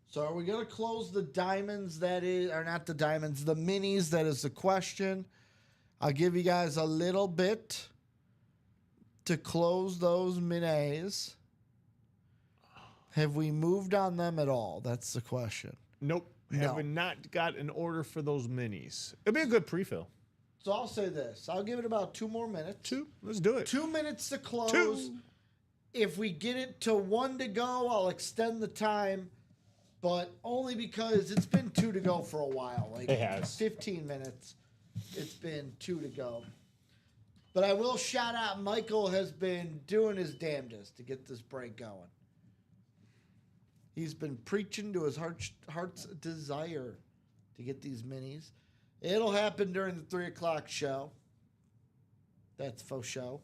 So are we going to close the diamonds that is, or not the diamonds, the minis? That is the question. I'll give you guys a little bit to close those minis. Have we moved on them at all? That's the question.
Nope.
No.
Have not got an order for those minis. It'd be a good pre-fill.
So I'll say this. I'll give it about 2 more minutes.
2. Let's do it.
2 minutes to close.
2.
If we get it to 1 to go, I'll extend the time. But only because it's been 2 to go for a while. Like
It has.
15 minutes. It's been 2 to go. But I will shout out Michael has been doing his damnedest to get this break going. He's been preaching to his heart's desire to get these minis. It'll happen during the 3 o'clock show. That's faux show.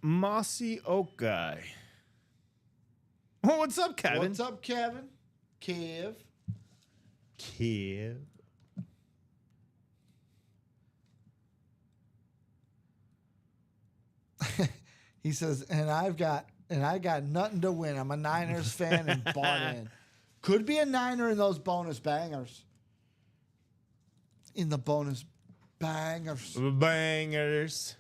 Mossy Oak guy. Oh, what's up, Kevin?
What's up, Kevin? Kev.
Kev.
He says, and I got nothing to win. I'm a Niners fan and bought in. Could be a Niner in those bonus bangers. In the bonus bangers.
Bangers.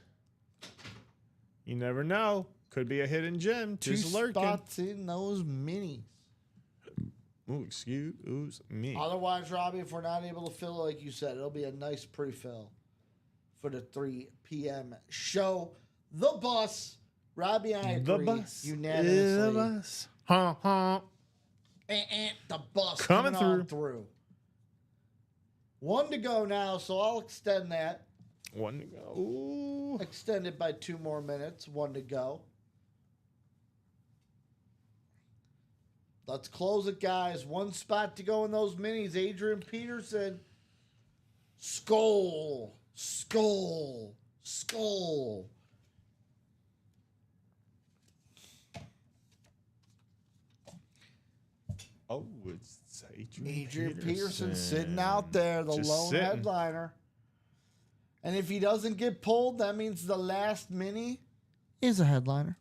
You never know. Could be a hidden gem.
Two
Just lurking.
spots in those minis.
Ooh, excuse me.
Otherwise, Robbie, if we're not able to fill, like you said, it'll be a nice pre-fill for the 3 p.m. show. The Bus. Robbie, I agree.
The bus.
Unanimously.
The bus. Huh, huh.
The bus
Coming
on through. 1 to go now, so I'll extend that.
1 to go. Ooh.
Extend it by 2 more minutes. 1 to go. Let's close it, guys. 1 spot to go in those minis. Adrian Peterson. Skull. Skull. Skull.
Oh, it's
Adrian Peterson sitting out there, the
Just
lone
sitting.
headliner. And if he doesn't get pulled, that means the last mini is a headliner.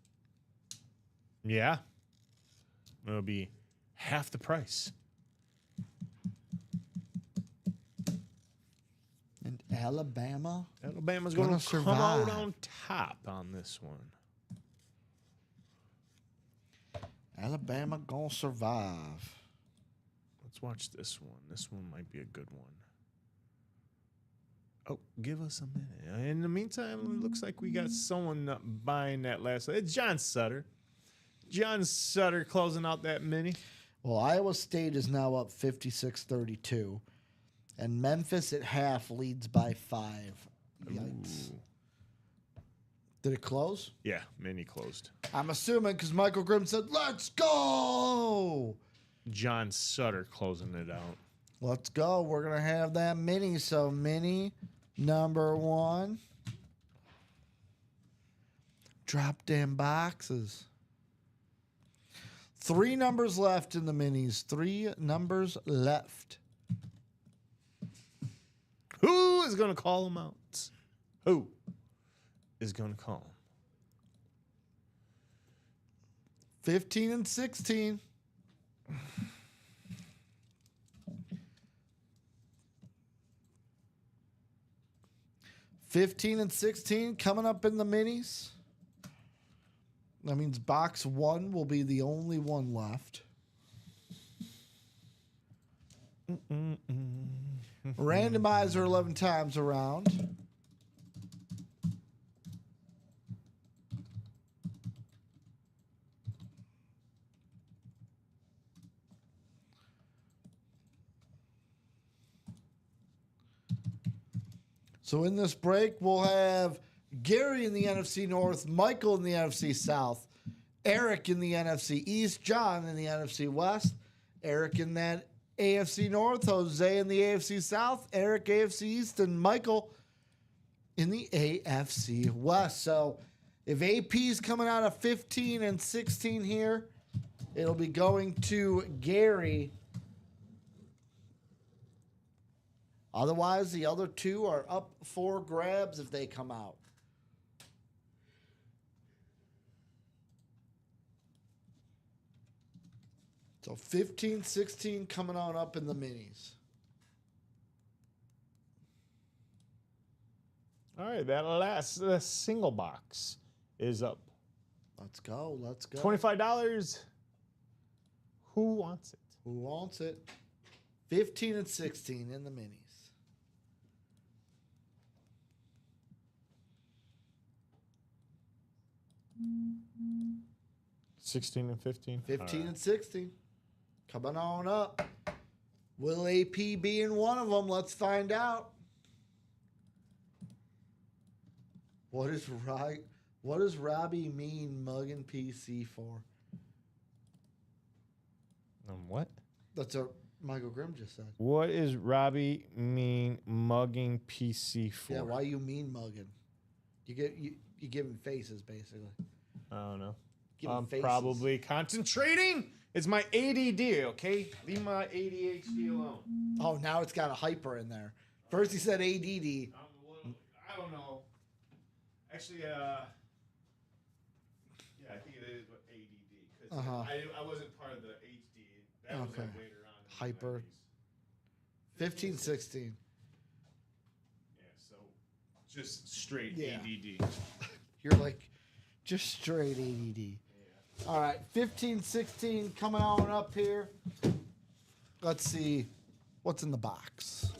Yeah. It'll be half the price.
And Alabama.
Alabama's
Gonna
going to come
survive.
out on top on this one.
Alabama gonna survive.
Let's watch this one. This one might be a good one. Oh, give us a minute. In the meantime, it looks like we got someone buying that last. It's John Sutter. John Sutter closing out that mini.
Well, Iowa State is now up 56-32. And Memphis at half leads by 5. Yikes.
Ooh.
Did it close?
Yeah, mini closed.
I'm assuming because Michael Grimm said, let's go.
John Sutter closing it out.
Let's go. We're going to have that mini. So, mini number 1. Drop them boxes. 3 numbers left in the minis. 3 numbers left.
Who is going to call him out? Who is going to call him?
15 and 16. $15 and $16 coming up in the minis. That means box 1 will be the only one left. Randomizer 11 times around. So in this break, we'll have Gary in the NFC North, Michael in the NFC South, Eric in the NFC East, John in the NFC West, Eric in that AFC North, Jose in the AFC South, Eric AFC East, and Michael in the AFC West. So if AP's coming out of 15 and 16 here, it'll be going to Gary. Otherwise, the other 2 are up for grabs if they come out. So 15, 16 coming on up in the minis.
All right, that last single box is up.
Let's go. Let's go.
$25. Who wants it?
Who wants it? 15 and 16 in the minis.
16 and 15.
15 and 16. Coming on up. Will AP be in one of them? Let's find out. What does Robbie mean mugging PC for?
What?
That's what Michael Grimm just said.
What is Robbie mean mugging PC for?
Yeah, why you mean mugging? You give him faces basically.
I don't know.
Give him
I'm
faces.
probably concentrating It's my ADD, okay? Leave my ADHD alone.
Oh, now it's got a hyper in there. First he said ADD.
I don't know. Actually, yeah, I think it is ADD. Because I wasn't part of the HD. That was
Okay.
like later on. in the
Hyper.
90s.
15, 16.
Yeah, so just straight
Yeah.
ADD.
You're like just straight ADD. All right, 15, 16 coming on up here. Let's see what's in the box.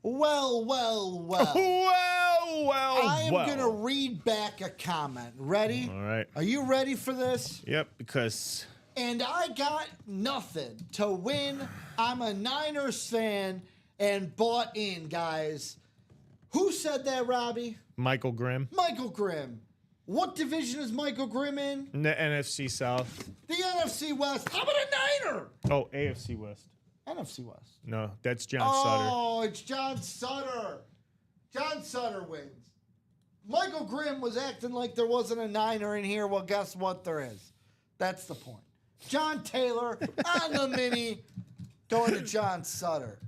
Well. I am going to read back a comment. Ready?
All right.
Are you ready for this?
Yep, because
And I got nothing to win. I'm a Niners fan and bought in, guys. Who said that, Robbie?
Michael Grimm,
Michael Grimm. What division is Michael Grimm in?
the NFC South.
The NFC West. How about a Niner?
Oh, AFC West.
NFC West.
No, that's John Sutter.
Oh, it's John Sutter. John Sutter wins. Michael Grimm was acting like there wasn't a Niner in here. Well, guess what? There is. That's the point. John Taylor on the mini going to John Sutter.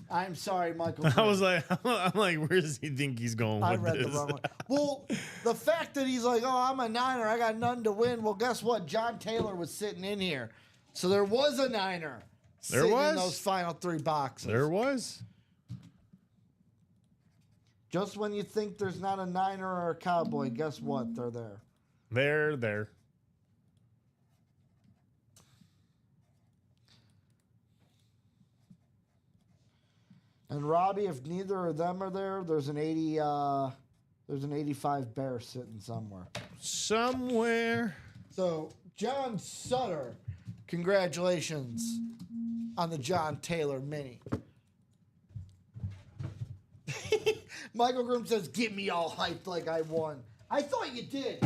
I'm sorry, Michael Grimm.
I was like, I'm like, where does he think he's going
I
with
read
this?
the wrong one. Well, the fact that he's like, oh, I'm a Niner, I got nothing to win. Well, guess what? John Taylor was sitting in here. So there was a Niner sitting
was.
in those final three boxes.
There was.
Just when you think there's not a Niner or a Cowboy, guess what? They're there.
There.
And Robbie, if neither of them are there, there's an 85 Bear sitting somewhere.
Somewhere.
So, John Sutter, congratulations on the John Taylor Mini. Michael Grimm says, get me all hyped like I won. I thought you did.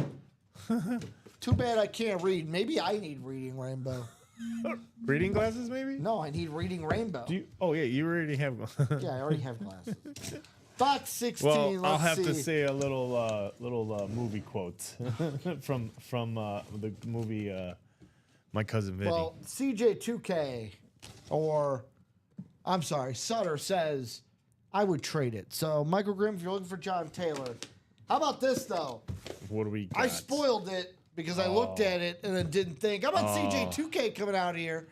Too bad I can't read. Maybe I need Reading Rainbow.
Reading glasses, maybe?
No, I need Reading Rainbow.
Do you? Oh, yeah, you already have.
Yeah, I already have glasses. Box 16,
Well,
let's
I'll have
see.
to say a little movie quote from the movie My Cousin Vinny.
Well, CJ2K, or I'm sorry, Sutter says, I would trade it. So, Michael Grimm, if you're looking for John Taylor, how about this, though?
What do we got?
I spoiled it because I looked at it and then didn't think. How about CJ2K coming out here?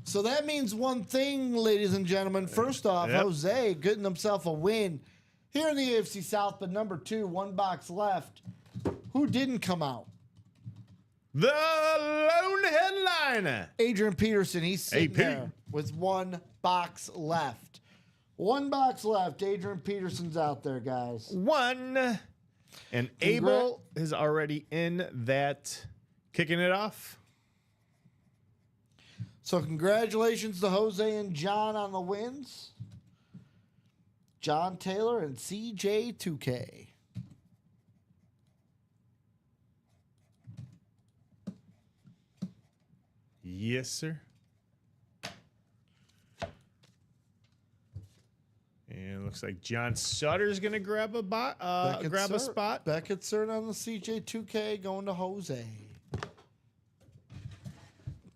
So that means one thing, ladies and gentlemen. First off,
Yep.
Jose getting himself a win here in the AFC South, but number 2, one box left. Who didn't come out?
The lone headliner.
Adrian Peterson. He's sitting
AP.
there with one box left. One box left. Adrian Peterson's out there, guys.
One. And Abel is already in that, kicking it off.
So congratulations to Jose and John on the wins. John Taylor and CJ2K.
Yes, sir. And it looks like John Sutter's gonna grab a
Beckett
spot.
Beckett Cert on the CJ2K going to Jose.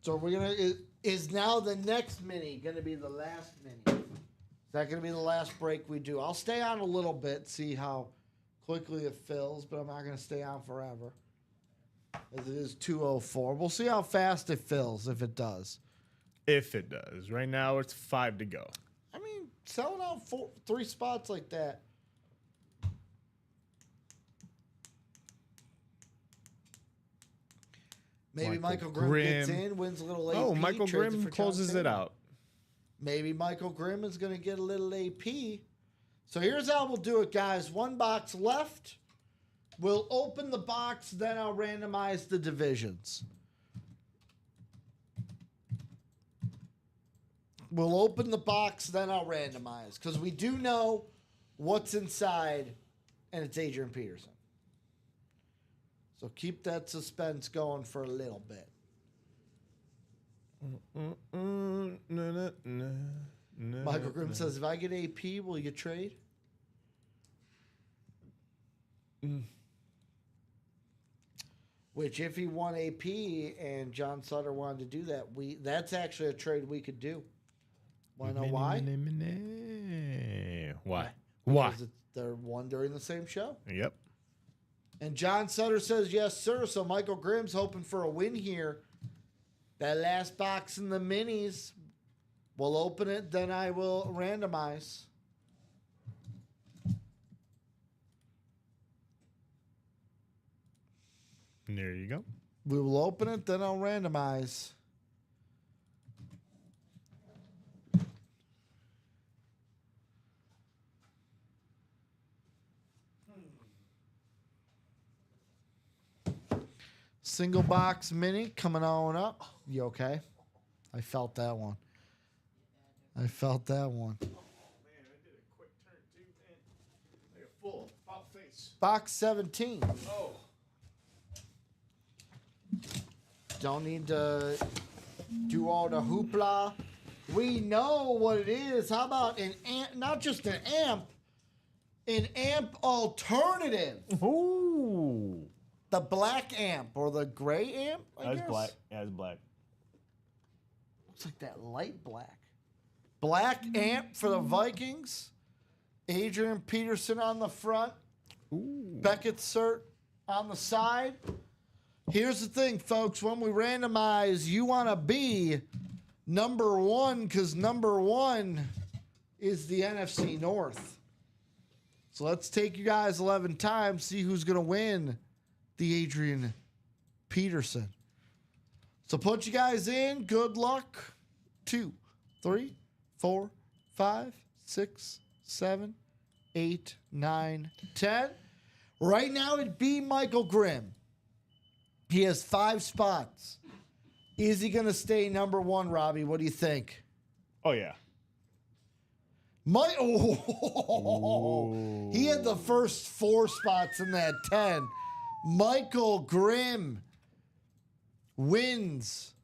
So we're gonna is now the next mini gonna be the last mini? Is that gonna be the last break we do? I'll stay on a little bit, see how quickly it fills, but I'm not gonna stay on forever. As it is 2:04. We'll see how fast it fills if it does.
If it does. Right now it's 5 to go.
I mean, selling out 3 spots like that. Maybe Michael Grimm gets in, wins a little AP.
Oh, Michael
trades
Grimm
for John
closes it
Taylor.
out.
Maybe Michael Grimm is going to get a little AP. So here's how we'll do it, guys. One box left. We'll open the box, then I'll randomize the divisions. We'll open the box, then I'll randomize. Because we do know what's inside, and it's Adrian Peterson. So keep that suspense going for a little bit. Michael Michael Grimm says, if I get AP, will you trade? Which, if he won AP and John Sutter wanted to do that, that's actually a trade we could do. Want to know why?
Why? Why?
Because they're one during the same show.
Yep.
And John Sutter says, yes, sir. So Michael Grimm's hoping for a win here. That last box in the minis, we'll open it, then I will randomize.
There you go.
We will open it, then I'll randomize. Single box mini coming on up. You okay? I felt that one. I felt that one.
Man, I did a quick turn too, man. Like a full about face.
Box 17.
Oh.
Don't need to do all the hoopla. We know what it is. How about an amp? Not just an amp alternative.
Ooh.
The black amp or the gray amp, I guess?
black. Yeah, it's black.
Looks like that light black. Black amp for the Vikings. Adrian Peterson on the front.
Ooh.
Beckett Cert on the side. Here's the thing, folks. When we randomize, you want to be number one because number one is the NFC North. So let's take you guys 11 times, see who's going to win the Adrian Peterson. So put you guys in. Good luck. 2, 3, 4, 5, 6, 7, 8, 9, 10. Right now it'd be Michael Grimm. He has 5 spots. Is he going to stay number one, Robbie? What do you think?
Oh yeah.
He had the first 4 spots in that 10. Michael Grimm wins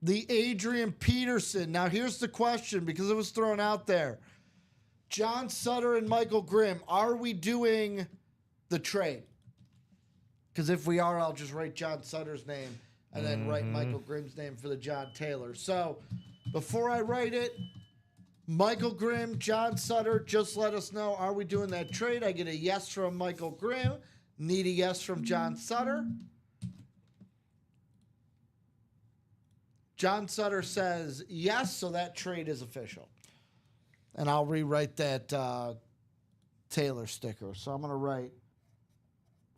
the Adrian Peterson. Now, here's the question, because it was thrown out there. John Sutter and Michael Grimm, are we doing the trade? Because if we are, I'll just write John Sutter's name and then write Michael Grimm's name for the John Taylor. So, before I write it, Michael Grimm, John Sutter, just let us know, are we doing that trade? I get a yes from Michael Grimm. Need a yes from John Sutter. John Sutter says yes, so that trade is official. And I'll rewrite that Taylor sticker. So I'm going to write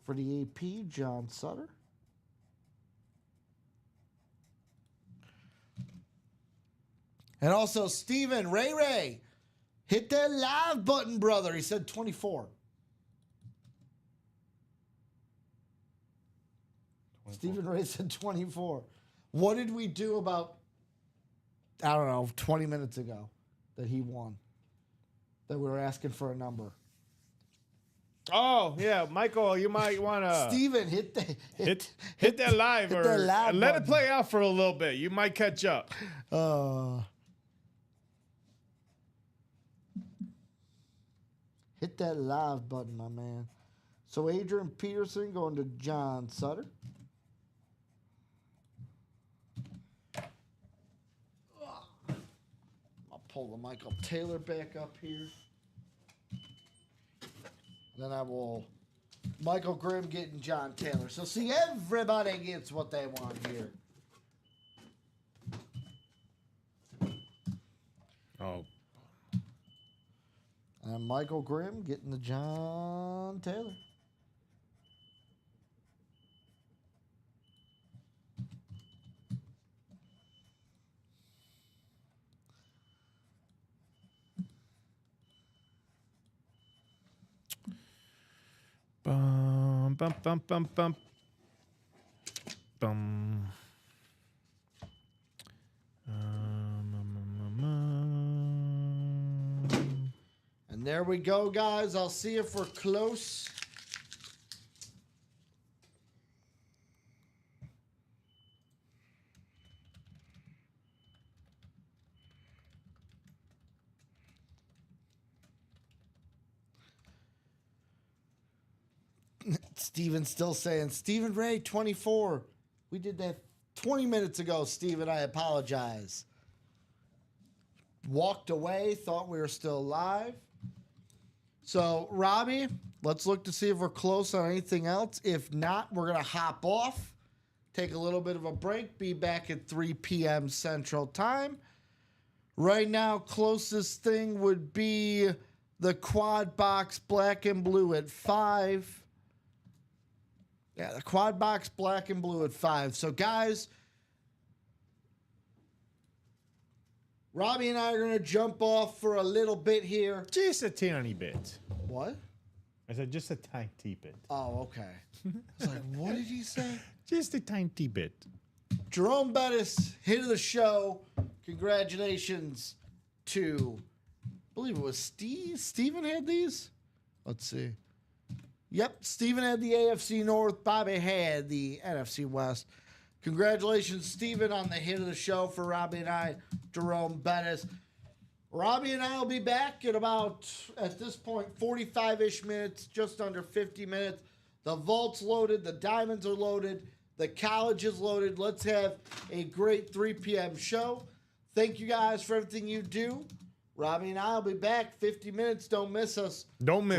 for the AP, John Sutter. And also, Steven, Ray, hit that live button, brother. He said 24. Stephen Ray said 24. What did we do about, I don't know, 20 minutes ago that he won? That we were asking for a number.
Oh yeah, Michael, you might want to
Steven, hit that
live or
that live
let
button.
it play out for a little bit. You might catch up.
Hit that live button, my man. So Adrian Peterson going to John Sutter. I'll pull the Michael Taylor back up here. Then I will Michael Grimm getting John Taylor. So see, everybody gets what they want here.
Oh,
And Michael Grimm getting the John Taylor.
bum bum bum bum bum bum.
And there we go, guys. I'll see if we're close. Steven's still saying, Stephen Ray, 24. We did that 20 minutes ago, Steven. I apologize. Walked away, thought we were still live. So, Robbie, let's look to see if we're close on anything else. If not, we're going to hop off, take a little bit of a break, be back at 3 p.m. Central Time. Right now, closest thing would be the Quad Box Black and Blue at 5. Yeah, the Quad Box Black and Blue at 5. So, guys, Robbie and I are going to jump off for a little bit here.
Just a tiny bit.
What?
I said just a tiny bit.
Oh, okay. I was like, what did he say?
Just a tiny bit.
Jerome Bettis, hit of the show. Congratulations to, I believe it was Steve. Steven had these? Let's see. Yep, Steven had the AFC North. Bobby had the NFC West. Congratulations, Steven, on the hit of the show for Robbie and I, Jerome Bettis. Robbie and I will be back in about, at this point, 45-ish minutes, just under 50 minutes. The vault's loaded. The diamonds are loaded. The college is loaded. Let's have a great 3 p.m. show. Thank you guys for everything you do. Robbie and I will be back 50 minutes. Don't miss us.
Don't miss